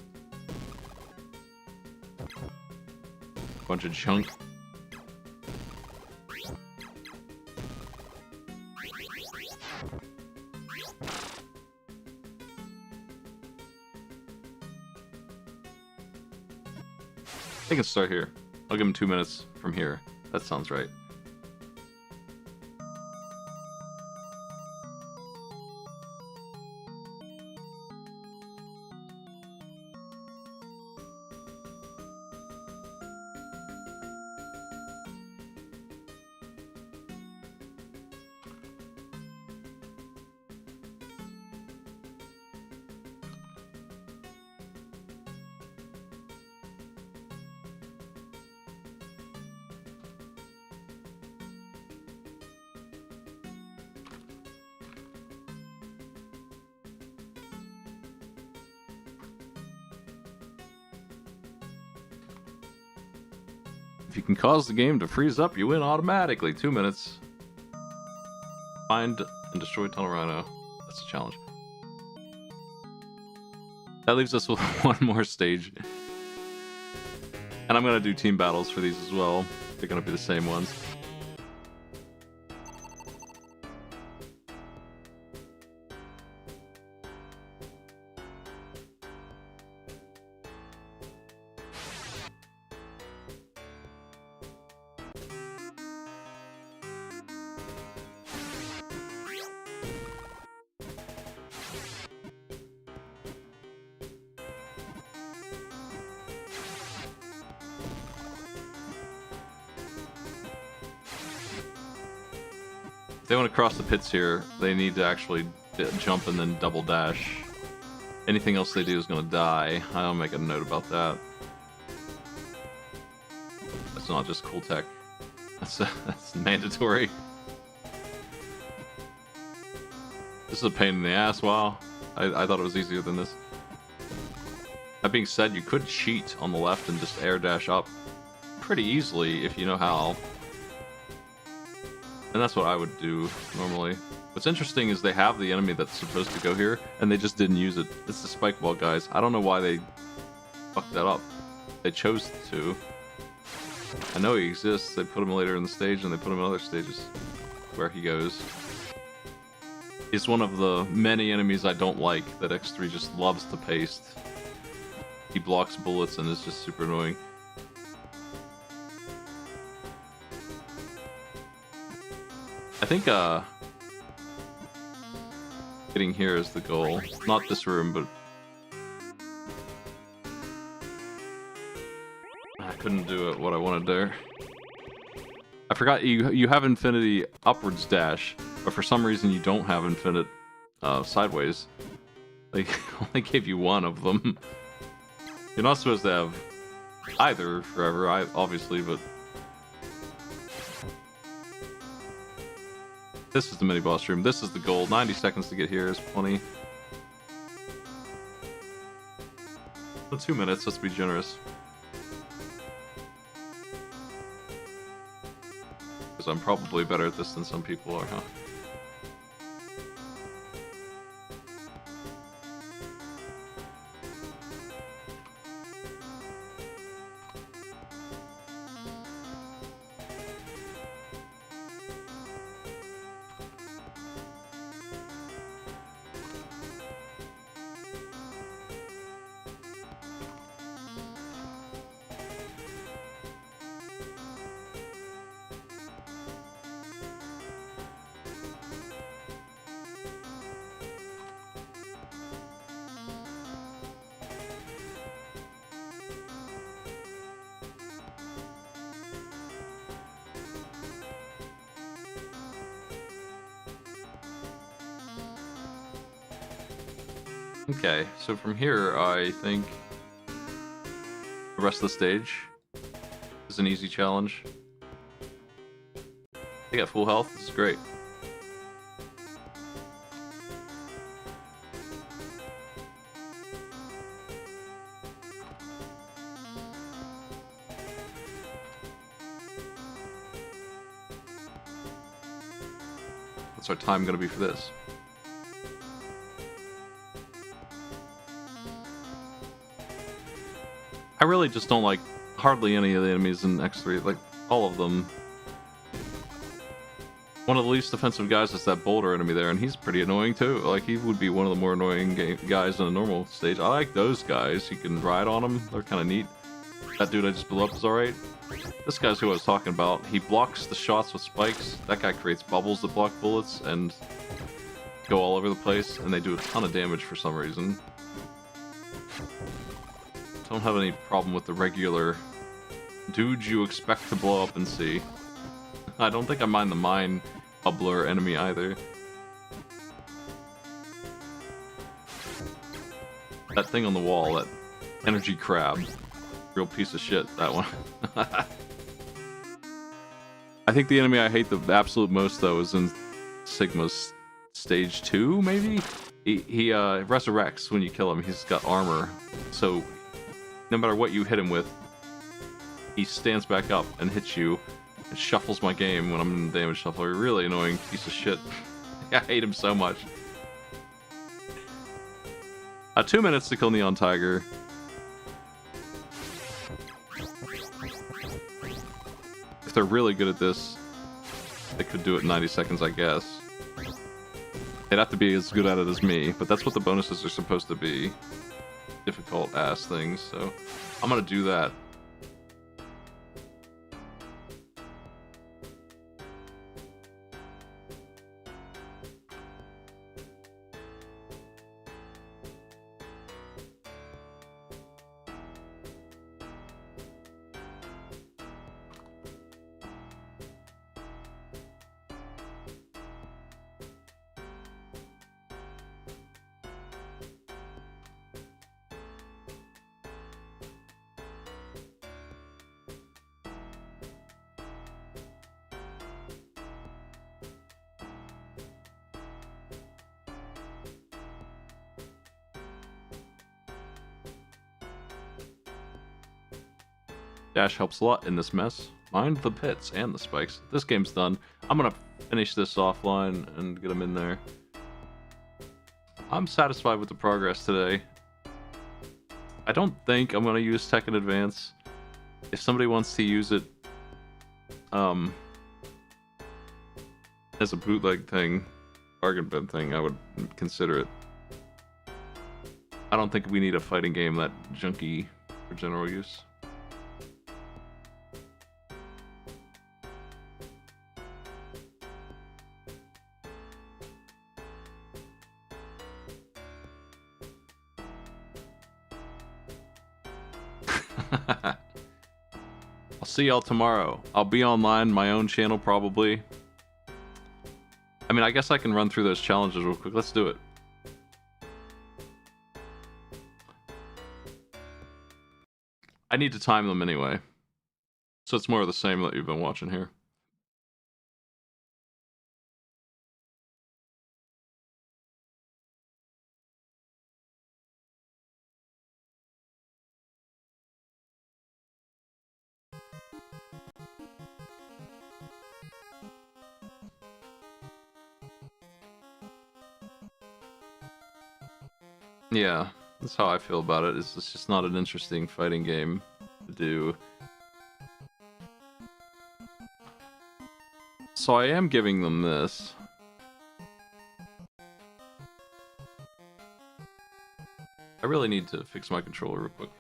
Bunch of junk. I can start here. I'll give him 2 minutes from here. That sounds right. If you can cause the game to freeze up, you win automatically. 2 minutes. Find and destroy Tunnel Rhino. That's a challenge. That leaves us with one more stage. And I'm going to do team battles for these as well. They're going to be the same ones. If they want to cross the pits here, they need to actually jump and then double dash. Anything else they do is going to die. I'll make a note about that. That's not just cool tech. That's mandatory. This is a pain in the ass. Wow. I thought it was easier than this. That being said, you could cheat on the left and just air dash up pretty easily if you know how. And that's what I would do normally. What's interesting is they have the enemy that's supposed to go here, and they just didn't use it. It's the spike ball guys. I don't know why they fucked that up. They chose to. I know he exists. They put him later in the stage, and they put him in other stages where he goes. He's one of the many enemies I don't like that X3 just loves to paste. He blocks bullets and is just super annoying. I think getting here is the goal. Not this room, but I couldn't do it what I wanted there. I forgot you have infinity upwards dash, but for some reason you don't have infinite sideways. They only gave you one of them. You're not supposed to have either forever, obviously, but this is the mini boss room. This is the goal. 90 seconds to get here is plenty. So 2 minutes. Let's be generous. because I'm probably better at this than some people are, huh? Okay, so from here, I think the rest of the stage is an easy challenge. They got full health, this is great. What's our time gonna be for this? I really just don't like hardly any of the enemies in X3, like all of them. One of the least offensive guys is that boulder enemy there, and he's pretty annoying too. Like, he would be one of the more annoying guys in a normal stage. I like those guys. You can ride on them. They're kind of neat. That dude I just blew up is alright. This guy's who I was talking about. He blocks the shots with spikes. That guy creates bubbles that block bullets and go all over the place, and they do a ton of damage for some reason. Don't have any problem with the regular dude you expect to blow up and see. I don't think I mind the mine bubbler enemy either. That thing on the wall, that energy crab. Real piece of shit, that one. I think the enemy I hate the absolute most, though, is in Sigma's stage 2, maybe? He resurrects when you kill him. He's got armor. So, no matter what you hit him with, he stands back up and hits you. It shuffles my game when I'm in the damage shuffler. Really annoying piece of shit. I hate him so much. 2 minutes to kill Neon Tiger. If they're really good at this, they could do it in 90 seconds, I guess. They'd have to be as good at it as me, but that's what the bonuses are supposed to be. Difficult ass things, so I'm gonna do that. Dash helps a lot in this mess. Mind the pits and the spikes. This game's done. I'm gonna finish this offline and get them in there. I'm satisfied with the progress today. I don't think I'm gonna use Tekken Advance. If somebody wants to use it as a bootleg thing, bargain bin thing, I would consider it. I don't think we need a fighting game that junky for general use. I'll see y'all tomorrow. I'll be online, my own channel probably. I mean, I guess I can run through those challenges real quick. Let's do it. I need to time them anyway. So it's more of the same that you've been watching here. Yeah, that's how I feel about it. It's just not an interesting fighting game to do. So I am giving them this. I really need to fix my controller real quick.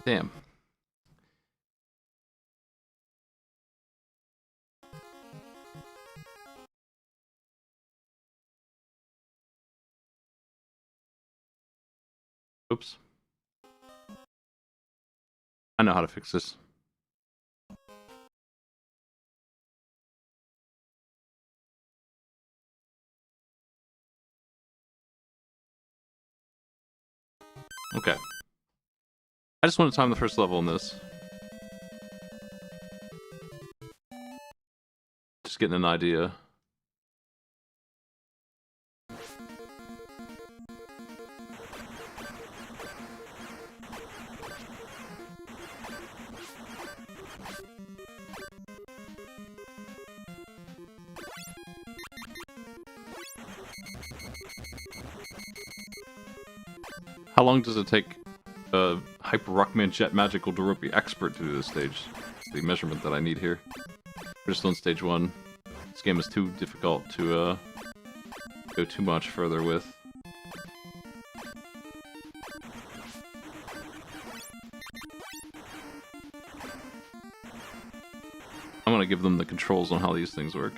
Damn. Oops. I know how to fix this. Okay. I just want to time the first level in this. Just getting an idea. How long does it take Hyper Rockman Jet Magical Doropi Expert to do this stage? It's the measurement that I need here. We're just on stage 1. This game is too difficult to go too much further with. I'm gonna give them the controls on how these things work.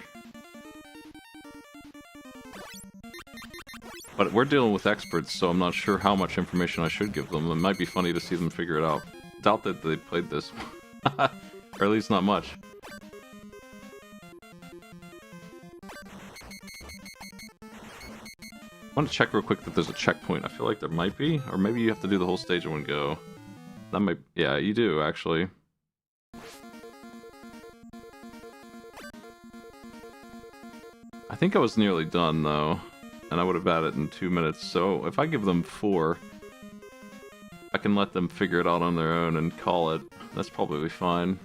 But we're dealing with experts, so I'm not sure how much information I should give them. It might be funny to see them figure it out. Doubt that they played this. Or at least not much. I want to check real quick that there's a checkpoint. I feel like there might be. Or maybe you have to do the whole stage in one go. That might... Yeah, you do, actually. I think I was nearly done, though. And I would have had it in 2 minutes, so if I give them 4, I can let them figure it out on their own and call it. That's probably fine.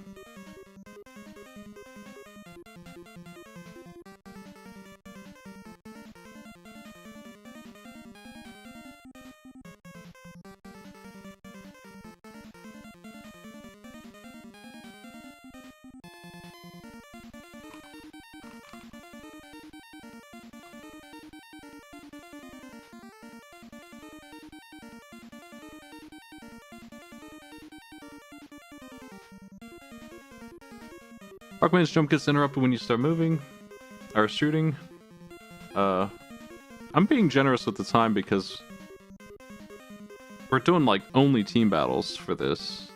Rockman's jump gets interrupted when you start moving, or shooting. I'm being generous with the time because we're doing like only team battles for this.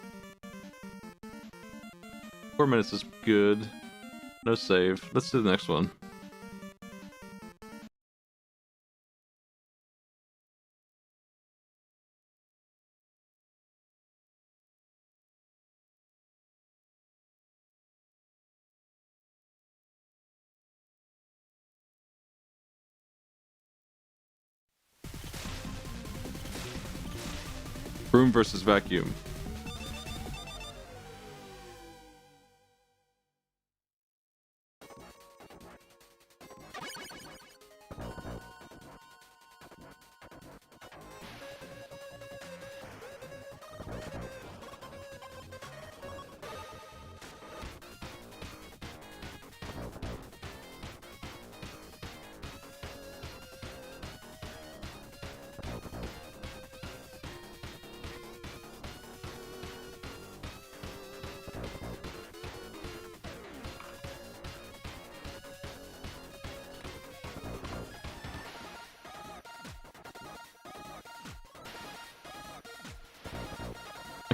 4 minutes is good. No save. Let's do the next one. Broom versus vacuum.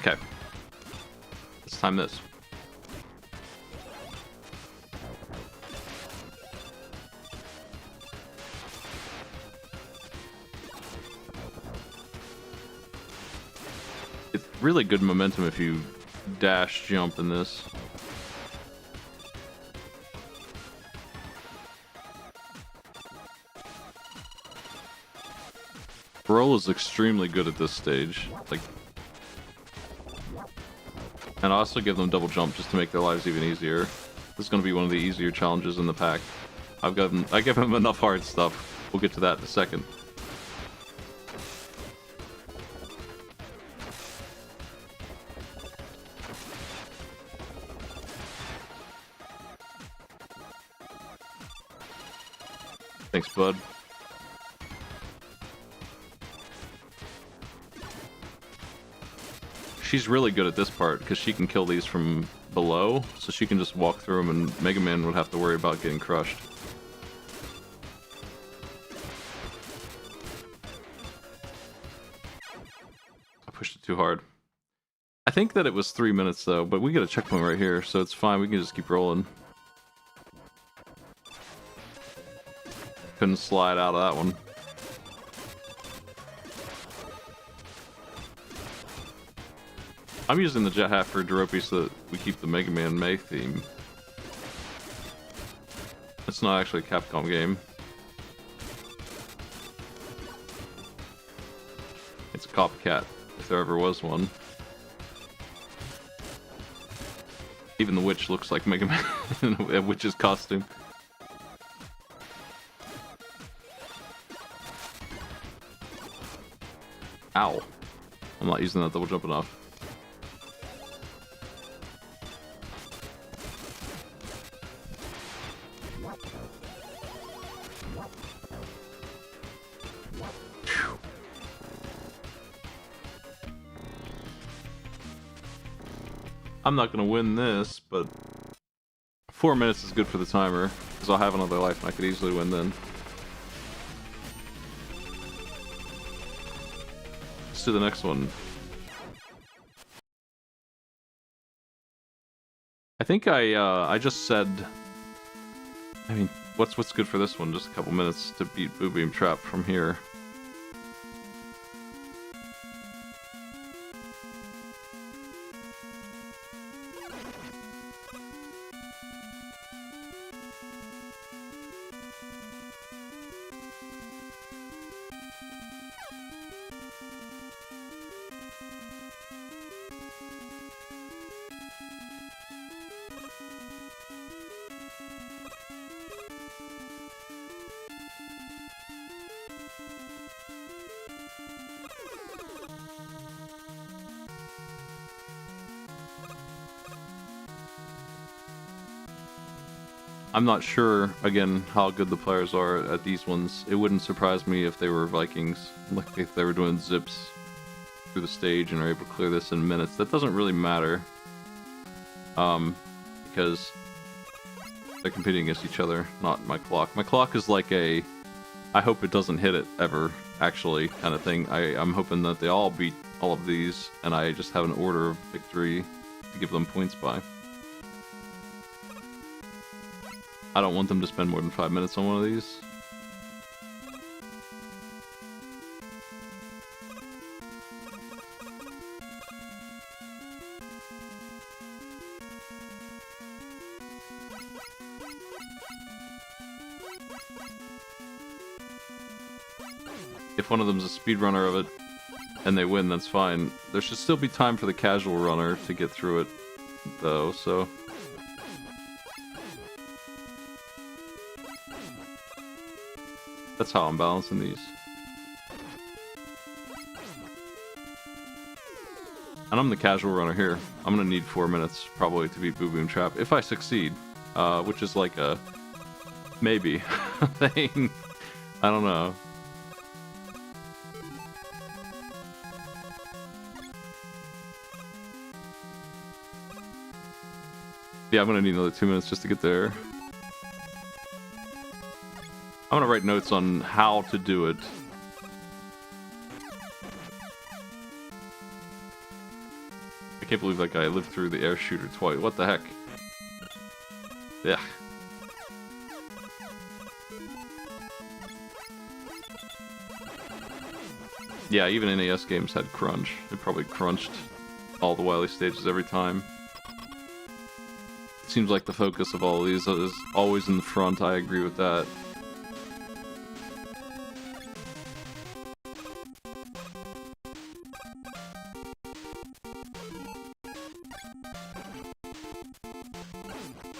Okay. Let's time this. It's really good momentum if you dash jump in this. Roll is extremely good at this stage. Like, and I also give them double jump just to make their lives even easier. This is going to be one of the easier challenges in the pack. I give them enough hard stuff. We'll get to that in a second. Thanks, bud. She's really good at this part because she can kill these from below, so she can just walk through them and Mega Man would have to worry about getting crushed. I pushed it too hard. I think that it was 3 minutes though, but we get a checkpoint right here, so it's fine. We can just keep rolling. Couldn't slide out of that one. I'm using the jet hat for Gyruss so that we keep the Mega Man May theme. It's not actually a Capcom game. It's a copycat, if there ever was one. Even the witch looks like Mega Man in a witch's costume. Ow. I'm not using that double jump enough. I'm not gonna win this, but 4 minutes is good for the timer, because I'll have another life and I could easily win then. Let's do the next one. I think I just said, I mean, what's good for this one? Just a couple minutes to beat Boo Beam Trap from here. I'm not sure, again, how good the players are at these ones. It wouldn't surprise me if they were Vikings, like if they were doing zips through the stage and are able to clear this in minutes. That doesn't really matter, because they're competing against each other, not my clock. My clock is like a, I hope it doesn't hit it ever, actually, kind of thing. I'm hoping that they all beat all of these, and I just have an order of victory to give them points by. I don't want them to spend more than 5 minutes on one of these. If one of them's a speedrunner of it, and they win, that's fine. There should still be time for the casual runner to get through it, though, so... That's how I'm balancing these. And I'm the casual runner here. I'm gonna need 4 minutes, probably, to beat Boo Boom Trap, if I succeed. Which is like a... maybe thing. I don't know. Yeah, I'm gonna need another 2 minutes just to get there. I'm gonna write notes on how to do it. I can't believe that guy lived through the air shooter twice. What the heck? Yeah. Yeah, even NES games had crunch. It probably crunched all the Wily stages every time. It seems like the focus of all of these is always in the front. I agree with that.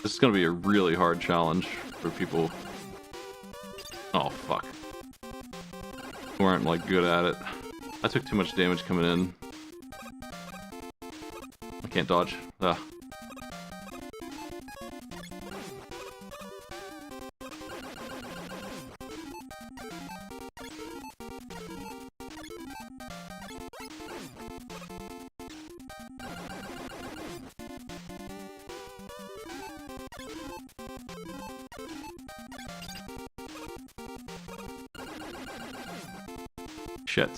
This is gonna be a really hard challenge for people. Oh, fuck. Who aren't, like, good at it. I took too much damage coming in. I can't dodge. Ugh. Shit.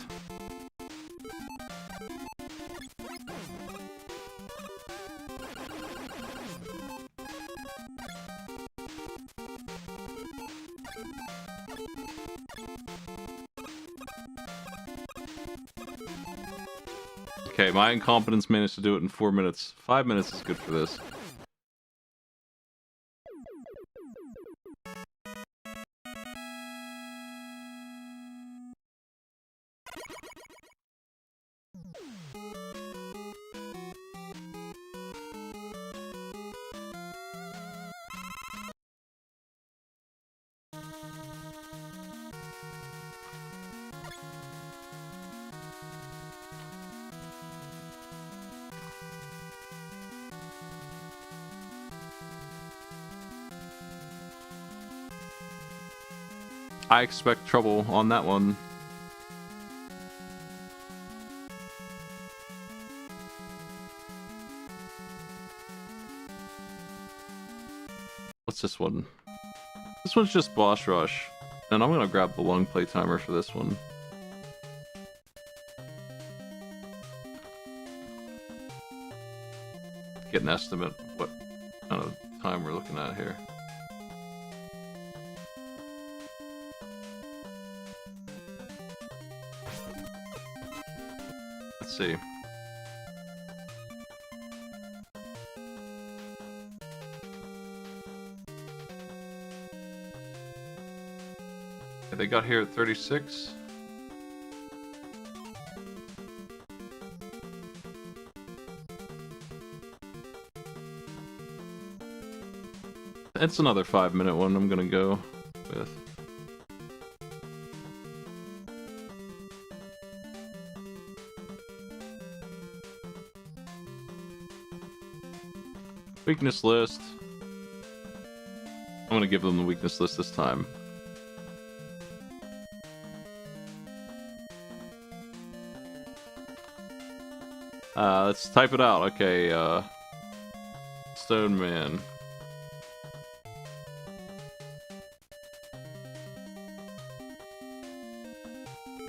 Okay, my incompetence managed to do it in 4 minutes. 5 minutes is good for this. I expect trouble on that one. What's this one? This one's just boss rush. And I'm gonna grab the long play timer for this one. Get an estimate of what kind of time we're looking at here. Let's see. They got here at 36. It's another 5-minute one I'm gonna go with. Weakness list. I'm gonna give them the weakness list this time. Let's type it out. Okay, Stone Man.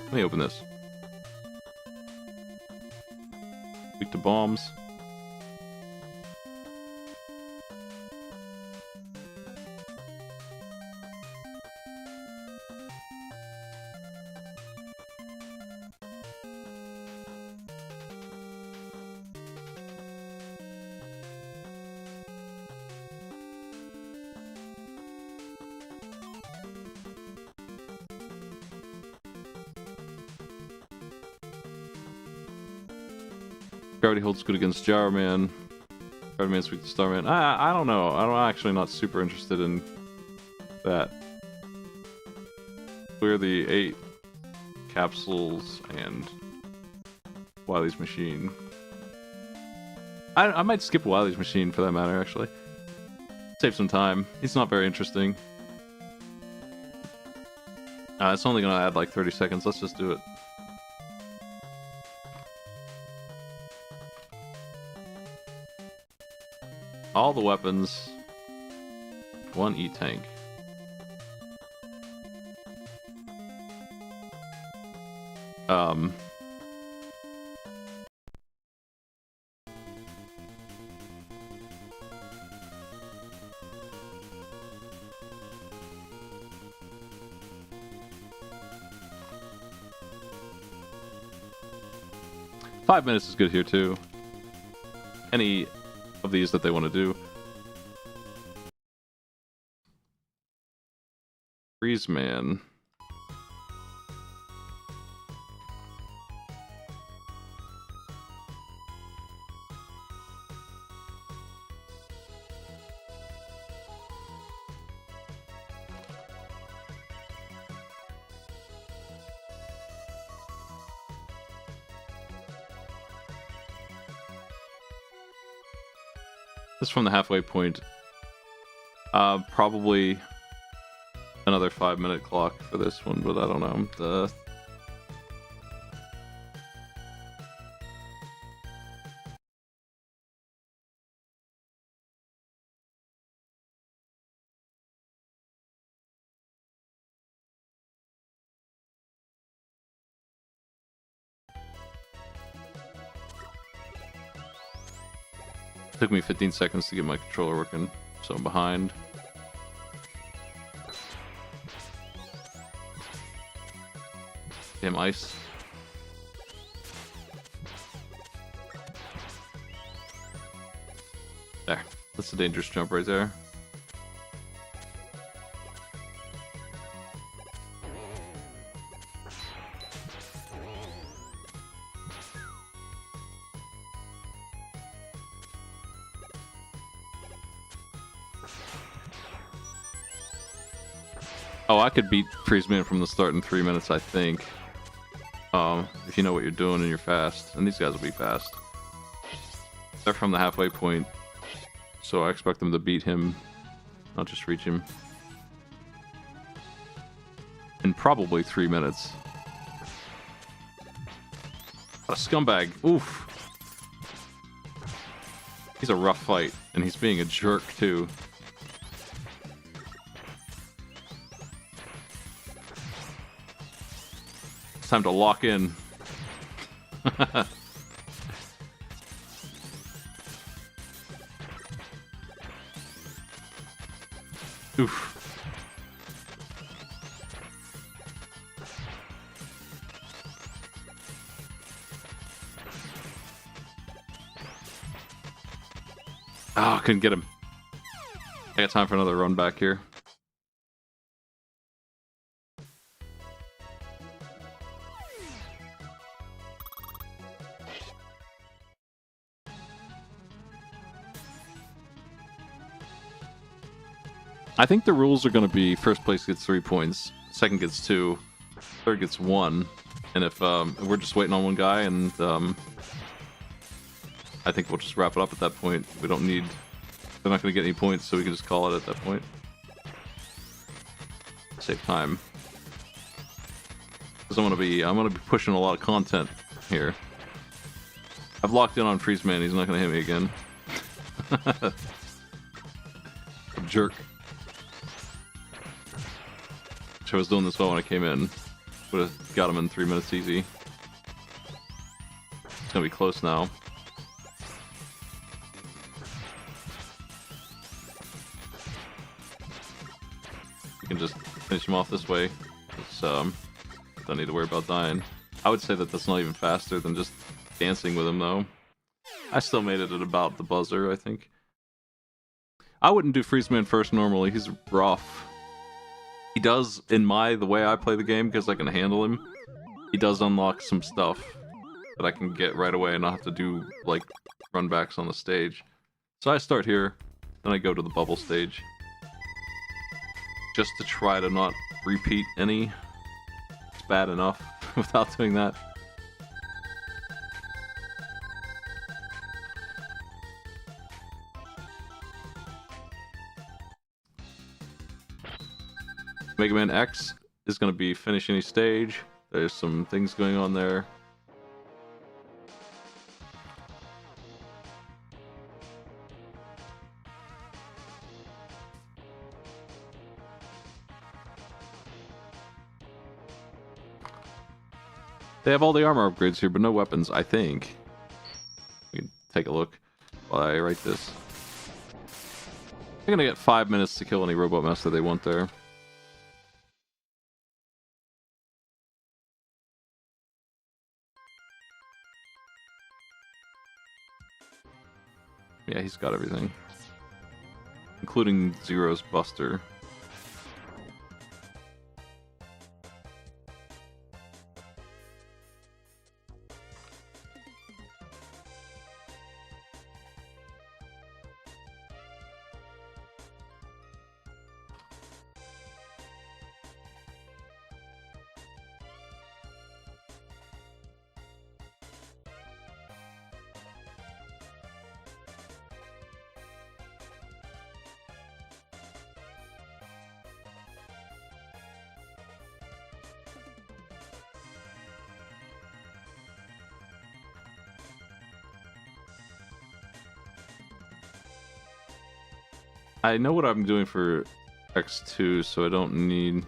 Let me open this. Weak to bombs. Gravity holds good against Gyruss. Gravity Man's weak to Starman. I don't know. I'm actually not super interested in that. Clear the 8 capsules and Wily's machine. I might skip Wily's machine for that matter, actually. Save some time. He's not very interesting. It's only gonna add like 30 seconds. Let's just do it. All the weapons. 1 E-tank. 5 minutes is good here too. Any of these that they want to do. Freeze Man. This is from the halfway point. Probably another 5-minute clock for this one, but I don't know. Took me 15 seconds to get my controller working, so I'm behind. Damn ice. There. That's a dangerous jump right there. Oh, I could beat Freeze Man from the start in 3 minutes, I think. If you know what you're doing and you're fast. And these guys will be fast. They're from the halfway point, so I expect them to beat him, not just reach him. In probably 3 minutes. What a scumbag. Oof. He's a rough fight, and he's being a jerk, too. It's time to lock in. Oof. Oh, couldn't get him. I got time for another run back here. I think the rules are going to be first place gets 3 points, second gets 2, third gets 1, and if we're just waiting on one guy, and I think we'll just wrap it up at that point. We don't need, they're not going to get any points, so we can just call it at that point. Save time. Because I'm gonna be pushing a lot of content here. I've locked in on Freeze Man. He's not going to hit me again. Jerk. I was doing this well when I came in. Would have got him in 3 minutes easy. It's gonna be close now. You can just finish him off this way. Don't need to worry about dying. I would say that that's not even faster than just dancing with him, though. I still made it at about the buzzer, I think. I wouldn't do Freeze Man first normally. He's rough. He does, the way I play the game, because I can handle him, he does unlock some stuff that I can get right away and not have to do, like, run backs on the stage. So I start here, then I go to the bubble stage. Just to try to not repeat any. It's bad enough without doing that. Mega Man X is going to be finishing a stage. There's some things going on there. They have all the armor upgrades here, but no weapons, I think. We can take a look while I write this. They're going to get 5 minutes to kill any robot master they want there. Yeah, he's got everything. Including Zero's Buster. I know what I'm doing for X2, so I don't need...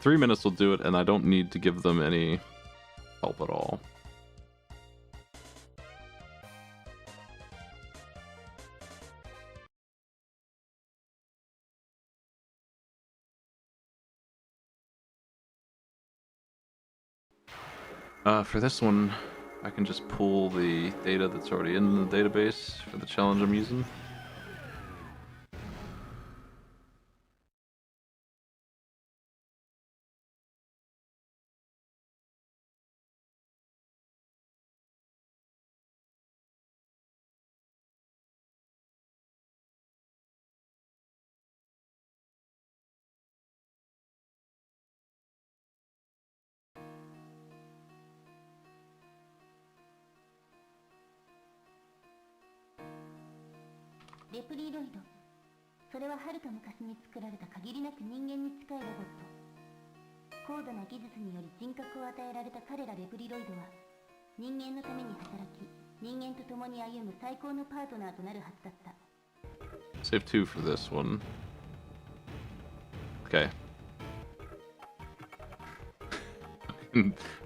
3 minutes will do it, and I don't need to give them any help at all. For this one, I can just pull the data that's already in the database for the challenge I'm using.レプリロイド。それははるか昔に作られた限りなく人間に近いロボット。高度な技術により人格を与えられた彼らレプリロイドは、人間のために働き、人間と共に歩む最高のパートナーとなるはずだった。Save 2 for this one. Okay.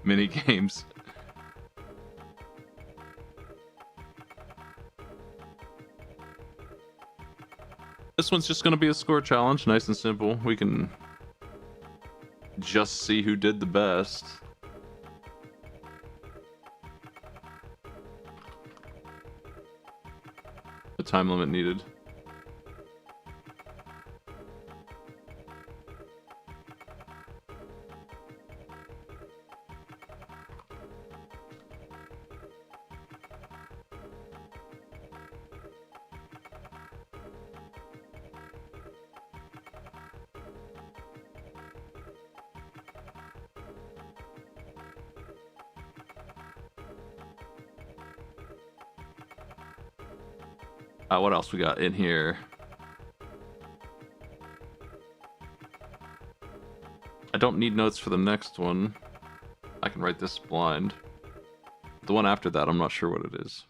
Mini games. This one's just gonna be a score challenge, nice and simple. We can just see who did the best. The time limit needed. What else we got in here? I don't need notes for the next one. I can write this blind. The one after that, I'm not sure what it is.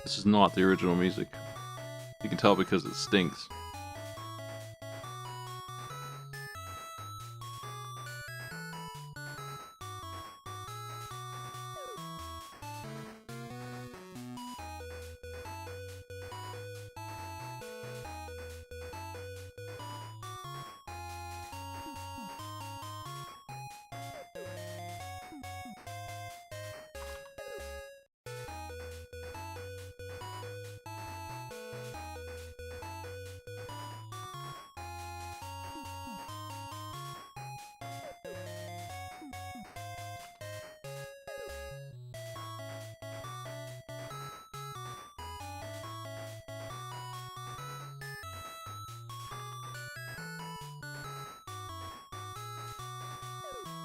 This is not the original music. You can tell because it stinks.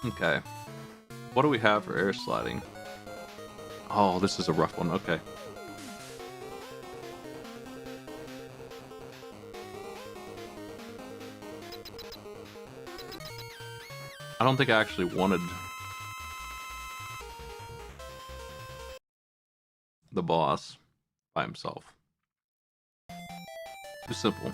Okay. What do we have for air sliding? Oh, this is a rough one. Okay. I don't think I actually wanted the boss by himself. Too simple.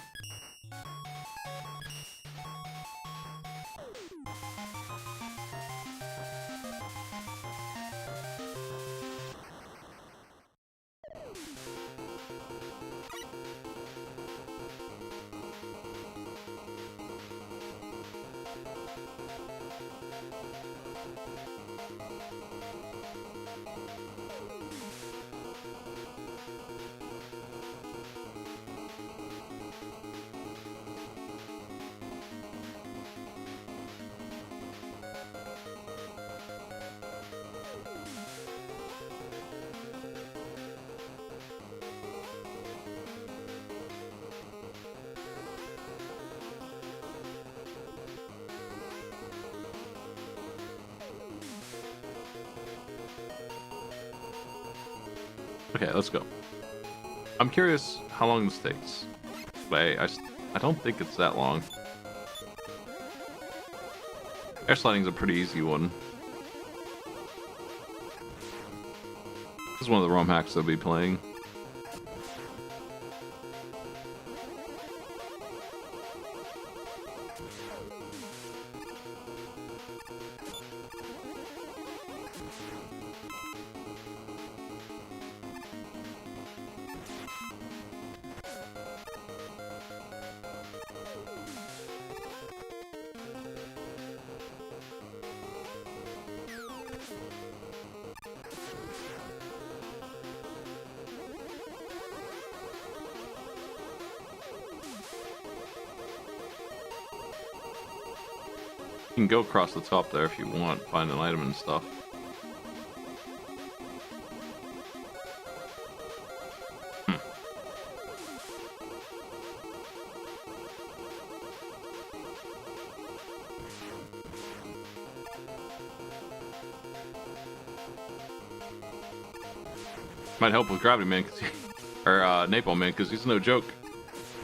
Okay, let's go. I'm curious how long this takes. Wait, I don't think it's that long. Air sliding's a pretty easy one. This is one of the ROM hacks I'll be playing. You can go across the top there if you want, find an item and stuff. Might help with Gravity Man, or Napalm Man, because he's no joke.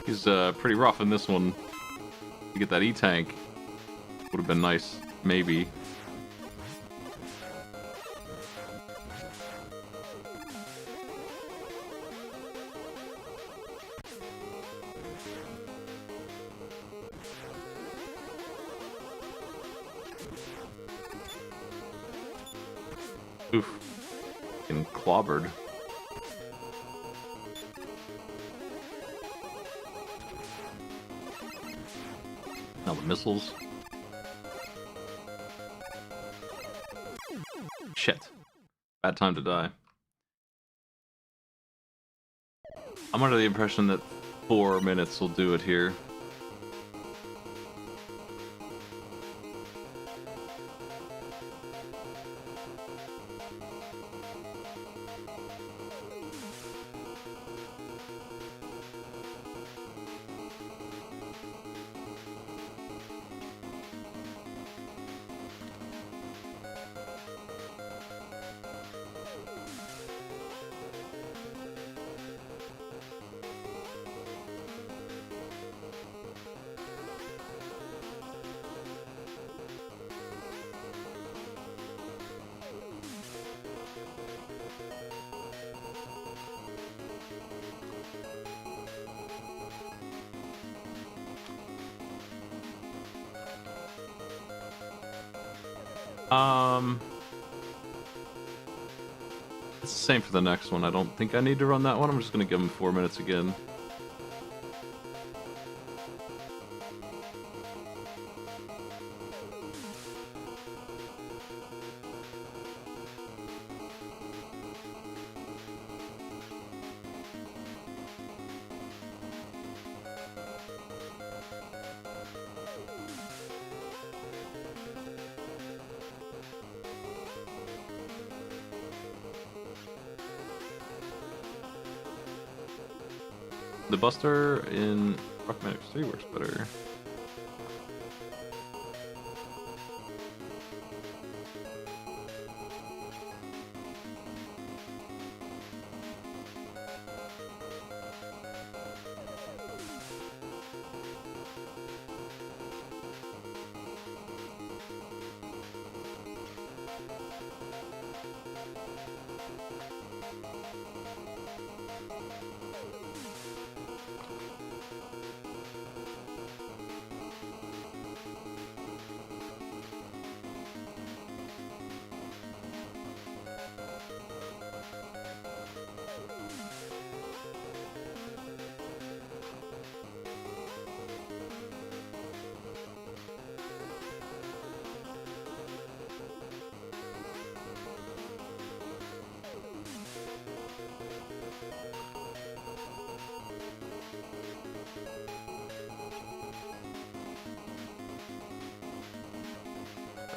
He's pretty rough in this one. You get that E-Tank. Would have been nice, maybe. Oof. Getting clobbered. Now the missiles. Shit. Bad time to die. I'm under the impression that 4 minutes will do it here. It's the same for the next one. I don't think I need to run that one. I'm just gonna give him 4 minutes again. The Buster in Rockman X3 works better.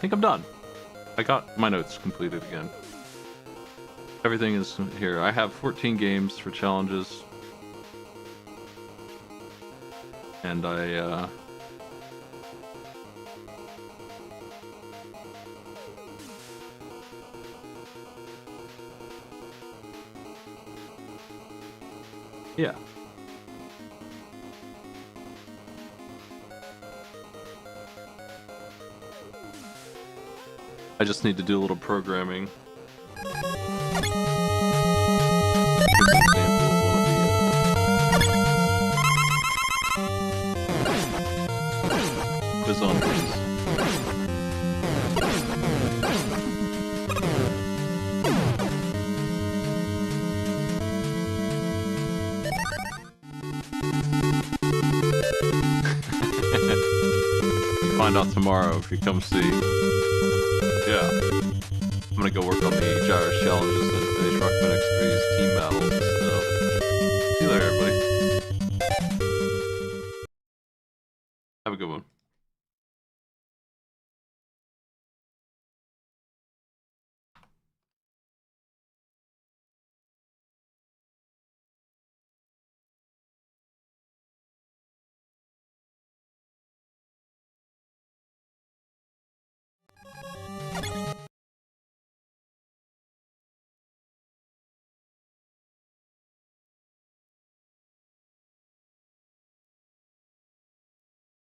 think I'm done. I got my notes completed again. Everything is here. I have 14 games for challenges. And I, yeah. I just need to do a little programming. Quiz on please. You find out tomorrow if you come see. Yeah. I'm gonna go work on the Gyruss challenges and finish Rockman X3's team.